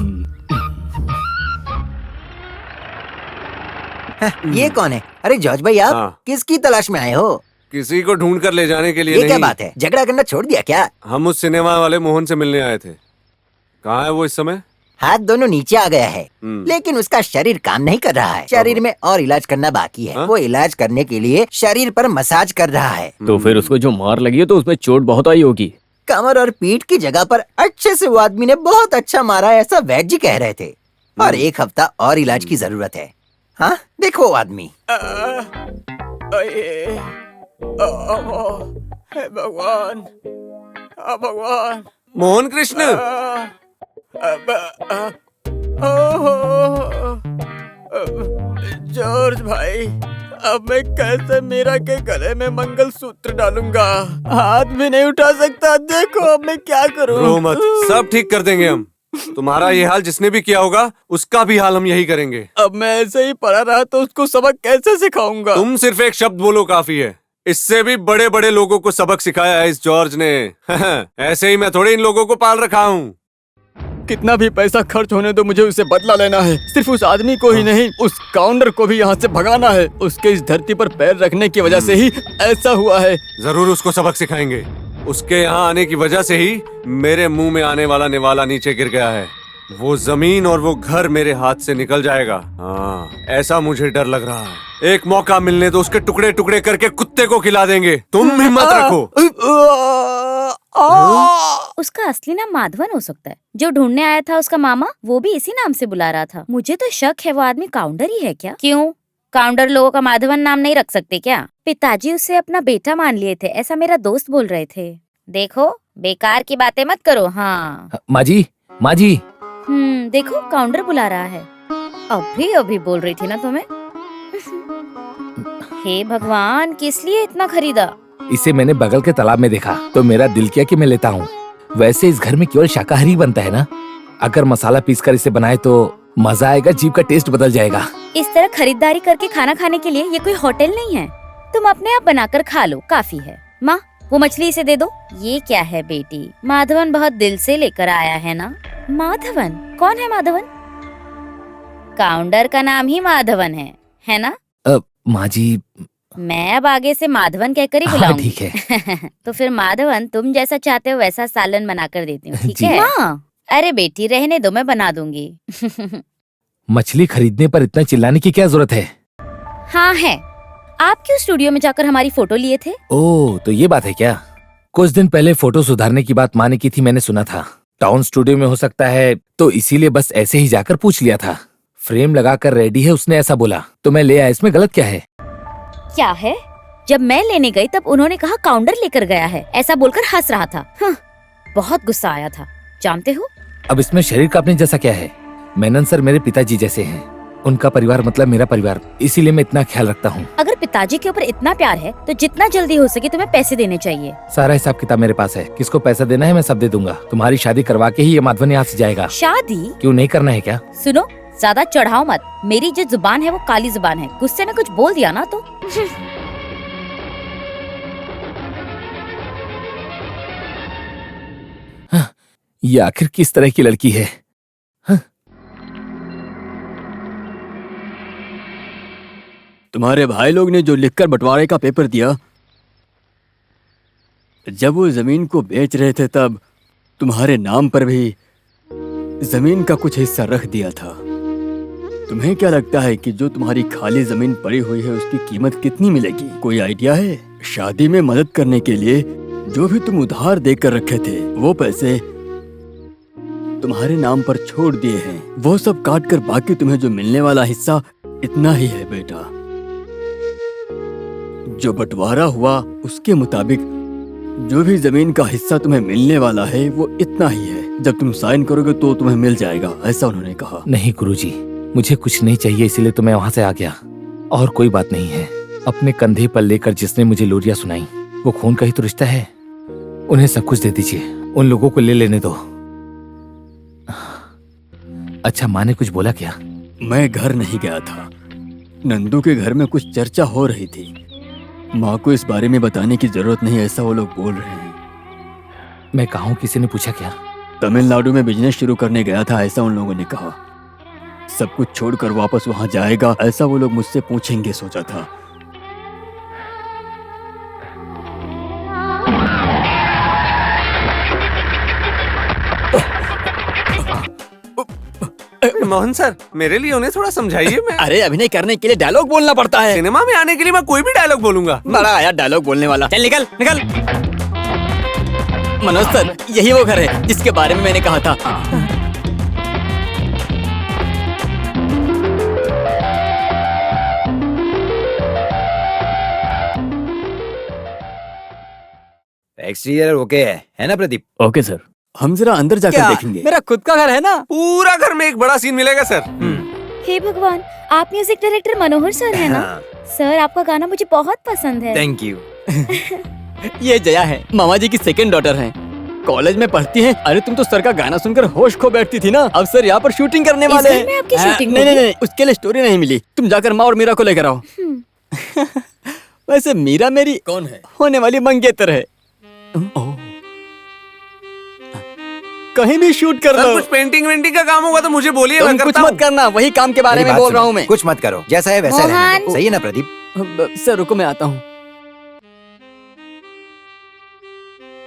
S6: ये कौन है? अरे जॉर्ज भाई, आप
S2: हाँ।
S6: किसकी तलाश में आए हो?
S2: किसी को ढूंढ कर ले जाने के लिए
S6: ये
S2: नहीं।
S6: क्या बात है? झगड़ा करना छोड़ दिया क्या?
S2: हम उस सिनेमा वाले मोहन से मिलने आए थे। कहाँ है वो इस समय?
S6: हाथ दोनों नीचे आ गया है, लेकिन उसका शरीर काम नहीं कर रहा है। शरीर में और इलाज करना बाकी है। वो इलाज करने के लिए शरीर पर मसाज कर रहा है।
S10: तो फिर उसको जो मार लगी है तो उसमें चोट बहुत आई होगी।
S6: कमर और पीठ की जगह पर अच्छे से वो आदमी ने बहुत अच्छा मारा है, ऐसा वैद्य जी कह रहे थे। और 1 हफ्ता और इलाज की जरूरत है। हाँ, देखो वो आदमी।
S10: हे भगवान, भगवान।
S2: मोहन कृष्ण।
S10: जॉर्ज भाई, अब मैं कैसे मीरा के गले में मंगलसूत्र डालूंगा? हाथ भी नहीं उठा सकता। देखो अब मैं क्या करूं?
S2: रो मत, सब ठीक कर देंगे हम। तुम्हारा ये हाल जिसने भी किया होगा उसका भी हाल हम यही करेंगे।
S10: अब मैं ऐसे ही पड़ा रहा तो उसको सबक कैसे सिखाऊंगा?
S2: तुम सिर्फ एक शब्द बोलो काफी है। इससे भी बड़े बड़े लोगों को सबक सिखाया है इस जॉर्ज ने। ऐसे ही मैं थोड़े इन लोगों को पाल रखा हूँ।
S10: कितना भी पैसा खर्च होने दो, मुझे उसे बदला लेना है। सिर्फ उस आदमी को ही नहीं, उस काउंटर को भी यहाँ से भगाना है। उसके इस धरती पर पैर रखने की वजह से ही ऐसा हुआ है।
S2: जरूर उसको सबक सिखाएंगे। उसके यहाँ आने की वजह से ही मेरे मुंह में आने वाला निवाला नीचे गिर गया है। वो जमीन और वो घर मेरे हाथ से निकल जाएगा। हाँ, ऐसा मुझे डर लग रहा है। एक मौका मिलने तो उसके टुकड़े टुकड़े करके कुत्ते को खिला देंगे। तुम हिम्मत रखो।
S8: उसका असली नाम माधवन हो सकता है। जो ढूंढने आया था उसका मामा, वो भी इसी नाम से बुला रहा था। मुझे तो शक है वो आदमी काउंटर ही है क्या? क्यों? काउंटर लोगों का माधवन नाम नहीं रख सकते क्या? पिताजी उसे अपना बेटा मान लिए थे, ऐसा मेरा दोस्त बोल रहे थे। देखो, बेकार की बातें मत करो। हाँ
S9: माँ जी, माँ जी।
S8: देखो काउंटर बुला रहा है। अभी बोल रही थी ना तुम्हें। हे भगवान, किस लिए इतना खरीदा?
S9: इसे मैंने बगल के तालाब में देखा तो मेरा दिल किया कि मैं लेता हूँ। वैसे इस घर में केवल शाकाहारी बनता है ना। अगर मसाला पीसकर इसे बनाए तो मजा आएगा, जीभ का टेस्ट बदल जाएगा।
S8: इस तरह खरीदारी करके खाना खाने के लिए ये कोई होटल नहीं है। तुम अपने आप बनाकर खा लो, काफी है। माँ, वो मछली इसे दे दो। ये क्या है बेटी? माधवन बहुत दिल से लेकर आया है ना। माधवन? कौन है माधवन? काउंटर का नाम ही माधवन है ना?
S9: माँ जी,
S8: मैं अब आगे से माधवन कहकर ही बुलाऊंगी।
S9: ठीक है।
S8: तो फिर माधवन, तुम जैसा चाहते हो वैसा सालन बनाकर देती हूँ, ठीक
S9: जी।
S8: है? हाँ। अरे बेटी, रहने दो, मैं बना दूंगी।
S9: मछली खरीदने पर इतना चिल्लाने की क्या जरूरत है?
S8: हाँ है। आप क्यों स्टूडियो में जाकर हमारी फोटो लिए थे?
S9: ओह, तो ये बात है क्या? कुछ दिन पहले फोटो सुधारने की बात माँ ने की थी, मैंने सुना था। टाउन स्टूडियो में हो सकता है, तो इसीलिए बस ऐसे ही जाकर पूछ लिया था। फ्रेम लगाकर रेडी है, उसने ऐसा बोला तो मैं ले आया। इसमें गलत क्या है?
S8: क्या है? जब मैं लेने गई तब उन्होंने कहा काउंटर लेकर गया है, ऐसा बोलकर हंस रहा था। बहुत गुस्सा आया था, जानते हो?
S9: अब इसमें शरीर कांपने जैसा क्या है? मेनन सर मेरे पिताजी जैसे हैं। उनका परिवार मतलब मेरा परिवार, इसीलिए मैं इतना ख्याल रखता हूँ।
S8: अगर पिताजी के ऊपर इतना प्यार है तो जितना जल्दी हो सके तुम्हें पैसे देने चाहिए।
S9: सारा हिसाब किताब मेरे पास है, किसको पैसा देना है मैं सब दे दूंगा। तुम्हारी शादी करवा के ही ये माधवन यहाँ से जाएगा।
S8: शादी
S9: क्यों नहीं करना है क्या?
S8: सुनो, ज्यादा चढ़ाओ मत। मेरी जो जुबान है वो काली जुबान है, गुस्से में कुछ बोल दिया ना तो
S9: ये आखिर किस तरह की लड़की है?
S3: तुम्हारे भाई लोग ने जो लिखकर बंटवारे का पेपर दिया, जब वो जमीन को बेच रहे थे तब तुम्हारे नाम पर भी जमीन का कुछ हिस्सा रख दिया था। तुम्हें क्या लगता है कि जो तुम्हारी खाली जमीन पड़ी हुई है उसकी कीमत कितनी मिलेगी? कोई आइडिया है? शादी में मदद करने के लिए जो भी तुम उधार देकर रखे थे वो पैसे तुम्हारे नाम पर छोड़ दिए हैं। वो सब काट कर बाकी तुम्हें जो मिलने वाला हिस्सा इतना ही है बेटा। जो बंटवारा हुआ उसके मुताबिक जो भी जमीन का हिस्सा तुम्हें मिलने वाला है वो इतना ही है। जब तुम साइन करोगे तो तुम्हें मिल जाएगा, ऐसा उन्होंने कहा।
S9: नहीं गुरुजी, मुझे कुछ नहीं चाहिए, इसीलिए तो मैं वहाँ से आ गया। और कोई बात नहीं है। अपने कंधे पर लेकर जिसने मुझे लोरियां सुनाई वो खून का ही तो रिश्ता है। उन्हें सब कुछ दे दीजिए, उन लोगों को ले लेने दो। अच्छा, माँ ने कुछ बोला क्या?
S3: मैं घर नहीं गया था। नंदू के घर में कुछ चर्चा हो रही थी। माँ को इस बारे में बताने की जरूरत नहीं, ऐसा वो लोग बोल रहे हैं।
S9: मैं कहूँ, किसी ने पूछा क्या?
S3: तमिलनाडु में बिजनेस शुरू करने गया था, ऐसा उन लोगों ने कहा। सब कुछ छोड़कर वापस वहां जाएगा, ऐसा वो लोग मुझसे पूछेंगे सोचा था।
S2: मोहन सर, मेरे लिए उन्हें थोड़ा समझाइए। मैं
S3: अरे अभिनय करने के लिए डायलॉग बोलना पड़ता है।
S2: सिनेमा में आने के लिए मैं कोई भी डायलॉग बोलूंगा।
S3: बड़ा आया डायलॉग बोलने वाला। चल निकल निकल। मनोज सर, यही वो घर है जिसके बारे में मैंने कहा था।
S4: एक्सटीरियर ओके है ना प्रदीप?
S3: ओके सर, हम जरा अंदर जाकर देखेंगे। मेरा खुद का घर है ना।
S2: पूरा घर में एक बड़ा सीन मिलेगा सर।
S8: हे भगवान, आप म्यूजिक डायरेक्टर मनोहर सर है ना? सर, आपका गाना मुझे बहुत पसंद है।
S4: Thank you.
S3: ये जया है, मामा जी की सेकंड डॉटर है, कॉलेज में पढ़ती है। अरे तुम तो सर का गाना सुनकर होश खो बैठती थी ना। अब सर यहाँ पर शूटिंग करने वाले हैं।
S8: में आपकी शूटिंग
S3: नहीं, नहीं नहीं, उसके लिए स्टोरी नहीं मिली। तुम जाकर माँ और मीरा को लेकर आओ। वैसे मीरा मेरी कौन है? होने वाली मंगेतर है। कहीं भी शूट कर लो।
S2: कुछ पेंटिंग वेंटिंग का काम होगा तो मुझे बोलिए, मैं
S3: कुछ
S2: करता
S3: मत करना, वही काम के बारे में बोल रहा हूँ मैं।
S4: कुछ मत करो, जैसा है वैसा रहने दो। सही है ना प्रदीप?
S3: सर रुको, मैं आता हूँ।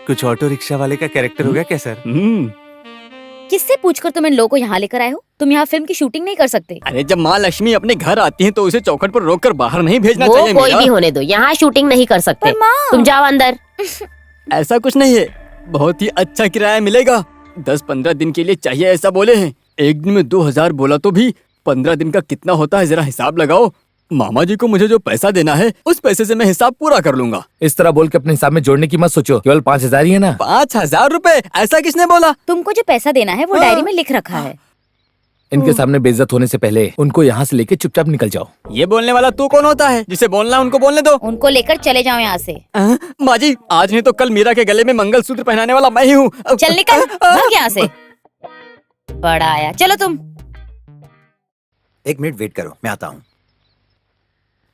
S2: कुछ ऑटो रिक्शा वाले का कैरेक्टर हो गया क्या सर?
S8: किससे पूछकर तुम इन लोगों को यहाँ लेकर आए हो? तुम यहाँ फिल्म की शूटिंग नहीं कर सकते।
S3: अरे जब माँ लक्ष्मी अपने घर आती है तो उसे चौखट पर रोककर बाहर नहीं भेजना
S11: वो
S3: चाहिए।
S11: कोई भी होने दो, यहाँ शूटिंग नहीं कर सकते। तुम जाओ अंदर।
S3: ऐसा कुछ नहीं है, बहुत ही अच्छा किराया मिलेगा। 10-15 दिन के लिए चाहिए ऐसा बोले हैं। एक दिन में 2000 बोला तो भी 15 दिन का कितना होता है, जरा हिसाब लगाओ। मामा जी को मुझे जो पैसा देना है उस पैसे से मैं हिसाब पूरा कर लूंगा।
S9: इस तरह बोल के अपने हिसाब में जोड़ने की मत सोचो, केवल 5000 ही है ना।
S3: 5000 रुपए? ऐसा किसने बोला?
S8: तुमको जो पैसा देना है वो डायरी में लिख रखा है।
S9: इनके सामने बेइज्जत होने से पहले उनको यहाँ से लेके चुपचाप निकल जाओ।
S3: ये बोलने वाला तू कौन होता है? जिसे बोलना उनको बोलने दो।
S8: उनको लेकर चले जाओ यहाँ से।
S3: माँ जी, आज नहीं तो कल मीरा के गले में मंगलसूत्र पहनाने वाला मैं ही हूँ।
S8: चल निकल, भाग यहाँ से। बड़ा आया, चलो तुम।
S4: 1 मिनट वेट करो, मैं आता हूँ।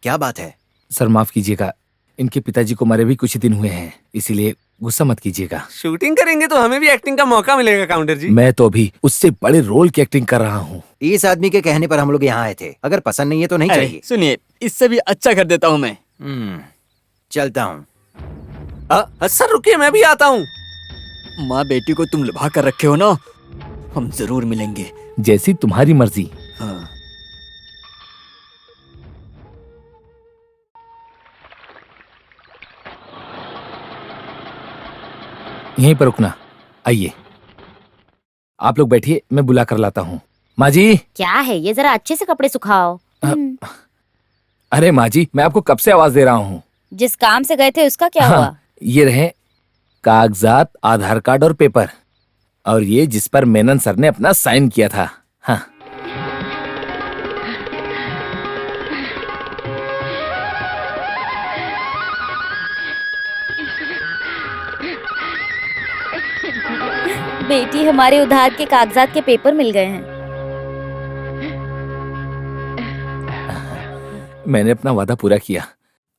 S4: क्या बात है?
S9: सर माफ कीजिएगा, इनके पिताजी को मरे भी कुछ ही दिन हुए हैं, इसीलिए गुस्सा मत कीजिएगा।
S2: शूटिंग करेंगे तो हमें भी एक्टिंग का मौका मिलेगा काउंटर जी।
S9: मैं तो अभी उससे बड़े रोल की एक्टिंग कर रहा हूँ।
S4: इस आदमी के कहने पर हम लोग यहाँ आए थे, अगर पसंद नहीं है तो नहीं चाहिए।
S3: सुनिए, इससे भी अच्छा कर देता हूँ मैं।
S4: चलता हूँ।
S2: सर रुकिए, मैं भी आता हूँ।
S3: माँ बेटी को तुम लुभा कर रखे हो ना, हम जरूर मिलेंगे।
S9: जैसी तुम्हारी मर्जी।
S3: हाँ।
S9: यहीं पर रुकना, आइए। आप लोग बैठिए, मैं बुला कर लाता हूँ। माँ जी।
S11: क्या है ये? जरा अच्छे से कपड़े सुखाओ।
S9: अरे माँ जी, मैं आपको कब से आवाज दे रहा हूँ।
S8: जिस काम से गए थे उसका क्या हुआ?
S9: ये रहे कागजात, आधार कार्ड और पेपर, और ये जिस पर मेनन सर ने अपना साइन किया था। हाँ।
S8: बेटी, हमारे उधार के कागजात के पेपर मिल गए हैं।
S9: मैंने अपना वादा पूरा किया।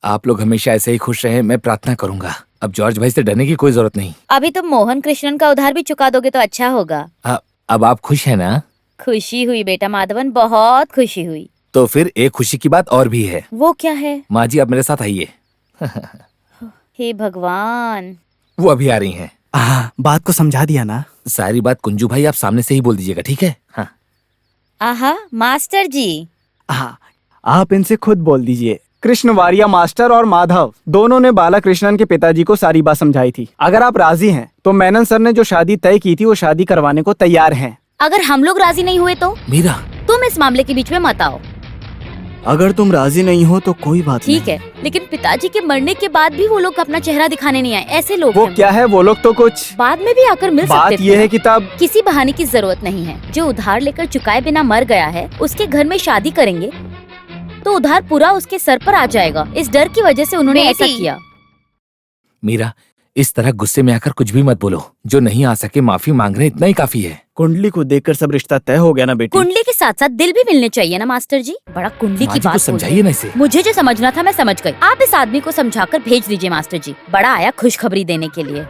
S9: आप लोग हमेशा ऐसे ही खुश रहे, मैं प्रार्थना करूंगा। अब जॉर्ज भाई से डरने की कोई जरूरत नहीं।
S8: अभी तुम मोहन कृष्णन का उधार भी चुका दोगे तो अच्छा होगा।
S9: अब आप खुश हैं ना?
S8: खुशी हुई बेटा माधवन, बहुत खुशी हुई।
S9: तो फिर एक खुशी की बात और भी है।
S8: वो क्या है?
S9: माँ जी, आप मेरे साथ आइए।
S8: हे भगवान।
S9: वो अभी आ रही हैं।
S10: बात को समझा दिया ना?
S9: सारी बात कुंजू भाई आप सामने से ही बोल दीजिएगा, ठीक है? हाँ।
S8: आहा, मास्टर जी।
S10: हाँ, आप इनसे खुद बोल दीजिए। कृष्ण वारिया मास्टर और माधव दोनों ने बालाकृष्णन के पिताजी को सारी बात समझाई थी। अगर आप राजी हैं तो मेनन सर ने जो शादी तय की थी वो शादी करवाने को तैयार हैं।
S8: अगर हम लोग राजी नहीं हुए तो?
S9: मीरा,
S8: तुम इस मामले के बीच में मत आओ।
S10: अगर तुम राजी नहीं हो तो कोई बात
S8: ठीक है, लेकिन पिताजी के मरने के बाद भी वो लोग अपना चेहरा दिखाने नहीं आए। ऐसे लोग
S10: वो क्या है, वो लोग तो कुछ
S8: बाद में भी आकर मिल सकते
S10: बात
S8: थे।
S10: ये है कि तब
S8: किसी बहाने की जरूरत नहीं है। जो उधार लेकर चुकाए बिना मर गया है, उसके घर में शादी करेंगे तो उधार पूरा उसके सर पर आ जाएगा। इस डर की वजह से उन्होंने ऐसा किया।
S9: मीरा, इस तरह गुस्से में आकर कुछ भी मत बोलो। जो नहीं आ सके माफी मांग रहे, इतना ही काफी है।
S10: कुंडली को देखकर सब रिश्ता तय हो गया ना बेटी?
S8: कुंडली के साथ साथ दिल भी मिलने चाहिए ना मास्टर जी। बड़ा कुंडली की बात
S9: समझाइए ना इसे।
S8: मुझे जो समझना था मैं समझ गई। आप इस आदमी को समझाकर भेज दीजिए मास्टर जी। बड़ा आया खुशखबरी देने के लिए।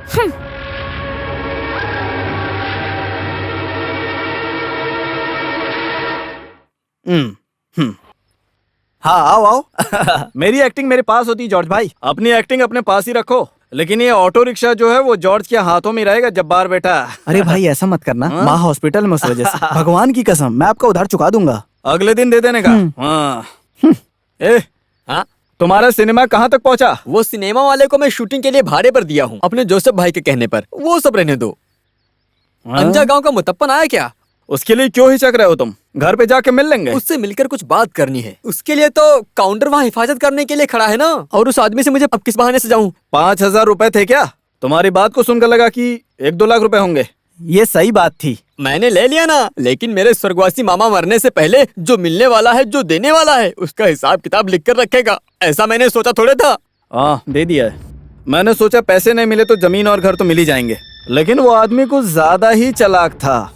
S10: हाँ, आओ आओ। मेरी एक्टिंग मेरे पास होती जॉर्ज भाई, अपनी एक्टिंग अपने पास ही रखो। लेकिन ये ऑटो रिक्शा जो है वो जॉर्ज के हाथों में रहेगा, जब्बार बेटा। अरे भाई ऐसा मत करना, माँ हॉस्पिटल में उस वजह से। भगवान की कसम, मैं आपका उधार चुका दूंगा। अगले दिन दे देने का। हाँ, तुम्हारा सिनेमा कहाँ तक पहुँचा?
S3: वो सिनेमा वाले को मैं शूटिंग के लिए भाड़े पर दिया हूँ, अपने जोसेफ भाई के कहने पर। वो सब रहने दो। अंजा गांव का मुतप्पन आया क्या?
S10: उसके लिए क्यों हिचक रहे हो तुम? घर पे जाके मिल लेंगे।
S3: उससे मिलकर कुछ बात करनी है। उसके लिए तो काउंटर वहाँ हिफाजत करने के लिए खड़ा है ना। और उस आदमी से मुझे अब किस बहाने से जाऊँ?
S10: 5,000 रुपए थे क्या? तुम्हारी बात को सुनकर लगा कि 1-2 लाख रुपए होंगे। ये सही बात थी।
S3: मैंने ले लिया ना, लेकिन मेरे स्वर्गवासी मामा मरने से पहले जो मिलने वाला है, जो देने वाला है, उसका हिसाब किताब लिख कर रखेगा। ऐसा मैंने सोचा थोड़े था।
S10: हाँ, दे दिया है। मैंने सोचा पैसे नहीं मिले तो जमीन और घर तो मिल ही जाएंगे, लेकिन वो आदमी कुछ ज्यादा ही चालाक था।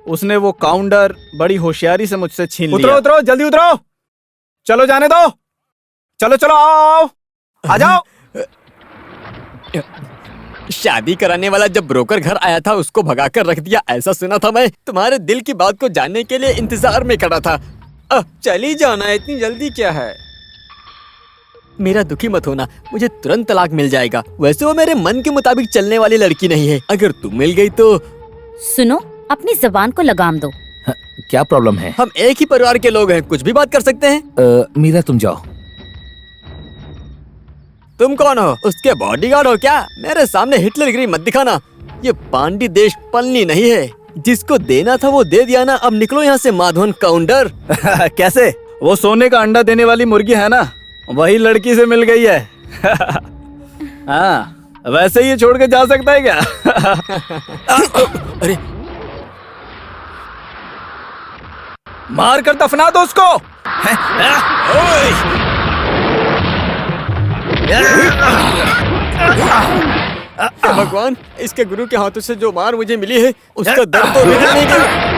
S10: उसने वो काउंटर बड़ी होशियारी से मुझसे छीन लिया। उतरो उतरो, जल्दी उतरो। चलो जाने दो। चलो चलो, आओ आ जाओ।
S3: शादी कराने वाला जब ब्रोकर घर आया था उसको भगाकर रख दिया, ऐसा सुना था मैं। तुम्हारे दिल की बात को जानने के लिए इंतजार में खड़ा था। चली जाना, इतनी जल्दी क्या है? मेरा दुखी मत होना, मुझे तुरंत तलाक मिल जाएगा। वैसे वो मेरे मन के मुताबिक चलने वाली लड़की नहीं है। अगर तुम मिल गई तो।
S8: सुनो, अपनी जबान को लगाम दो।
S9: क्या प्रॉब्लम है?
S3: हम एक ही परिवार के लोग हैं, कुछ भी बात कर सकते हैं।
S9: मीरा, तुम जाओ।
S3: तुम कौन हो? उसके बॉडीगार्ड हो क्या? मेरे सामने हिटलरगिरी मत दिखाना। ये पांडी देश पलनी नहीं है। जिसको देना था वो दे दिया ना, अब निकलो यहाँ से माधवन काउंटर।
S10: कैसे? वो सोने का अंडा देने वाली मुर्गी है ना, वही लड़की से मिल गई है। हाँ, वैसे ये छोड़ के जा सकता है क्या?
S3: अरे
S10: मार कर दफना दो उसको।
S3: भगवान, इसके गुरु के हाथों से जो मार मुझे मिली है उसका दर्द तो नहीं गया।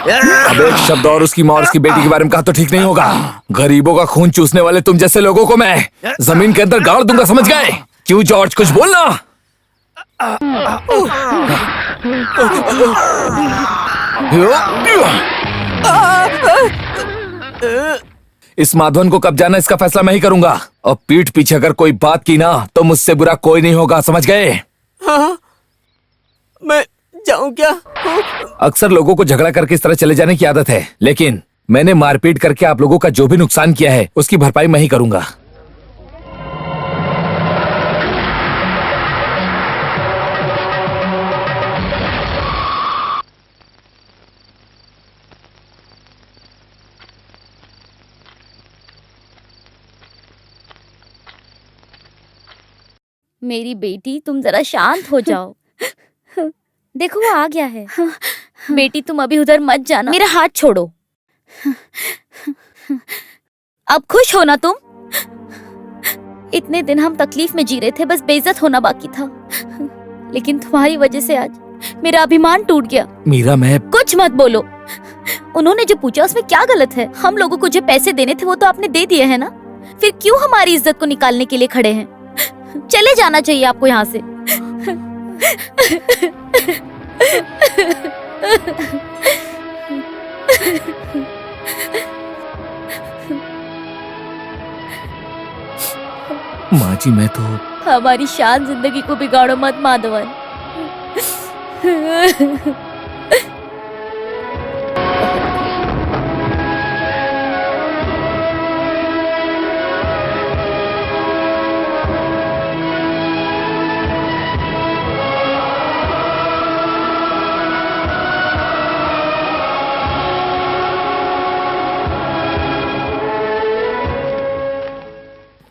S9: अब एक शब्द और उसकी माँ और उसकी बेटी के बारे में कहा तो ठीक नहीं होगा। गरीबों का खून चूसने वाले तुम जैसे लोगों को मैं जमीन के अंदर गाड़ दूंगा, समझ गए? क्यों जॉर्ज, कुछ बोलना? इस माधवन को कब जाना इसका फैसला मैं ही करूंगा, और पीठ पीछे अगर कोई बात की ना तो मुझसे बुरा कोई नहीं होगा, समझ गए?
S10: हाँ, मैं जाऊं क्या?
S9: अक्सर लोगों को झगड़ा करके इस तरह चले जाने की आदत है, लेकिन मैंने मारपीट करके आप लोगों का जो भी नुकसान किया है उसकी भरपाई मैं ही करूंगा।
S8: मेरी बेटी, तुम जरा शांत हो जाओ। देखो वो आ गया है। बेटी तुम अभी उधर मत जाना, मेरा हाथ छोड़ो। अब खुश हो ना तुम? इतने दिन हम तकलीफ में जी रहे थे, बस बेइज्जत होना बाकी था, लेकिन तुम्हारी वजह से आज मेरा अभिमान टूट गया।
S9: मीरा, मैं
S8: कुछ मत बोलो। उन्होंने जो पूछा उसमें क्या गलत है? हम लोगों को जो पैसे देने थे वो तो आपने दे दिए हैं ना, फिर क्यों हमारी इज्जत को निकालने के लिए खड़े हैं? चले जाना चाहिए आपको यहाँ से।
S9: माँ जी, मैं तो
S8: हमारी शान जिंदगी को बिगाड़ो मत माधवन।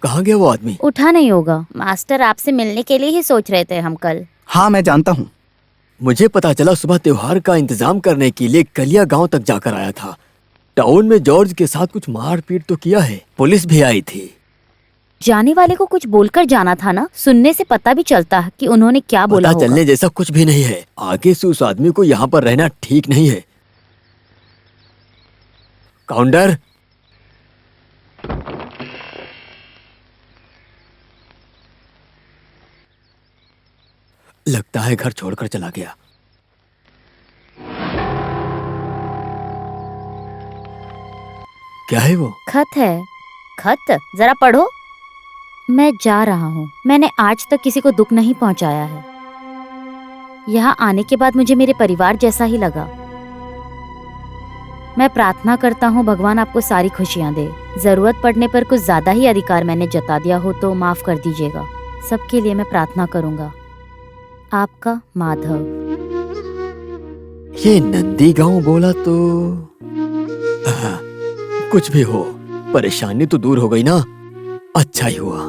S3: कहाँ गया वो आदमी?
S8: उठा नहीं होगा। मास्टर आपसे मिलने के लिए ही सोच रहे थे हम कल।
S10: हाँ, मैं जानता हूँ।
S3: मुझे पता चला सुबह त्योहार का इंतजाम करने के लिए कलिया गांव तक जाकर आया था। टाउन में जॉर्ज के साथ कुछ मारपीट तो किया है, पुलिस भी आई थी।
S8: जाने वाले को कुछ बोलकर जाना था ना, सुनने से पता भी चलता है कि उन्होंने क्या बोला
S3: पता चलने जैसा कुछ भी नहीं है। आगे से उस आदमी को यहाँ पर रहना ठीक नहीं है। काउंटर, लगता है घर छोड़कर चला गया। क्या है वो?
S8: खत है। खत जरा पढ़ो। मैं जा रहा हूँ। मैंने आज तक किसी को दुख नहीं पहुँचाया है। यहाँ आने के बाद मुझे मेरे परिवार जैसा ही लगा। मैं प्रार्थना करता हूँ भगवान आपको सारी खुशियाँ दे। जरूरत पड़ने पर कुछ ज्यादा ही अधिकार मैंने जता दिया हो तो माफ कर दीजिएगा। सबके लिए मैं प्रार्थना करूँगा। आपका माधव।
S3: ये नंदी गांव बोला तो कुछ भी हो, परेशानी तो दूर हो गई ना। अच्छा ही हुआ।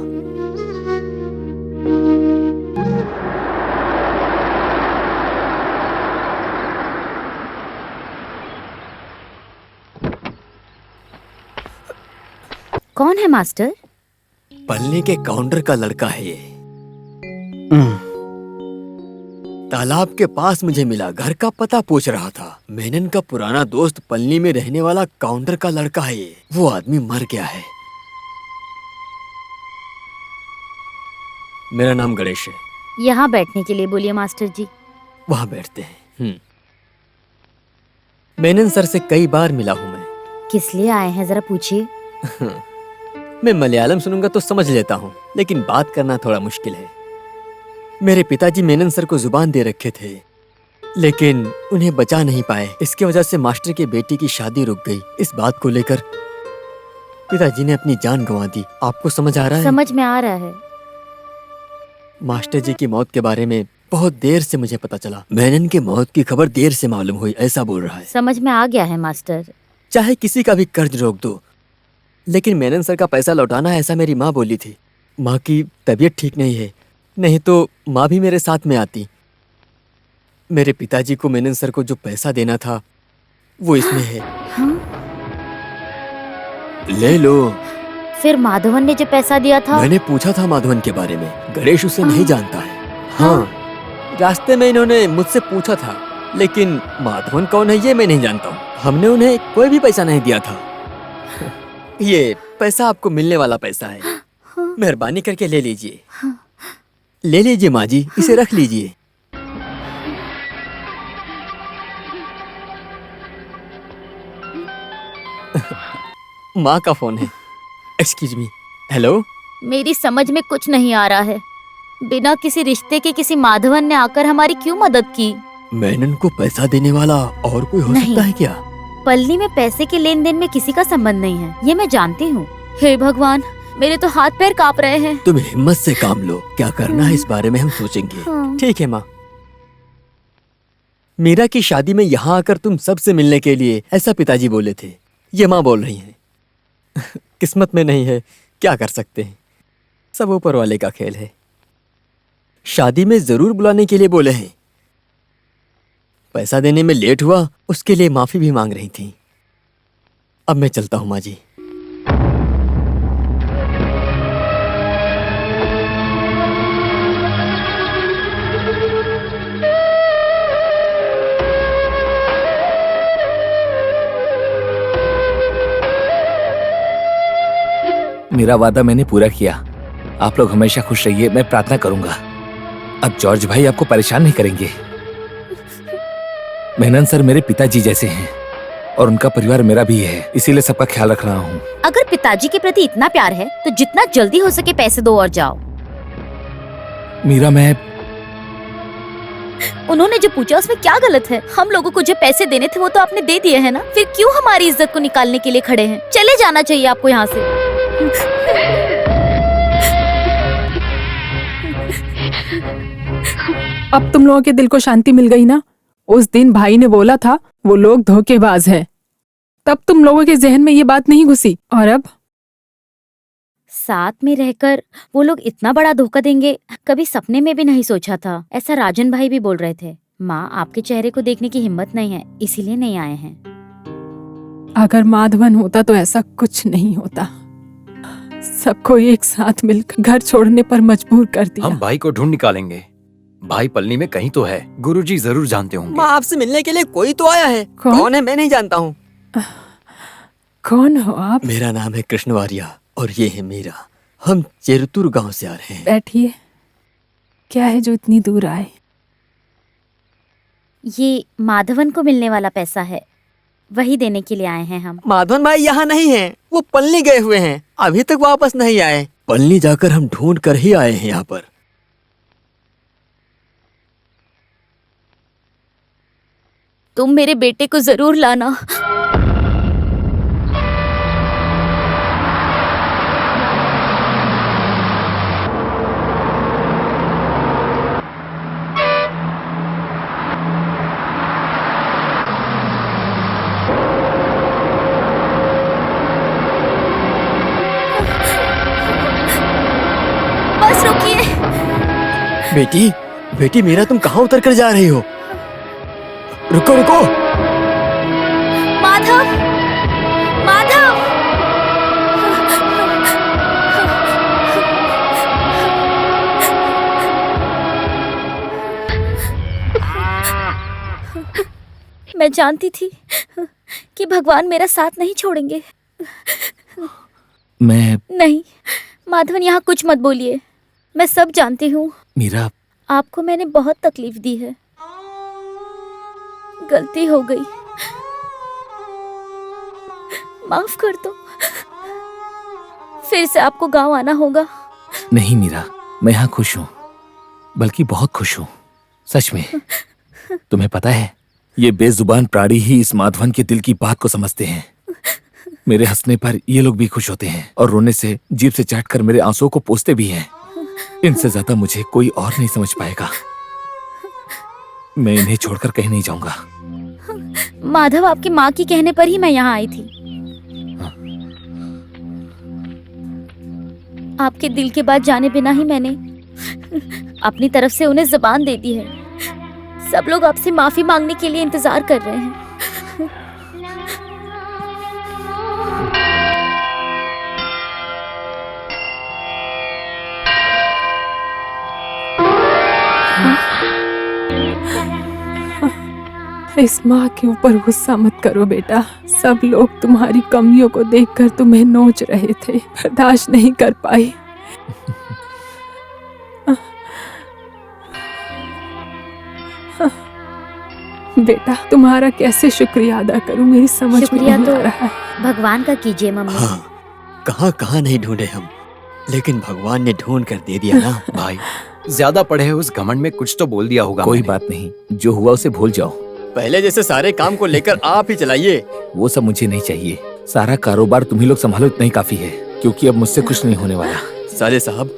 S8: कौन है मास्टर?
S3: पलने के काउंटर का लड़का है ये। तालाब के पास मुझे मिला, घर का पता पूछ रहा था। मेनन का पुराना दोस्त पलनी में रहने वाला काउंटर का लड़का है ये। वो आदमी मर गया है। मेरा नाम गणेश है।
S8: यहाँ बैठने के लिए बोलिए मास्टर जी।
S3: वहाँ बैठते हैं। मेनन सर से कई बार मिला हूँ मैं।
S8: किस लिए आए हैं जरा पूछिए।
S3: मैं मलयालम सुनूंगा तो समझ लेता हूँ, लेकिन बात करना थोड़ा मुश्किल है। मेरे पिताजी मेनन सर को जुबान दे रखे थे, लेकिन उन्हें बचा नहीं पाए। इसकी वजह से मास्टर की बेटी की शादी रुक गई। इस बात को लेकर पिताजी ने अपनी जान गंवा दी। आपको समझ आ रहा है?
S8: समझ में आ रहा है।
S3: मास्टर जी की मौत के बारे में बहुत देर से मुझे पता चला। मेनन की मौत की खबर देर से मालूम हुई, ऐसा बोल रहा है।
S8: समझ में आ गया है मास्टर।
S3: चाहे किसी का भी कर्ज रोक दो, लेकिन मेनन सर का पैसा लौटाना है, ऐसा मेरी माँ बोली थी। माँ की तबीयत ठीक नहीं है, नहीं तो माँ भी मेरे साथ में आती। मेरे पिताजी को मेनन सर को जो पैसा देना था वो इसमें है। ले लो।
S8: फिर माधवन ने जो पैसा दिया था?
S3: मैंने पूछा था माधवन के बारे में। गणेश उसे नहीं जानता है। हाँ, रास्ते में इन्होंने मुझसे पूछा था, लेकिन माधवन कौन है ये मैं नहीं जानता हूँ। हमने उन्हें कोई भी पैसा नहीं दिया था। ये पैसा आपको मिलने वाला पैसा है, मेहरबानी करके ले लीजिए। ले लीजिए माँ जी, इसे रख लीजिए। माँ का फोन है। Excuse me. हेलो।
S8: मेरी समझ में कुछ नहीं आ रहा है। बिना किसी रिश्ते के किसी माधवन ने आकर हमारी क्यों मदद की?
S3: मैंने उनको पैसा देने वाला और कोई हो
S8: नहीं।
S3: सकता है क्या?
S8: पल्ली में पैसे के लेन देन में किसी का संबंध नहीं है, ये मैं जानती हूँ। हे भगवान, मेरे तो हाथ पैर कांप रहे हैं।
S3: तुम हिम्मत से काम लो, क्या करना है इस बारे में हम सोचेंगे। ठीक है माँ। मीरा की शादी में यहाँ आकर तुम सबसे मिलने के लिए ऐसा पिताजी बोले थे, ये माँ बोल रही हैं। किस्मत में नहीं है, क्या कर सकते हैं, सब ऊपर वाले का खेल है। शादी में जरूर बुलाने के लिए बोले हैं। पैसा देने में लेट हुआ, उसके लिए माफी भी मांग रही थी। अब मैं चलता हूँ माँ जी।
S9: मेरा वादा मैंने पूरा किया। आप लोग हमेशा खुश रहिए, मैं प्रार्थना करूंगा। अब जॉर्ज भाई आपको परेशान नहीं करेंगे। मेनन सर मेरे पिताजी जैसे हैं और उनका परिवार मेरा भी है, इसीलिए सबका ख्याल रख रहा हूँ।
S8: अगर पिताजी के प्रति इतना प्यार है तो जितना जल्दी हो सके पैसे दो और जाओ।
S9: मीरा, मैं
S8: उन्होंने जो पूछा उसमें क्या गलत है? हम लोगों को जो पैसे देने थे वो तो आपने दे दिए हैं ना, फिर क्यों हमारी इज्जत को निकालने के लिए खड़े हैं? चले जाना चाहिए आपको यहाँ से।
S5: अब तुम लोगों के दिल को शांति मिल गई ना? उस दिन भाई ने बोला था वो लोग धोखेबाज हैं, तब तुम लोगों के जहन में ये बात नहीं घुसी, और अब
S8: साथ में रहकर वो लोग इतना बड़ा धोखा देंगे, कभी सपने में भी नहीं सोचा था। ऐसा राजन भाई भी बोल रहे थे। माँ, आपके चेहरे को देखने की हिम्मत नहीं है, इसीलिए नहीं आए हैं।
S5: अगर माधवन होता तो ऐसा कुछ नहीं होता। सबको एक साथ मिलकर घर छोड़ने पर मजबूर कर दिया।
S4: हम भाई को ढूंढ निकालेंगे। भाई पलनी में कहीं तो है, गुरुजी जरूर जानते होंगे।
S3: माँ, आपसे मिलने के लिए कोई तो आया है। कौन है मैं नहीं जानता हूँ।
S5: कौन हो आप?
S3: मेरा नाम है कृष्ण वारिया और ये है मीरा। हम चेरतुर गांव से आ रहे हैं।
S5: बैठिए। क्या है जो इतनी दूर आए?
S8: ये माधवन को मिलने वाला पैसा है, वही देने के लिए आए हैं हम।
S3: माधवन भाई यहाँ नहीं हैं, वो पलनी गए हुए हैं, अभी तक वापस नहीं आए। पलनी जाकर हम ढूंढ कर ही आए हैं यहाँ पर।
S8: तुम मेरे बेटे को जरूर लाना। बस रुकिए।
S3: बेटी, बेटी मीरा, तुम कहाँ उतर कर जा रही हो? रुको रुको।
S8: माधव, माधव। मैं जानती थी कि भगवान मेरा साथ नहीं छोड़ेंगे।
S9: मैं
S8: नहीं माधवन, यहाँ कुछ मत बोलिए, मैं सब जानती हूँ।
S9: मीरा,
S8: आपको मैंने बहुत तकलीफ दी है, गलती हो गई, माफ कर दो। फिर से आपको गांव आना होगा।
S9: नहीं मीरा, मैं यहाँ खुश हूँ, बल्कि बहुत खुश हूँ, सच में। तुम्हें पता है, ये बेजुबान प्राणी ही इस माधवन के दिल की बात को समझते हैं। मेरे हंसने पर ये लोग भी खुश होते हैं और रोने से जीभ से चाटकर मेरे आंसुओं को पोंछते भी हैं। इनसे ज्यादा मुझे कोई और नहीं समझ पाएगा। मैं इन्हें छोड़कर कहीं नहीं जाऊंगा।
S8: माधव, आपकी माँ की कहने पर ही मैं यहाँ आई थी। आपके दिल की बात जाने बिना ही मैंने अपनी तरफ से उन्हें जुबान दे दी है। सब लोग आपसे माफी मांगने के लिए इंतजार कर रहे हैं।
S5: इस माँ के ऊपर गुस्सा मत करो बेटा। सब लोग तुम्हारी कमियों को देखकर तुम्हें नोच रहे थे, बर्दाश्त नहीं कर पाई। बेटा तुम्हारा कैसे शुक्रिया अदा करूं, मेरी समझ में
S8: शुक्रिया
S5: नहीं
S8: तो
S5: आ रहा है।
S8: भगवान का कीजिए मम्मी।
S3: हाँ, कहाँ कहाँ नहीं ढूंढे हम, लेकिन भगवान ने ढूंढ कर दे दिया ना भाई।
S4: ज्यादा पढ़े हैं उस घमंड में कुछ तो बोल दिया होगा।
S9: कोई
S4: मैंने।
S9: बात नहीं, जो हुआ उसे भूल जाओ।
S10: पहले जैसे सारे काम को लेकर आप ही चलाइए।
S9: वो सब मुझे नहीं चाहिए। सारा कारोबार तुम ही लोग संभालो, इतना ही काफी है, क्योंकि अब मुझसे कुछ नहीं होने वाला।
S10: साले साहब,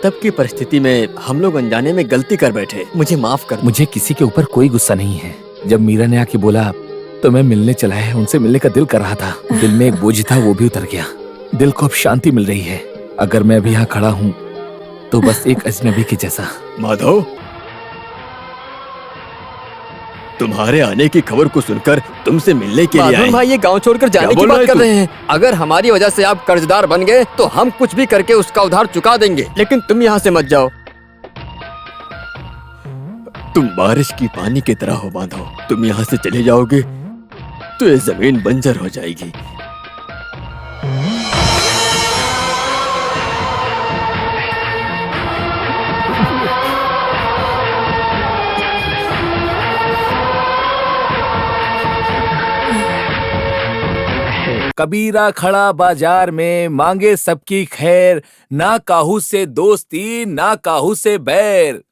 S10: तब की परिस्थिति में हम लोग अनजाने में गलती कर बैठे, मुझे माफ कर।
S9: मुझे किसी के ऊपर कोई गुस्सा नहीं है। जब मीरा ने आके बोला तो मैं मिलने चला है, उनसे मिलने का दिल कर रहा था। दिल में एक बोझ था, वो भी उतर गया। दिल को अब शांति मिल रही है। अगर मैं अभी यहाँ खड़ा हूँ तो बस एक अजनबी के जैसा।
S10: माधव, तुम्हारे आने की खबर को सुनकर तुमसे मिलने के लिए आए।
S12: भाई ये गांव छोड़कर जाने की बात कर रहे हैं। अगर हमारी वजह से आप कर्जदार बन गए तो हम कुछ भी करके उसका उधार चुका देंगे।
S10: लेकिन तुम यहाँ से मत जाओ। तुम बारिश की पानी की तरह हो माधव। तुम यहाँ से चले जाओगे तो ये जमीन बंजर हो जाएगी।
S9: कबीरा खड़ा बाजार में, मांगे सबकी खैर, ना काहू से दोस्ती ना काहू से बैर।